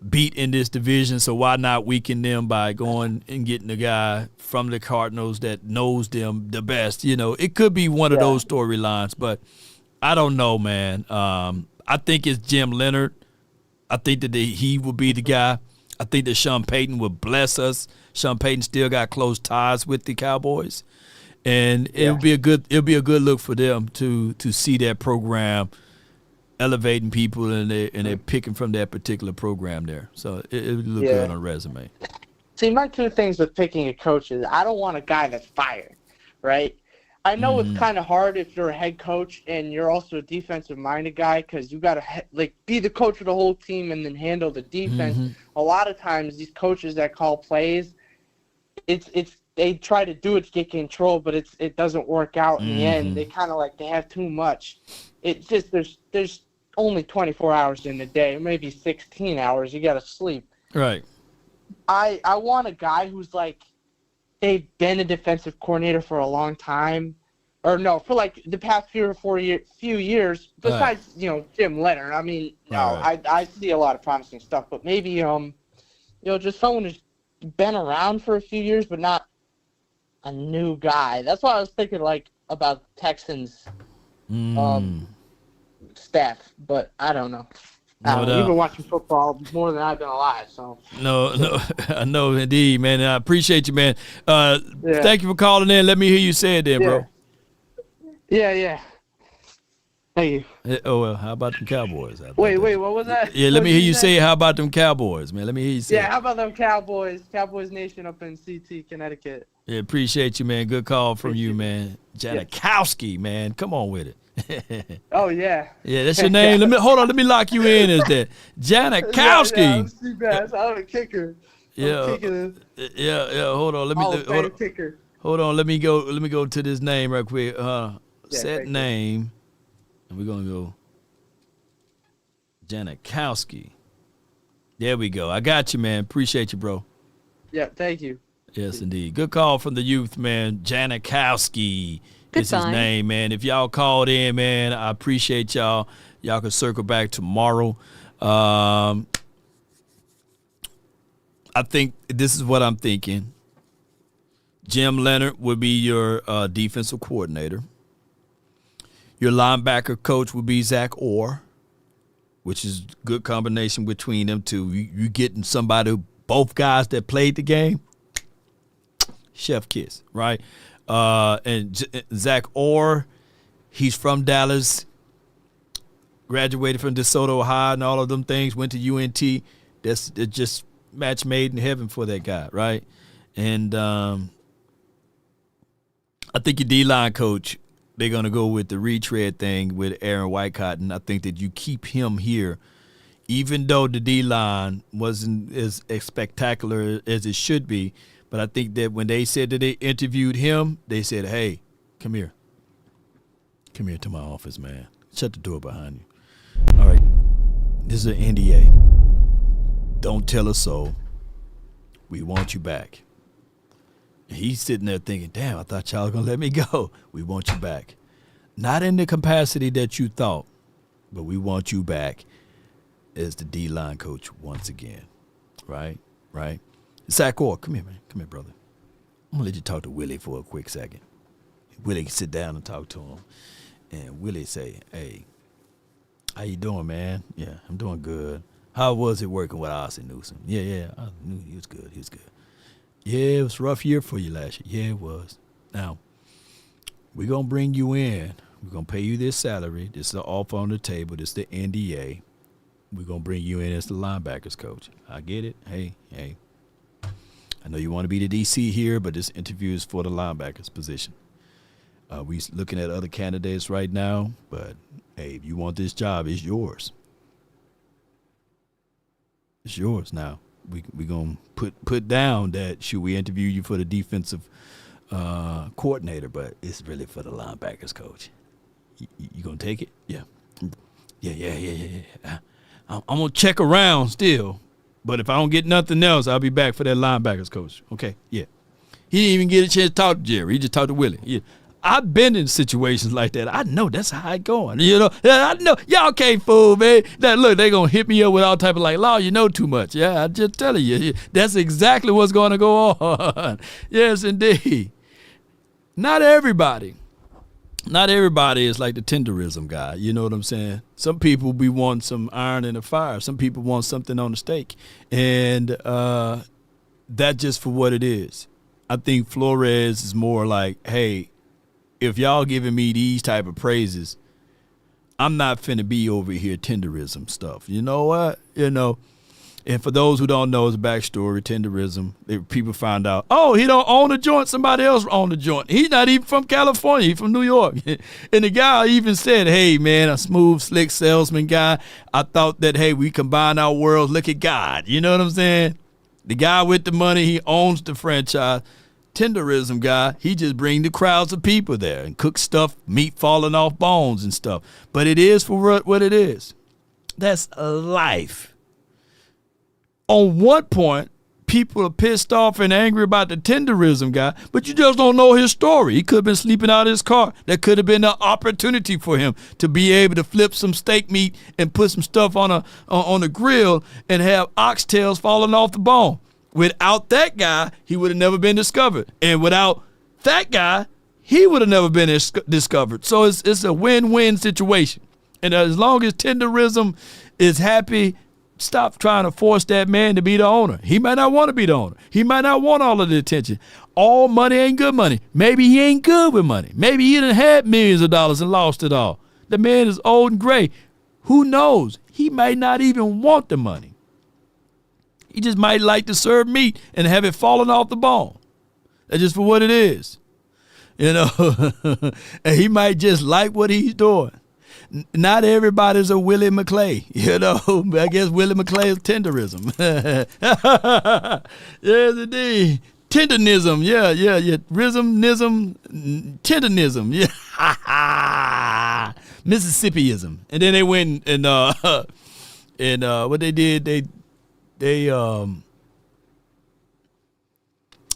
beat in this division, so why not weaken them by going and getting a guy from the Cardinals that knows them the best? It could be one of those storylines, but I don't know, man. I think it's Jim Leonhard. I think that he will be the guy. I think that Sean Payton will bless us. Sean Payton still got close ties with the Cowboys, and it'll be a good look for them to see that program elevating people, and they're picking from that particular program there. So it would look good on a resume. See, my two things with picking a coach is I don't want a guy that's fired, right? I know it's kind of hard if you're a head coach and you're also a defensive-minded guy, because you got to be the coach of the whole team and then handle the defense. A lot of times these coaches that call plays, they try to do it to get control, but it doesn't work out in the end. They kind of they have too much. It's just there's only 24 hours in a day, maybe 16 hours. You got to sleep. Right. I want a guy who's they've been a defensive coordinator for a long time, or no, for the past few years. Besides, Jim Leonhard. I mean, I see a lot of promising stuff, but maybe just someone who's been around for a few years, but not a new guy. That's why I was thinking about Texans staff, but I don't know. You've been watching football more than I've been alive, so. No, I know indeed, man. I appreciate you, man. Thank you for calling in. Let me hear you say it then, bro. Yeah. Thank you. Oh, well, how about them Cowboys? Wait, what was that? Yeah, let me hear you say how about them Cowboys, man. Let me hear you say how about them Cowboys? Cowboys Nation up in CT, Connecticut. Yeah, appreciate you, man. Good call from you, man. Janikowski, man. Come on with it. Oh, yeah. Yeah, that's your name. Let me lock you in as that. Janikowski. I'm a kicker. Yeah. Hold on. Let me go to this name right quick. Set name. And we're gonna go Janikowski. There we go. I got you, man. Appreciate you, bro. Yeah, thank you. Yes, indeed. Good call from the youth, man. Janikowski is his name, man. If y'all called in, man, I appreciate y'all. Y'all can circle back tomorrow. I think this is what I'm thinking. Jim Leonhard would be your defensive coordinator. Your linebacker coach would be Zach Orr, which is a good combination between them two. You getting somebody, both guys that played the game, chef kiss, right? And Zach Orr, he's from Dallas, graduated from DeSoto High and all of them things, went to UNT. That's just match made in heaven for that guy, right? And I think your D-line coach, they're going to go with the retread thing with Aaron Whitecotton. I think that you keep him here, even though the D-line wasn't as spectacular as it should be. But I think that when they said that they interviewed him, they said, hey, come here. Come here to my office, man. Shut the door behind you. All right. This is an NDA. Don't tell a soul. We want you back. And he's sitting there thinking, damn, I thought y'all were going to let me go. We want you back. Not in the capacity that you thought, but we want you back as the D-line coach once again. Right? Zach Orr, come here, man. Come here, brother. I'm going to let you talk to Willie for a quick second. Willie sit down and talk to him. And Willie say, hey, how you doing, man? Yeah, I'm doing good. How was it working with Austin Newsom? Yeah, I knew he was good. Yeah, it was a rough year for you last year. Yeah, it was. Now, we're going to bring you in. We're going to pay you this salary. This is the offer on the table. This is the NDA. We're going to bring you in as the linebackers coach. I get it. Hey. I know you want to be the DC here, but this interview is for the linebackers position. We looking at other candidates right now, but hey, if you want this job, it's yours. It's yours now. We gonna put down that should we interview you for the defensive coordinator, but it's really for the linebackers coach. You gonna take it? Yeah. I'm gonna check around still, but if I don't get nothing else, I'll be back for that linebackers coach. Okay, yeah. He didn't even get a chance to talk to Jerry. He just talked to Willie. Yeah. I've been in situations like that. I know that's how it going. I know y'all can't fool me. That look, they gonna hit me up with all type of like, Law, you know too much. Yeah, I'm just telling you. That's exactly what's gonna go on. Yes, indeed. Not everybody is like the tenderism guy. You know what I'm saying? Some people be wanting some iron in the fire. Some people want something on the stake. And that's just for what it is. I think Flores is more like, hey, if y'all giving me these type of praises, I'm not finna be over here tenderism stuff. You know what? And for those who don't know his backstory, tenderism, people found out, oh, he don't own a joint, somebody else owned the joint. He's not even from California, he's from New York. And the guy even said, hey, man, a smooth, slick salesman guy. I thought that, hey, we combine our worlds, look at God. You know what I'm saying? The guy with the money, he owns the franchise. Tenderism guy, he just bring the crowds of people there and cook stuff, meat falling off bones and stuff. But it is for what it is. That's life. On one point, people are pissed off and angry about the tenderism guy, but you just don't know his story. He could have been sleeping out of his car. That could have been an opportunity for him to be able to flip some steak meat and put some stuff on a grill and have oxtails falling off the bone. Without that guy, he would have never been discovered. And without that guy, he would have never been discovered. So it's a win-win situation. And as long as tenderism is happy, stop trying to force that man to be the owner. He might not want to be the owner. He might not want all of the attention. All money ain't good money. Maybe he ain't good with money. Maybe he done had millions of dollars and lost it all. The man is old and gray. Who knows? He might not even want the money. He just might like to serve meat and have it falling off the bone. That's just for what it is. And he might just like what he's doing. Not everybody's a Willie McClay, I guess Willie McClay is tenderism. Yes, indeed. Tenderism, yeah. Rism, tenderism, yeah. Mississippiism. And then they went and what they did, they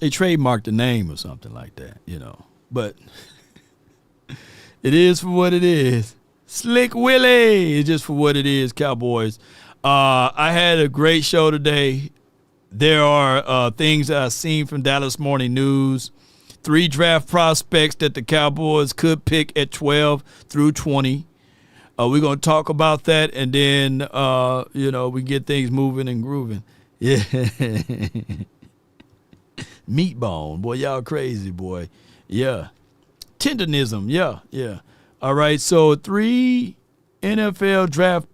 trademarked the name or something like that, But it is for what it is. Slick Willie is just for what it is, Cowboys. I had a great show today. There are things that I've seen from Dallas Morning News. 3 draft prospects that the Cowboys could pick at 12 through 20. We're going to talk about that, and then, we get things moving and grooving. Yeah. Meat bone. Boy, y'all crazy, boy. Yeah. Tenderism. Yeah. All right, so 3 NFL draft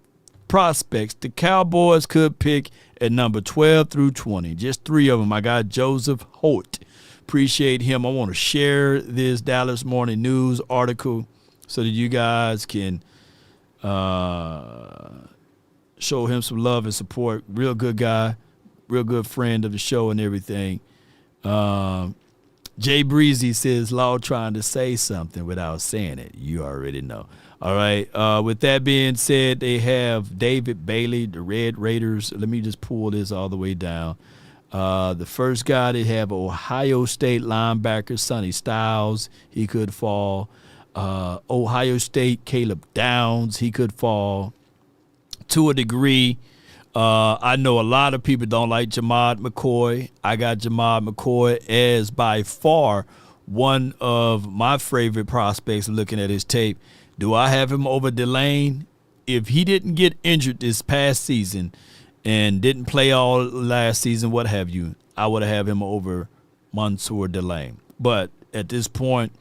prospects the Cowboys could pick at number 12 through 20. Just 3 of them. I got Joseph Holt. Appreciate him. I want to share this Dallas Morning News article so that you guys can show him some love and support. Real good guy, real good friend of the show and everything. Jay Breezy says, Law trying to say something without saying it. You already know. All right. With that being said, they have David Bailey, the Red Raiders. Let me just pull this all the way down. The first guy, they have Ohio State linebacker Sonny Styles. He could fall. Ohio State Caleb Downs. He could fall to a degree. I know a lot of people don't like Jamad McCoy. I got Jamad McCoy as by far one of my favorite prospects looking at his tape. Do I have him over Delane? If he didn't get injured this past season and didn't play all last season, what have you, I would have him over Mansour Delane. But at this point,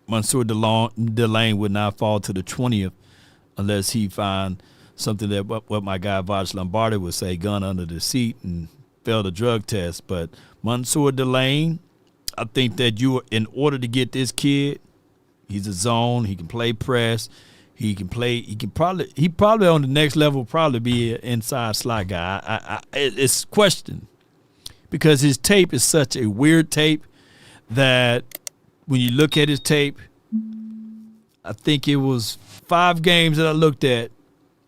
Mansour Delane would not fall to the 20th unless he find something that what my guy Vaj Lombardi would say, gun under the seat and failed a drug test. But Mansour Delane, I think that in order to get this kid, he's a zone. He can play press. He probably on the next level probably be an inside slot guy. It's questioned because his tape is such a weird tape that when you look at his tape, I think it was 5 games that I looked at,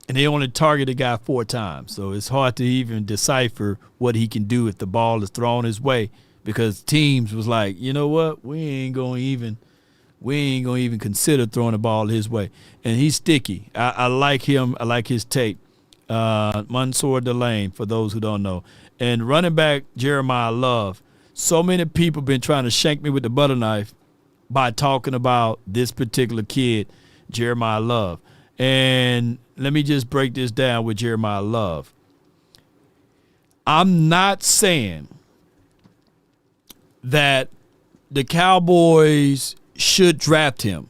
and they only targeted the guy 4 times. So it's hard to even decipher what he can do if the ball is thrown his way, because teams was like, you know what, we ain't gonna even consider throwing the ball his way. And he's sticky. I like him. I like his tape. Mansour Delane, for those who don't know. And running back Jeremiah Love. So many people been trying to shank me with the butter knife by talking about this particular kid, Jeremiah Love. And let me just break this down with Jeremiah Love. I'm not saying that the Cowboys should draft him,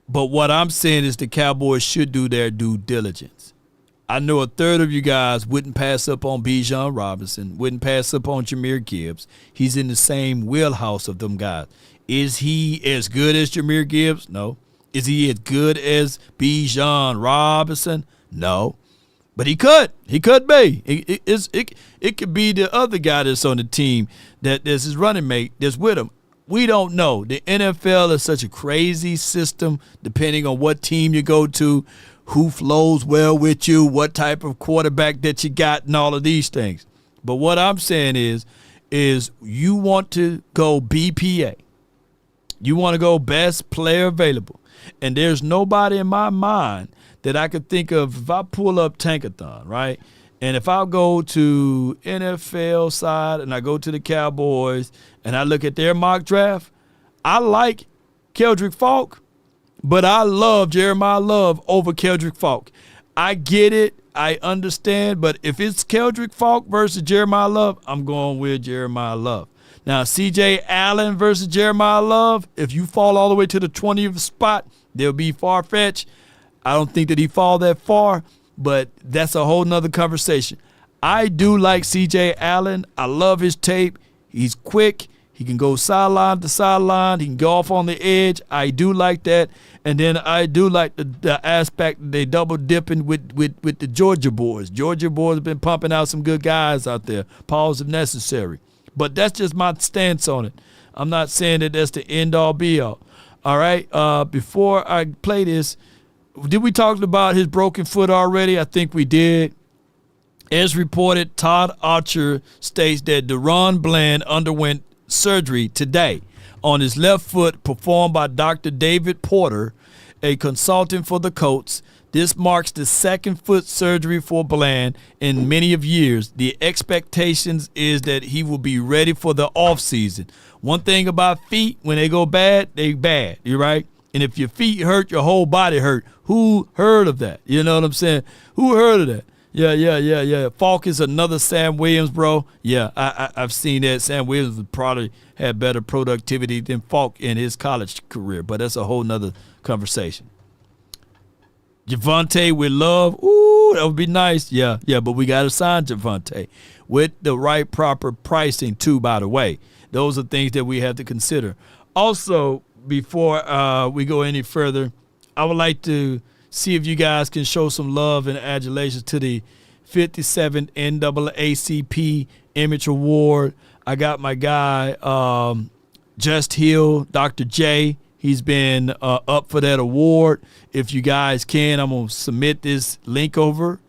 but what I'm saying is the Cowboys should do their due diligence. I know a third of you guys wouldn't pass up on Bijan Robinson, wouldn't pass up on Jahmyr Gibbs. He's in the same wheelhouse of them guys. Is he as good as Jahmyr Gibbs? No. Is he as good as Bijan Robinson? No. But he could. He could be. It could be the other guy that's on the team that's his running mate that's with him. We don't know. The NFL is such a crazy system depending on what team you go to, who flows well with you, what type of quarterback that you got, and all of these things. But what I'm saying is you want to go BPA. You want to go best player available. And there's nobody in my mind that I could think of if I pull up Tankathon, right? And if I go to NFL side and I go to the Cowboys and I look at their mock draft, I like Keldrick Falk, but I love Jeremiah Love over Keldrick Falk. I get it. I understand. But if it's Keldrick Falk versus Jeremiah Love, I'm going with Jeremiah Love. Now, C.J. Allen versus Jeremiah Love, if you fall all the way to the 20th spot, they'll be far-fetched. I don't think that he fall that far, but that's a whole nother conversation. I do like C.J. Allen. I love his tape. He's quick. He can go sideline to sideline. He can go off on the edge. I do like that. And then I do like the aspect that they double dipping with the Georgia boys. Georgia boys have been pumping out some good guys out there. Pause if necessary. But that's just my stance on it. I'm not saying that that's the end-all, be-all. All right? Before I play this, did we talk about his broken foot already? I think we did. As reported, Todd Archer states that Deron Bland underwent surgery today on his left foot performed by Dr. David Porter, a consultant for the Colts. This marks the second foot surgery for Bland in many of years. The expectations is that he will be ready for the offseason. One thing about feet, when they go bad, they bad. You right? And if your feet hurt, your whole body hurt. Who heard of that? You know what I'm saying? Who heard of that? Yeah. Falk is another Sam Williams, bro. Yeah, I've seen that. Sam Williams would probably have better productivity than Falk in his college career, but that's a whole nother conversation. Javonte with Love. Ooh, that would be nice. Yeah, but we got to sign Javonte with the right proper pricing too, by the way. Those are things that we have to consider. Also, before we go any further, I would like to see if you guys can show some love and adulations to the 57th NAACP Image Award. I got my guy, Just Hill, Dr. J. He's been up for that award. If you guys can, I'm going to submit this link over.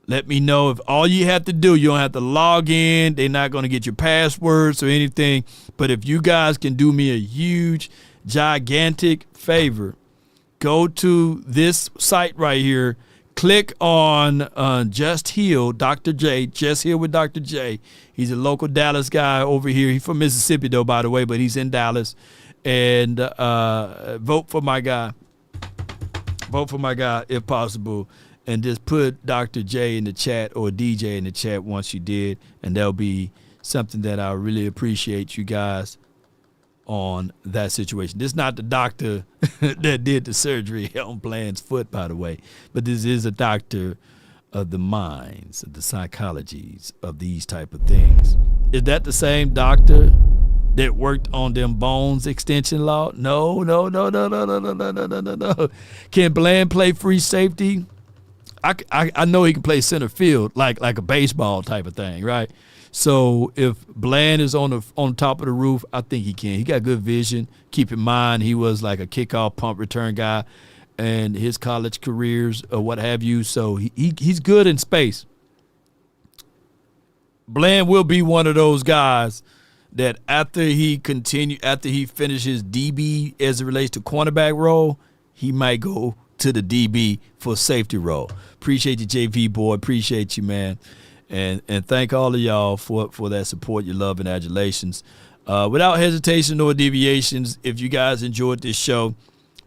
Let me know. If all you have to do, you don't have to log in. They're not going to get your passwords or anything. But if you guys can do me a huge, gigantic favor, go to this site right here. Click on Just Hill, Dr. J, Just Hill with Dr. J. He's a local Dallas guy over here. He's from Mississippi, though, by the way, but he's in Dallas. And vote for my guy. Vote for my guy if possible. And just put Dr. J in the chat or DJ in the chat once you did. And that'll be something that I really appreciate you guys on that situation. This is not the doctor that did the surgery on Bland's foot, by the way. But this is a doctor of the minds, of the psychologies of these type of things. Is that the same doctor that worked on them bones extension law? No. Can Bland play free safety? I know he can play center field like a baseball type of thing, right? So if Bland is on top of the roof, I think he can. He got good vision. Keep in mind he was like a kickoff punt return guy and his college careers or what have you. So he's good in space. Bland will be one of those guys that after he finishes DB as it relates to cornerback role, he might go to the DB for safety role. Appreciate you, JV boy. Appreciate you, man. And thank all of y'all for that support, your love, and adulations. Without hesitation or deviations, if you guys enjoyed this show,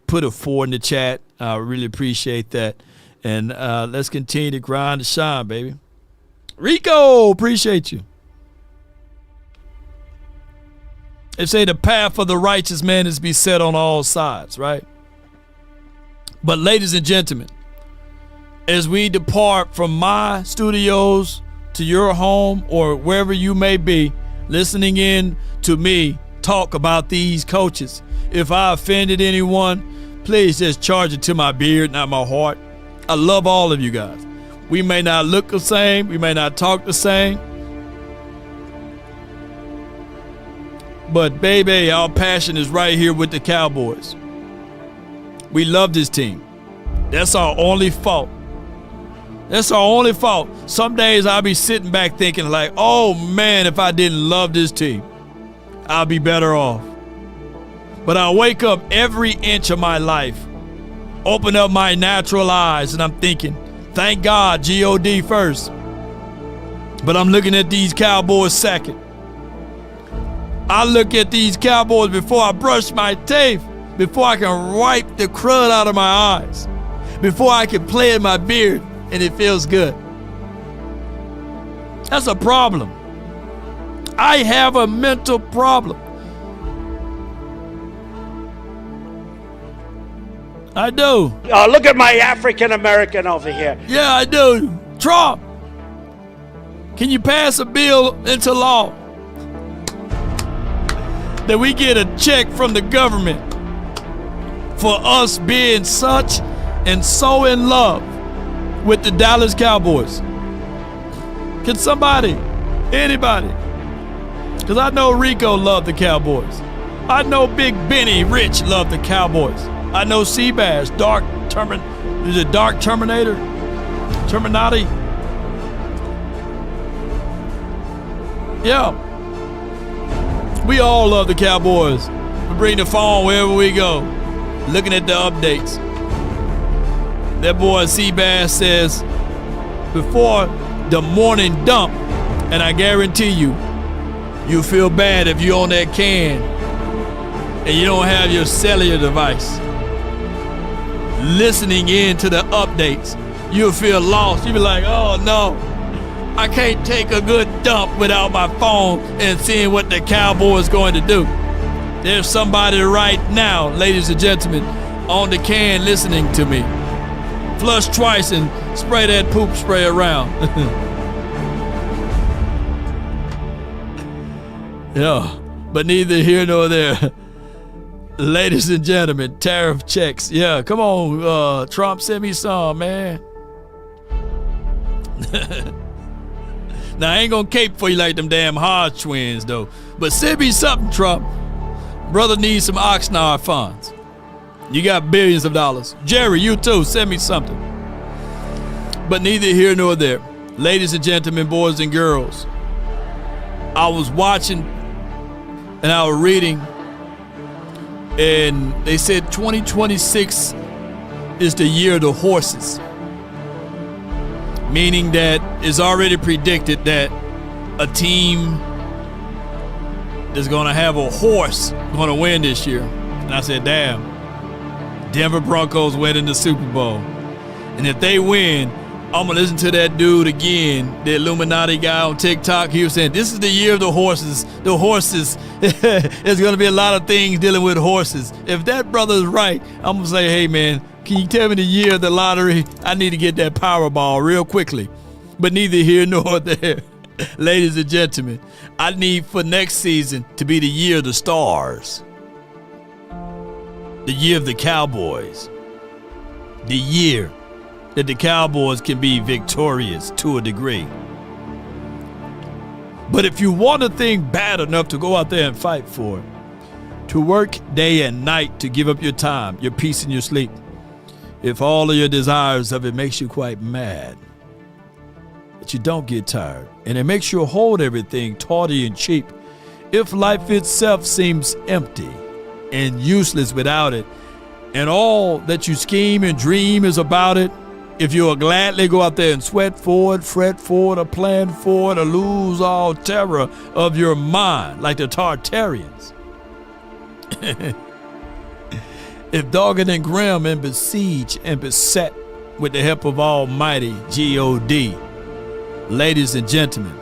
put a 4 in the chat. I really appreciate that. And let's continue to grind and shine, baby. Rico, appreciate you. They say the path of the righteous man is beset on all sides, right? But ladies and gentlemen, as we depart from my studios to your home or wherever you may be, listening in to me talk about these coaches, if I offended anyone, please just charge it to my beard, not my heart. I love all of you guys. We may not look the same. We may not talk the same. But baby, our passion is right here with the Cowboys. We love this team. That's our only fault. That's our only fault. Some days I'll be sitting back thinking like, oh man, if I didn't love this team, I'll be better off. But I wake up every inch of my life, open up my natural eyes, and I'm thinking, thank God, G-O-D first. But I'm looking at these Cowboys second. I look at these Cowboys before I brush my teeth, before I can wipe the crud out of my eyes, before I can play in my beard and it feels good. That's a problem. I have a mental problem. I do. Look at my African American over here. Yeah, I do. Trump, can you pass a bill into law that we get a check from the government for us being such and so in love with the Dallas Cowboys? Can somebody, anybody? Because I know Rico loved the Cowboys. I know Big Benny Rich loved the Cowboys. I know Seabass, Dark Terminator? Terminati? Yeah. We all love the Cowboys. We bring the phone wherever we go, looking at the updates. That boy Seabass says, before the morning dump, and I guarantee you, you feel bad if you're on that can and you don't have your cellular device. Listening in to the updates, you'll feel lost. You'll be like, oh no, I can't take a good dump without my phone and seeing what the Cowboys going to do. There's somebody right now, ladies and gentlemen, on the can listening to me. Flush twice and spray that poop spray around. Yeah, but neither here nor there. Ladies and gentlemen, tariff checks. Yeah, come on, Trump, send me some, man. Now, I ain't gonna cape for you like them damn Hodge twins, though. But send me something, Trump. Brother needs some Oxnard funds. You got billions of dollars. Jerry, you too, send me something. But neither here nor there. Ladies and gentlemen, boys and girls, I was watching and I was reading, and they said 2026 is the year of the horses. Meaning that it's already predicted that a team that's going to have a horse going to win this year. And I said, damn, Denver Broncos winning the Super Bowl. And if they win, I'm going to listen to that dude again, the Illuminati guy on TikTok. He was saying, this is the year of the horses. The horses, there's going to be a lot of things dealing with horses. If that brother is right, I'm going to say, hey, man, Can you tell me the year of the lottery? I need to get that Powerball real quickly. But neither here nor there. Ladies and gentlemen, I need for next season to be the year of the stars. The year of the Cowboys. The year that the Cowboys can be victorious to a degree. But if you want a thing bad enough to go out there and fight for it, to work day and night to give up your time, your peace and your sleep, if all of your desires of it makes you quite mad, that you don't get tired, and it makes you hold everything tawdry and cheap, if life itself seems empty and useless without it, and all that you scheme and dream is about it, if you'll gladly go out there and sweat for it, fret for it, or plan for it, or lose all terror of your mind like the Tartarians. If dogged and grim and besieged and beset with the help of Almighty G-O-D, ladies and gentlemen,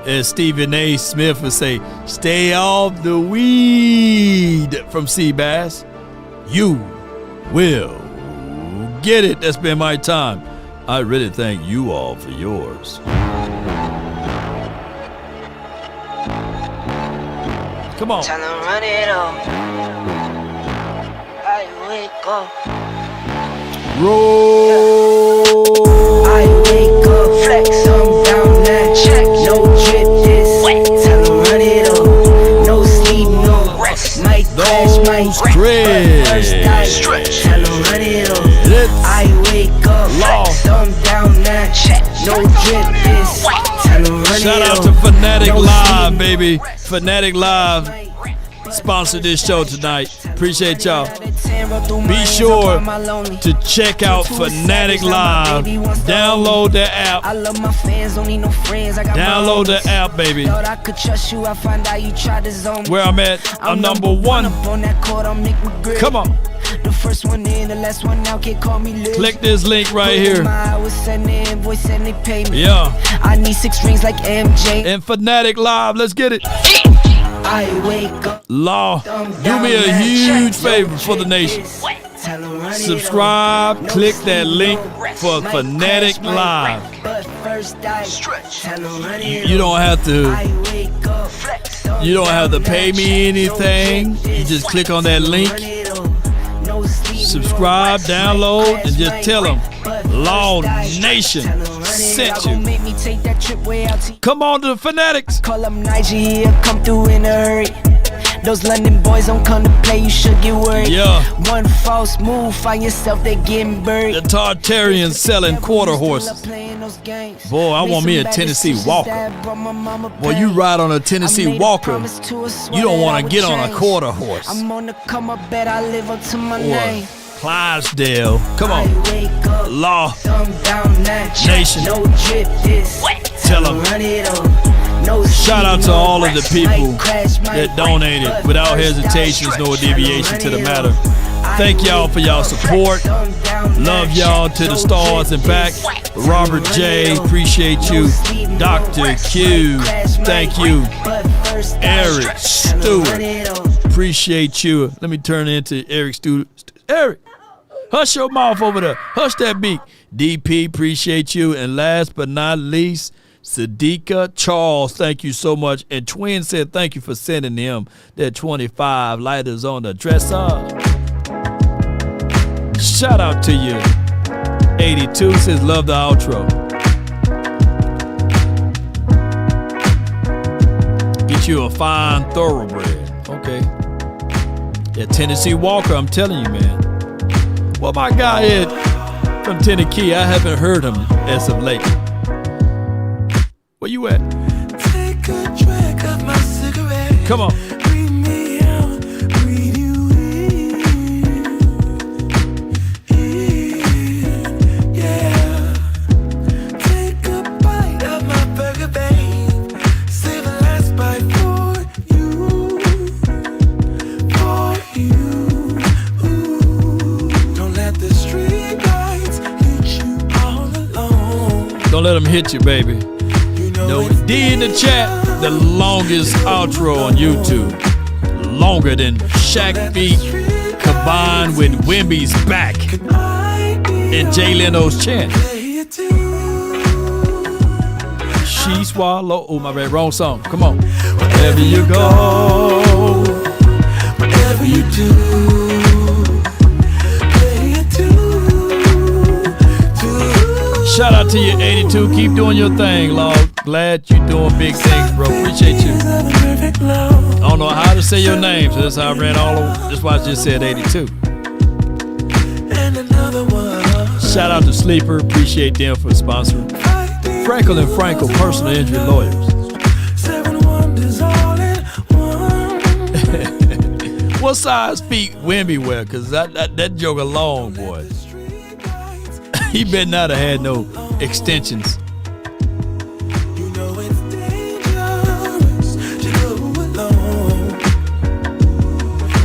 as Stephen A. Smith would say, stay off the weed from Seabass. You will get it. That's been my time. I really thank you all for yours. Come on. Tell them run it up. I wake up. Roll. I wake up, flex, I'm down that check. No drip this wet. Tell them run it up. No sleep, no rest. Might crash, might wreck. First I stretch. Tell them run it up. I wake up, flex, I'm down that check. No drip this wet. Tell them run it up. Shout out to Fanatic Live, baby. Fanatic Live sponsored this show tonight. Appreciate y'all. Be sure to check out Fanatic Live. Download the app. Download the app, baby. Where I'm at, I'm number one. Come on. The first one in, the last one out, can't call me Liz. Click this link right here. Yeah. I need 6 rings like MJ. And Fanatic Live, let's get it. I wake up. Law, do me a huge favor for the nation. Subscribe, click that link for Fanatic Live. You don't have to pay me anything. You just click on that link. Subscribe, download, and just tell them Law Nation sent you. Come on to the Fanatics. Call up Nigeria, come through in a hurry. Those London boys don't come to play, you should get worried. Yeah. One false move, find yourself, they getting buried. The Tartarians selling quarter horses. Boy, I want me a Tennessee Walker. Boy, you ride on a Tennessee Walker, you don't want to get on a quarter horse. I'm on the come up, bet I live up to my name. Clydesdale, come on. Law Nation, tell them. Shout out to all of the people that donated without hesitations nor deviation to the matter. Thank y'all for y'all support. Love y'all to the stars and back. Robert J, appreciate you. Dr. Q, thank you. Eric Stewart, appreciate you. Let me turn into Eric Stewart. Eric, hush your mouth over there. Hush that beak. DP, appreciate you. And last but not least, Sadiqa Charles, thank you so much. And Twin said thank you for sending him that 25 lighters on the dresser. Shout out to you. 82 says love the outro. Get you a fine thoroughbred. Okay. That Tennessee Walker, I'm telling you, man. Well, my guy is from Tennessee. I haven't heard him as of late. Where you at? Take a drag of my cigarette. Come on. Breathe me out, breathe you in. Yeah. Take a bite of my burger, babe. Save the last bite for you. For you. Ooh. Don't let the street lights hit you all alone. Don't let them hit you, baby. No, D in the chat, the longest outro on YouTube. Longer than Shaq beat combined with Wemby's back and Jay Leno's chant. She swallow. Oh, my bad. Wrong song. Come on. Wherever you go, whatever you do, play it too. Shout out to you, 82. Keep doing your thing, Lord. Glad you're doing big things, bro. Appreciate you. I don't know how to say your name, so that's how I ran all over. That's why I just said 82. Shout out to Sleeper. Appreciate them for sponsoring. Frenkel and Frenkel, personal injury lawyers. What size feet Wemby wear? Because that joker long, boy. He better not have had no extensions.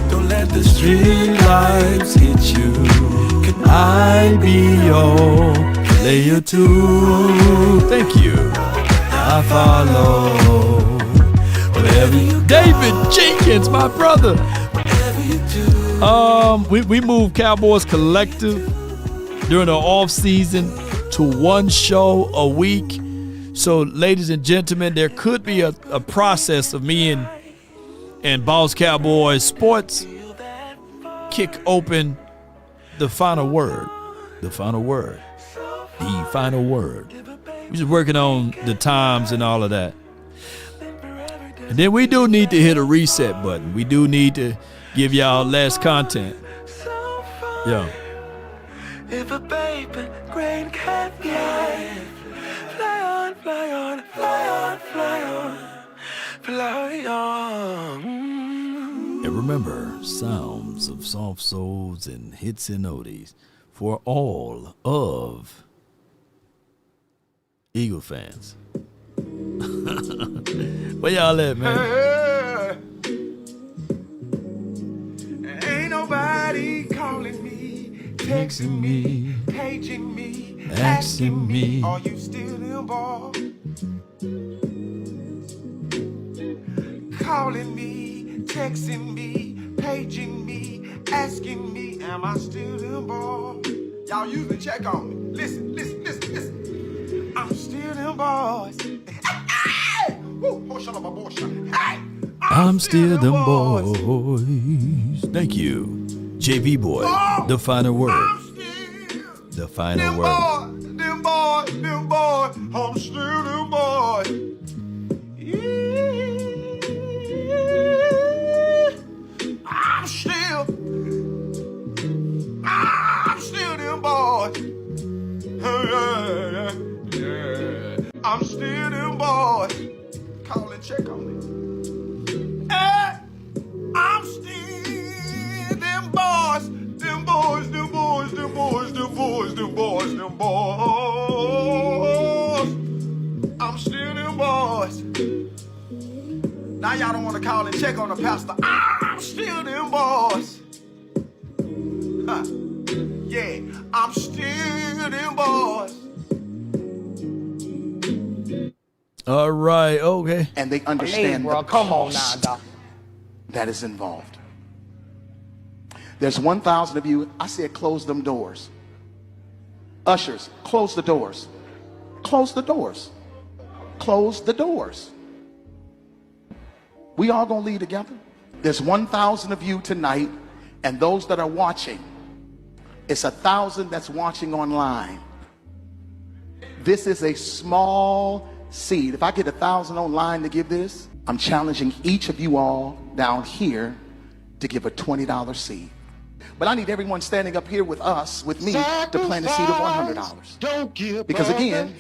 Don't let the street lights hit you. Can I be your player too? Thank you. I follow. Whatever you David Jenkins, my brother. We moved Cowboys Collective during the off season to one show a week. So, ladies and gentlemen, there could be a process of me and Boss Cowboys Sports kick open the final word. The final word. The final word. We're just working on the times and all of that. And then we do need to hit a reset button. We do need to give y'all less content. Yeah. If a baby grain can fly, fly on, fly on, fly on, fly on, fly on. And remember, sounds of soft souls and hits and oldies for all of Eagle fans. Where y'all at, man? Ain't nobody calling me, texting me, paging me, asking me, are you still involved? Calling me, texting me, paging me, asking me, am I still involved? Y'all usually check on me. Listen. I'm still involved. Hey! I'm still them boys. Thank you. JV boy, the final word. The final word. Them boys, I'm still them boys. Yeah. I'm still them boys. Yeah. I'm still them boys. Call and check on me. Hey, I'm still them boys. Them boys. I'm still them boys. Now y'all don't want to call and check on the pastor. I'm still them boys. Huh. Yeah, I'm still them boys. All right, okay. And they understand the cost that is involved. There's 1,000 of you. I said close them doors. Ushers, close the doors. Close the doors. Close the doors. We all gonna lead together. There's 1,000 of you tonight, and those that are watching, it's 1,000 that's watching online. This is a small seed. If I get 1,000 online to give this, I'm challenging each of you all down here to give a $20 seed. But I need everyone standing up here with us, with me, to plant a seed of $100. Because again,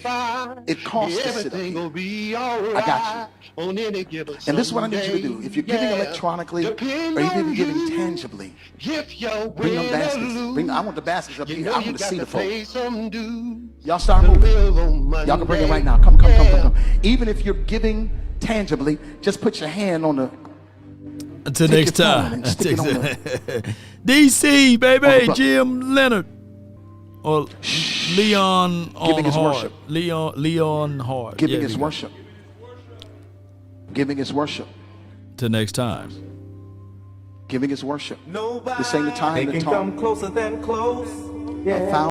it costs to sit up here. I got you. And this is what I need you to do. If you're giving electronically, or even giving tangibly, bring them baskets. I want the baskets up here. I want to see the folks. Y'all start moving. Y'all can bring it right now. Come. Even if you're giving tangibly, just put your hand on the. Until next time. DC, baby, Jim Leonhard. Or Leon Giving his worship. Leonhard. Giving his worship. Giving his worship. Till next time. giving his worship. This ain't the time They to can talk. come closer than close. Yeah.